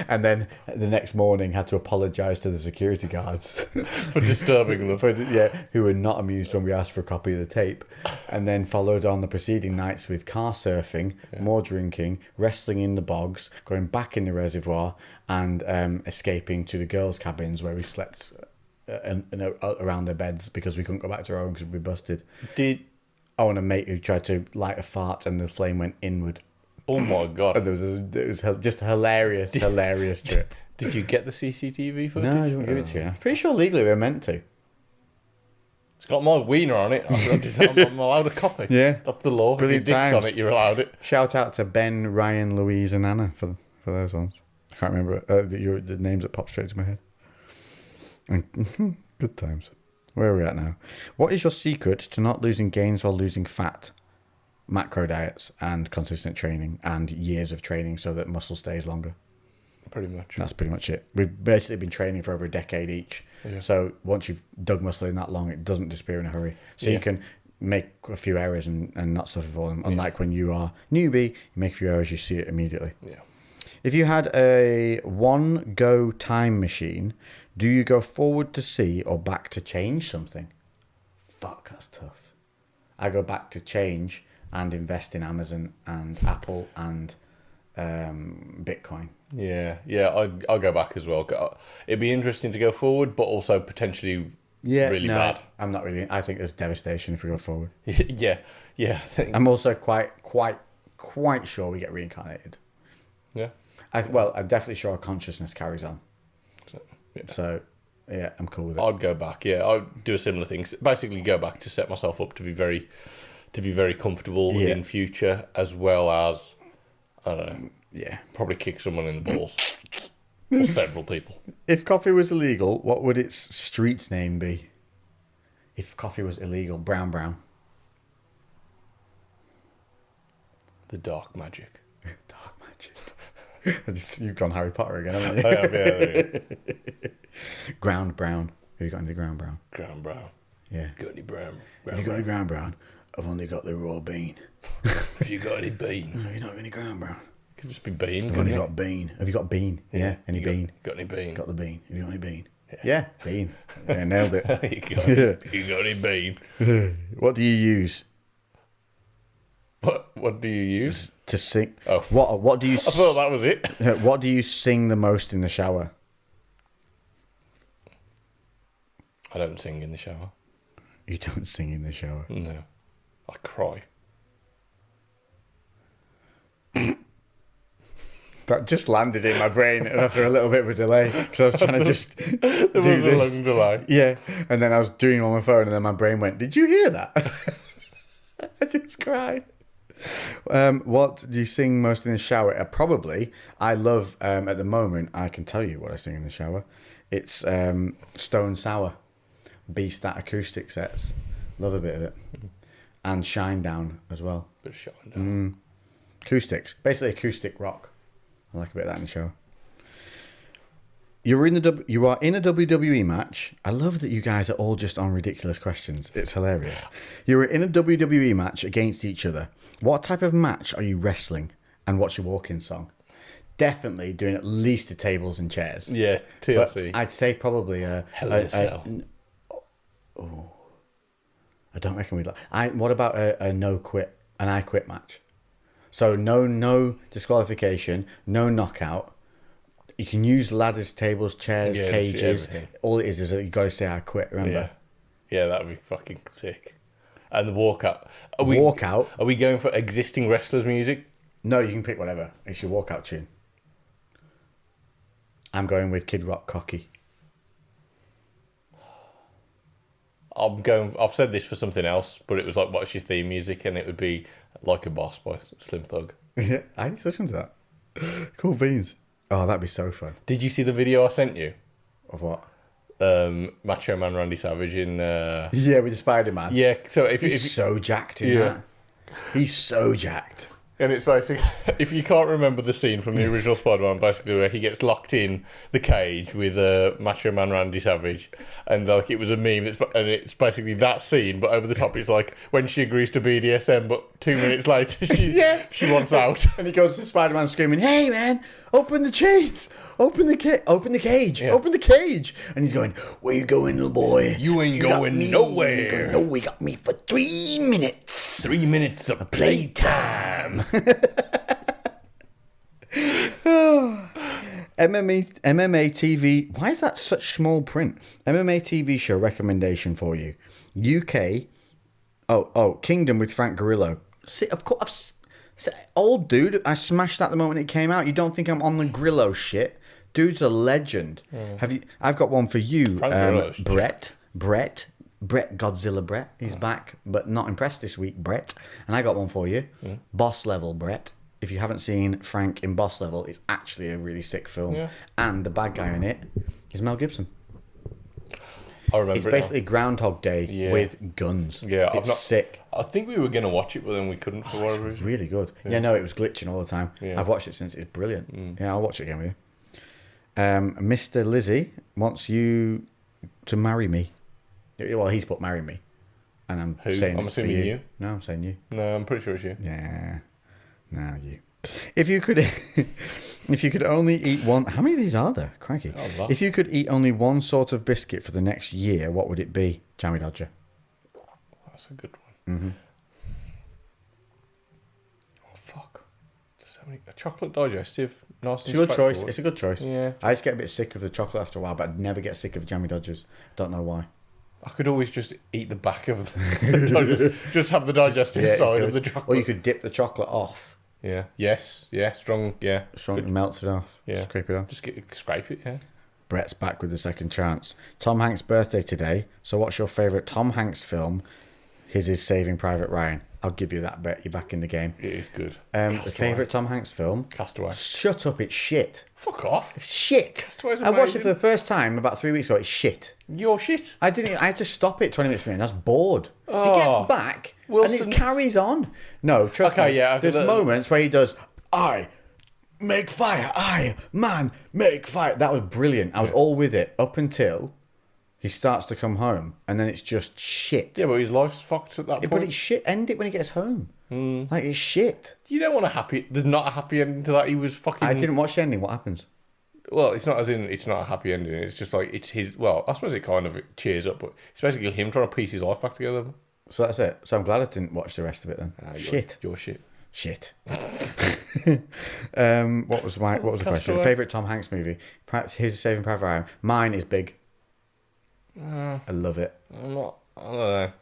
And then the next morning had to apologise to the security guards for disturbing them. Who were not amused when we asked for a copy of the tape. And then followed on the preceding nights with car surfing, more drinking, wrestling in the bogs, going back in the reservoir, and escaping to the girls' cabins where we slept around their beds because we couldn't go back to our own because we'd be busted. Oh, and a mate who tried to light a fart and the flame went inward. Oh my god! And it was just a hilarious trip. Did you get the CCTV footage? No, I didn't give it to you. I'm pretty sure legally they're meant to. It's got my wiener on it. I'm allowed a copy. Yeah. That's the law. Brilliant if your dick's times. on it, you're allowed it. Shout out to Ben, Ryan, Louise, and Anna for those ones. I can't remember the names that pop straight to my head. And, good times. Where are we at now? What is your secret to not losing gains while losing fat? Macro diets and consistent training and years of training so that muscle stays longer. Pretty much. That's pretty much it. We've basically been training for over a decade each. Yeah. So once you've dug muscle in that long, it doesn't disappear in a hurry. So you can make a few errors and not suffer for them. Unlike when you are newbie, you make a few errors, you see it immediately. Yeah. If you had a one-go time machine, do you go forward to see or back to change something? Fuck, that's tough. I go back to change and invest in Amazon and Apple and Bitcoin. Yeah, I'll go back as well. It'd be interesting to go forward, but also potentially really bad. I'm not really. I think there's devastation if we go forward. yeah. I think. I'm also quite sure we get reincarnated. Yeah. I'm definitely sure consciousness carries on. So, I'm cool with it. I'd go back. Yeah, I'd do a similar thing. Basically, go back to set myself up to be very comfortable in future, as well as I don't know. Yeah, probably kick someone in the balls. Or several people. If coffee was illegal, what would its street's name be? If coffee was illegal, brown. The dark magic. Dark magic. You've gone Harry Potter again, haven't you? I have, yeah. Ground brown. Have you got any ground brown? Ground brown. Yeah. Got any brown? Have you got any ground brown? I've only got the raw bean. Have you got any bean? No, you don't have any ground brown. Could just be bean. I've only got bean. Have you got bean? Yeah. Any bean? Got any bean? Got the bean. Have you got any bean? Yeah. Bean. Yeah, nailed it. you got any bean? What do you use? What do you use? To sing. Oh. What do you... I thought that was it. What do you sing the most in the shower? I don't sing in the shower. You don't sing in the shower? No. I cry. That just landed in my brain after a little bit of a delay because I was trying to just do was this. A long delay. Yeah, and then I was doing it on my phone, and then my brain went, "Did you hear that?" I just cried. What do you sing most in the shower? Probably. I love. At the moment, I can tell you what I sing in the shower. It's Stone Sour, Beast that acoustic sets. Love a bit of it, and Shine Down as well. Bit of Shine Down. Acoustics, basically acoustic rock. I like a bit of that in the show. You are in a WWE match. I love that you guys are all just on ridiculous questions. It's hilarious. You are in a WWE match against each other. What type of match are you wrestling? And what's your walk-in song? Definitely doing at least the tables and chairs. Yeah, TLC. But I'd say probably a Hell in a Cell. I don't reckon we'd like. What about a no quit, an I quit match? So no disqualification, no knockout. You can use ladders, tables, chairs, cages. All it is that you got to say I quit. Remember? Yeah, that'd be fucking sick. And the walkout. Walkout. Are we going for existing wrestlers' music? No, you can pick whatever. It's your walkout tune. I'm going with Kid Rock, Cocky. I've said this for something else, but it was like, what's your theme music? And it would be Like a Boss by Slim Thug. Yeah, I need to listen to that. Cool beans. Oh, that'd be so fun. Did you see the video I sent you? Of what? Macho Man Randy Savage in... Yeah, with the Spider-Man. Yeah, so he's so jacked in that. He's so jacked. And it's basically, if you can't remember the scene from the original Spider-Man, basically where he gets locked in the cage with Macho Man Randy Savage, and like it was a meme, and it's basically that scene, but over the top, it's like when she agrees to BDSM, but 2 minutes later she wants out, and he goes to Spider-Man screaming, "Hey man, open the chains, open the cage, open the cage," and he's going, "Where you going, little boy? You ain't going nowhere. No, we got me for 3 minutes. 3 minutes of playtime." MMA TV. Why is that such small print? MMA TV show recommendation for you. UK Kingdom with Frank Grillo. See, of course, old dude. I smashed that the moment it came out. You don't think I'm on the Grillo shit? Dude's a legend. Have you? I've got one for you, Frank Grillo's Brett, Godzilla Brett. He's back, but not impressed this week, Brett. And I got one for you, Boss Level Brett. If you haven't seen Frank in Boss Level, it's actually a really sick film. Yeah. And the bad guy in it is Mel Gibson. I remember it's basically Groundhog Day with guns. Yeah, it's sick. I think we were going to watch it, but then we couldn't for whatever reason. Really good. Yeah, no, it was glitching all the time. Yeah. I've watched it since. It's brilliant. Yeah, I'll watch it again with you. Mr. Lizzie wants you to marry me. Well, he's put marry me. And I'm saying I'm assuming you. No, I'm saying you. No, I'm pretty sure it's you. Yeah. No, you. If you could only eat one... How many of these are there? Crikey. Oh, if you could eat only one sort of biscuit for the next year, what would it be? Jammy Dodger. That's a good one. Mm-hmm. Oh, fuck. So many... A chocolate digestive. Nice. It's a good choice. It's a good choice. Yeah. I just get a bit sick of the chocolate after a while, but I'd never get sick of Jammy Dodgers. Don't know why. I could always just eat the back of the Dodgers. Just have the digestive side of the chocolate. Or you could dip the chocolate off. Yeah. Yes. Yeah. Strong. Yeah. Strong. Good. Melts it off. Yeah. Scrape it off. Just scrape it. Yeah. Brett's back with the second chance. Tom Hanks' birthday today. So what's your favourite Tom Hanks film? His is Saving Private Ryan. I'll give you that, Bet. You're back in the game. It is good. The favourite Tom Hanks film? Castaway. Shut up, it's shit. Fuck off. It's shit. Castaway's amazing. I watched it for the first time about 3 weeks ago. It's shit. You're shit. I had to stop it 20 minutes in. I was bored. He gets back and it carries on. No, trust me. Yeah. There's moments where he does, I make fire. I, man, make fire. That was brilliant. I was all with it up until... He starts to come home, and then it's just shit. Yeah, but his life's fucked at that point. But it's shit. End it when he gets home. Like, it's shit. You don't want a happy... There's not a happy ending to that. He was fucking... I didn't watch the ending. What happens? Well, it's not as in... It's not a happy ending. It's just like, it's his... Well, I suppose it kind of cheers up, but it's basically him trying to piece his life back together. So that's it. So I'm glad I didn't watch the rest of it then. Shit. You're shit. Shit. What was the question? Favourite Tom Hanks movie? Perhaps his Saving Private Ryan. Mine is Big. I love it. I don't know.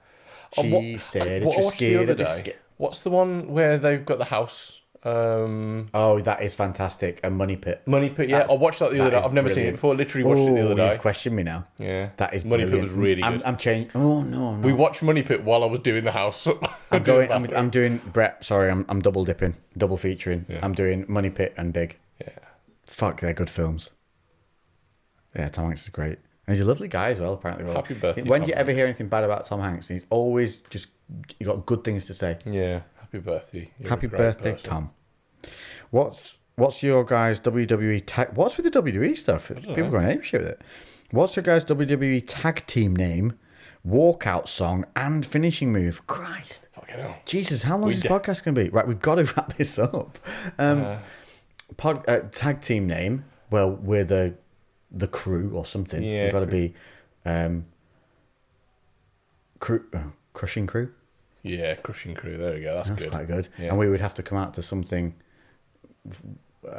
She said it's scared of the What's the one where they've got the house? That is fantastic. A Money Pit. Money Pit, yeah. I watched that the other day. I've never seen it before. Literally watched it the other day. You've questioned me now. Yeah. That is Money brilliant. Pit was really good. I'm changing. Oh, no. We watched Money Pit while I was doing the house. I'm doing Brett. Sorry, I'm double dipping, double featuring. Yeah. I'm doing Money Pit and Big. Yeah. Fuck, they're good films. Yeah, Tom Hanks is great. And he's a lovely guy as well, apparently. Happy birthday, when do you ever hear anything bad about Tom Hanks? He's always just... You got good things to say. Yeah. Happy birthday. Happy birthday, Tom. What's your guys' WWE tag... What's with the WWE stuff? People are going apeshit with it. What's your guys' WWE tag team name, walkout song, and finishing move? Christ. Fucking hell. Jesus, how long is this podcast going to be? Right, we've got to wrap this up. Tag team name. Well, we're the crew or something. Yeah, we've got to be Crushing Crew. Yeah, Crushing Crew. There we go. That's good. Quite good. Yeah. And we would have to come out to something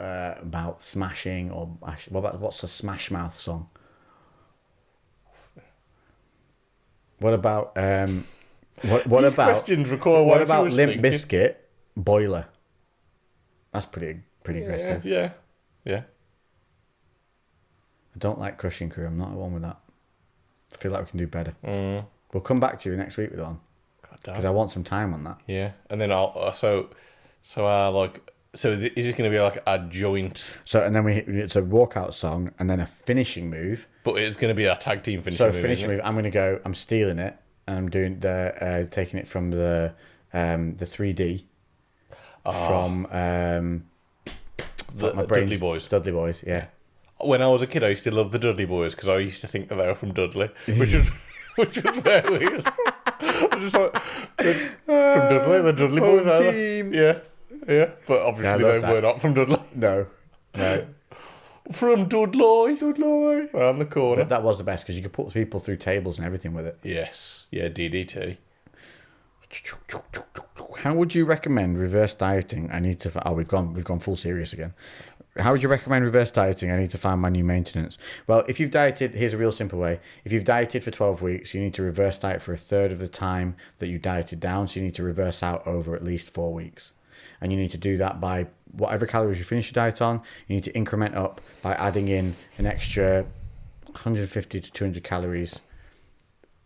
about smashing or what's a Smash Mouth song? What about what These about questions require what about Limp Bizkit Boiler? That's pretty aggressive. Yeah. I don't like Crushing Crew. I'm not the one with that. I feel like we can do better. We'll come back to you next week with one because I want some time on that. Yeah, and then I'll so is this going to be like a joint? So and then it's a walkout song and then a finishing move. But it's going to be a tag team finishing move. So finishing move, I'm going to go. I'm stealing it and I'm doing taking it from the 3D from the Dudley Boys. Dudley Boys, yeah. When I was a kid, I used to love the Dudley Boys because I used to think that they were from Dudley, which was very weird. I'm just like, from Dudley, the Dudley Boys, are team. Yeah. But obviously they were not from Dudley. No. From Dudley. Around the corner. But that was the best because you could put people through tables and everything with it. Yes. Yeah, DDT. How would you recommend reverse dieting? We've gone full serious again. How would you recommend reverse dieting? I need to find my new maintenance. Well, if you've dieted, here's a real simple way. If you've dieted for 12 weeks, you need to reverse diet for a third of the time that you dieted down. So you need to reverse out over at least 4 weeks. And you need to do that by whatever calories you finish your diet on. You need to increment up by adding in an extra 150 to 200 calories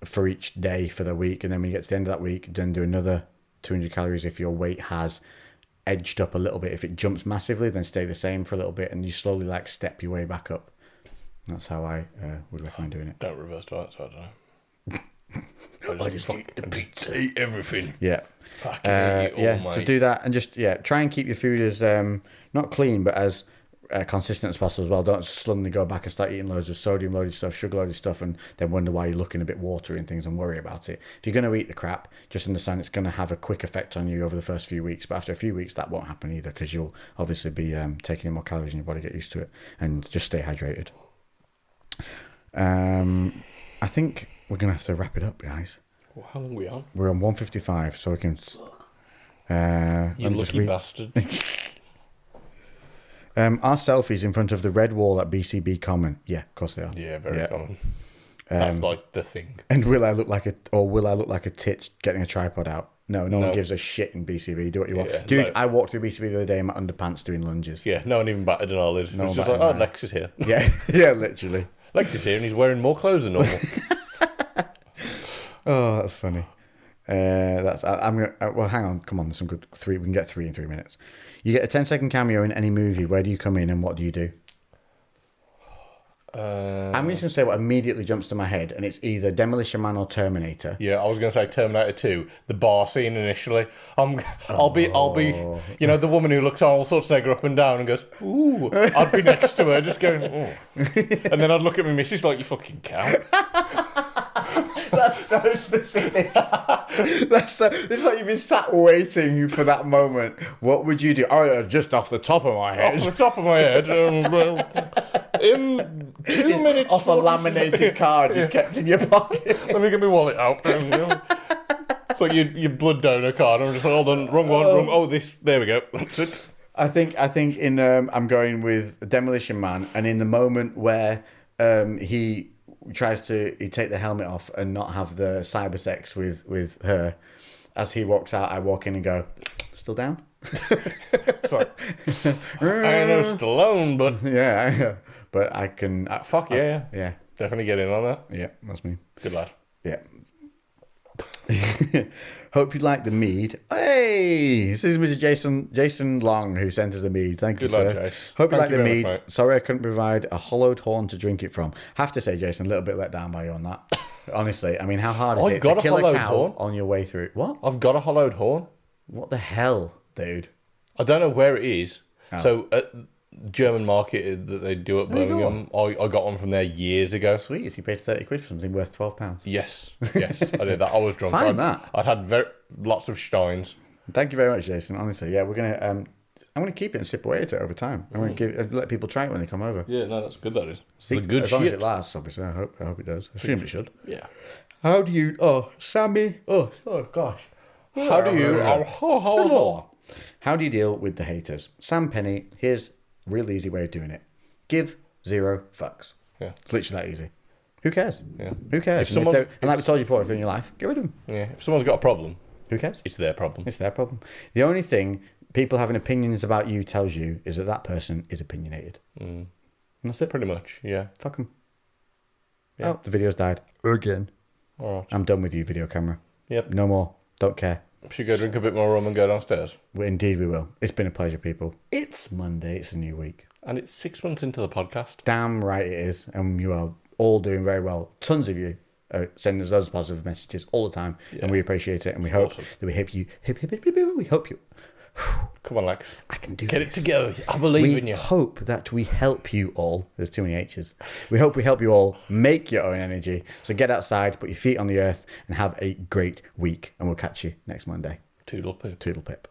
for each day for the week. And then when you get to the end of that week, then do another 200 calories if your weight has edged up a little bit. If it jumps massively, then stay the same for a little bit, and you slowly like step your way back up. That's how I would recommend doing it. Don't reverse diet, so I don't know. I just eat the pizza. Eat everything. Yeah. Fucking eat it all, mate. So do that, and just try and keep your food as not clean, but as consistent as possible as well. Don't suddenly go back and start eating loads of sodium loaded stuff, sugar loaded stuff, and then wonder why you're looking a bit watery and things and worry about it. If you're going to eat the crap, just understand it's going to have a quick effect on you over the first few weeks, but after a few weeks that won't happen either, because you'll obviously be taking in more calories in your body, get used to it, and just stay hydrated. I think we're going to have to wrap it up, guys. Well, how long are we on? We're on 155, so we can you lucky bastard. Our selfies in front of the red wall at BCB Common. Yeah, of course they are. Yeah, very common. That's like the thing. And will I look like a tit getting a tripod out? No one gives a shit in BCB. Do what you want. Dude, I walked through BCB the other day in my underpants doing lunges. Yeah, no one even batted an eyelid. It was just like, Lex is here. Yeah, literally. Lex is here and he's wearing more clothes than normal. Oh, that's funny. I'm gonna. Well, hang on. Come on. There's some good three. We can get 3 in 3 minutes. You get a 10-second cameo in any movie. Where do you come in and what do you do? I'm just gonna say what immediately jumps to my head, and it's either Demolition Man or Terminator. Yeah, I was gonna say Terminator 2, the bar scene initially. I'll be, you know, the woman who looks Arnold Schwarzenegger up and down and goes, "Ooh," I'd be next to her just going, "Oh," and then I'd look at my missus like, "You fucking cow." That's so specific. It's like you've been sat waiting for that moment. What would you do? Oh, just off the top of my head. Off the top of my head. In 2 minutes. Off a laminated card you've kept in your pocket. Let me get my wallet out. It's like your blood donor card. I'm just like, hold on, wrong one. Oh, this. There we go. That's it. I think in I'm going with Demolition Man, and in the moment where he tries to take the helmet off and not have the cyber sex with her, as he walks out, I walk in and go, "Still down?" Sorry. I know Stallone, but yeah, but I can. Fuck yeah, yeah, definitely get in on that. Yeah, that's me. Good lad. Yeah. Hope you like the mead. Hey, this is Mr. Jason Long who sent us the mead. Thank you, Good sir. lad, Jace. Hope you like Thank the you mead. very much, Sorry I couldn't provide a hollowed horn to drink it from. Have to say, Jason, a little bit let down by you on that. Honestly, I mean, how hard is I've it got to a kill a hollowed cow horn. on your way through? What? I've got a hollowed horn. What the hell, dude? I don't know where it is. Oh. So at German market that they do at Birmingham, I got one from there years ago. Sweet, so you paid 30 quid for something worth £12. Yes, I did that. I was drunk. Find that. I'd had lots of steins. Thank you very much, Jason. Honestly, yeah, we're gonna. I'm gonna keep it and sip away at it over time. I'm gonna let people try it when they come over. Yeah, no, that's good. That is. It's a good as shit. long as it lasts, obviously. I hope it does. I assume it should. Yeah. How do you? Oh, Sammy. Oh gosh. How do you? How do you deal with the haters? Sam Penny. Here's a real easy way of doing it. Give 0 fucks. Yeah. It's literally that easy. Who cares? Yeah. Who cares? And like we told you before, if they're in your life, get rid of them. Yeah. If someone's got a problem, who cares? It's their problem. It's their problem. The only thing people having opinions about you tells you is that person is opinionated. And that's it. Pretty much, yeah. Fuck them. Yeah. Oh, the video's died. Again. All right. I'm done with you, video camera. Yep. No more. Don't care. Should go drink a bit more rum and go downstairs. Indeed we will. It's been a pleasure, people. It's Monday. It's a new week. And it's 6 months into the podcast. Damn right it is. And you are all doing very well. Tons of you sending us those positive messages all the time. Yeah. And we appreciate it. And we hope that we help you. We hope you. Come on, Lex. I can do Get this. It together. I believe in you. We hope that we help you all. There's too many H's. We hope we help you all make your own energy. So get outside, put your feet on the earth, and have a great week. And we'll catch you next Monday. Toodle pip. Toodle pip.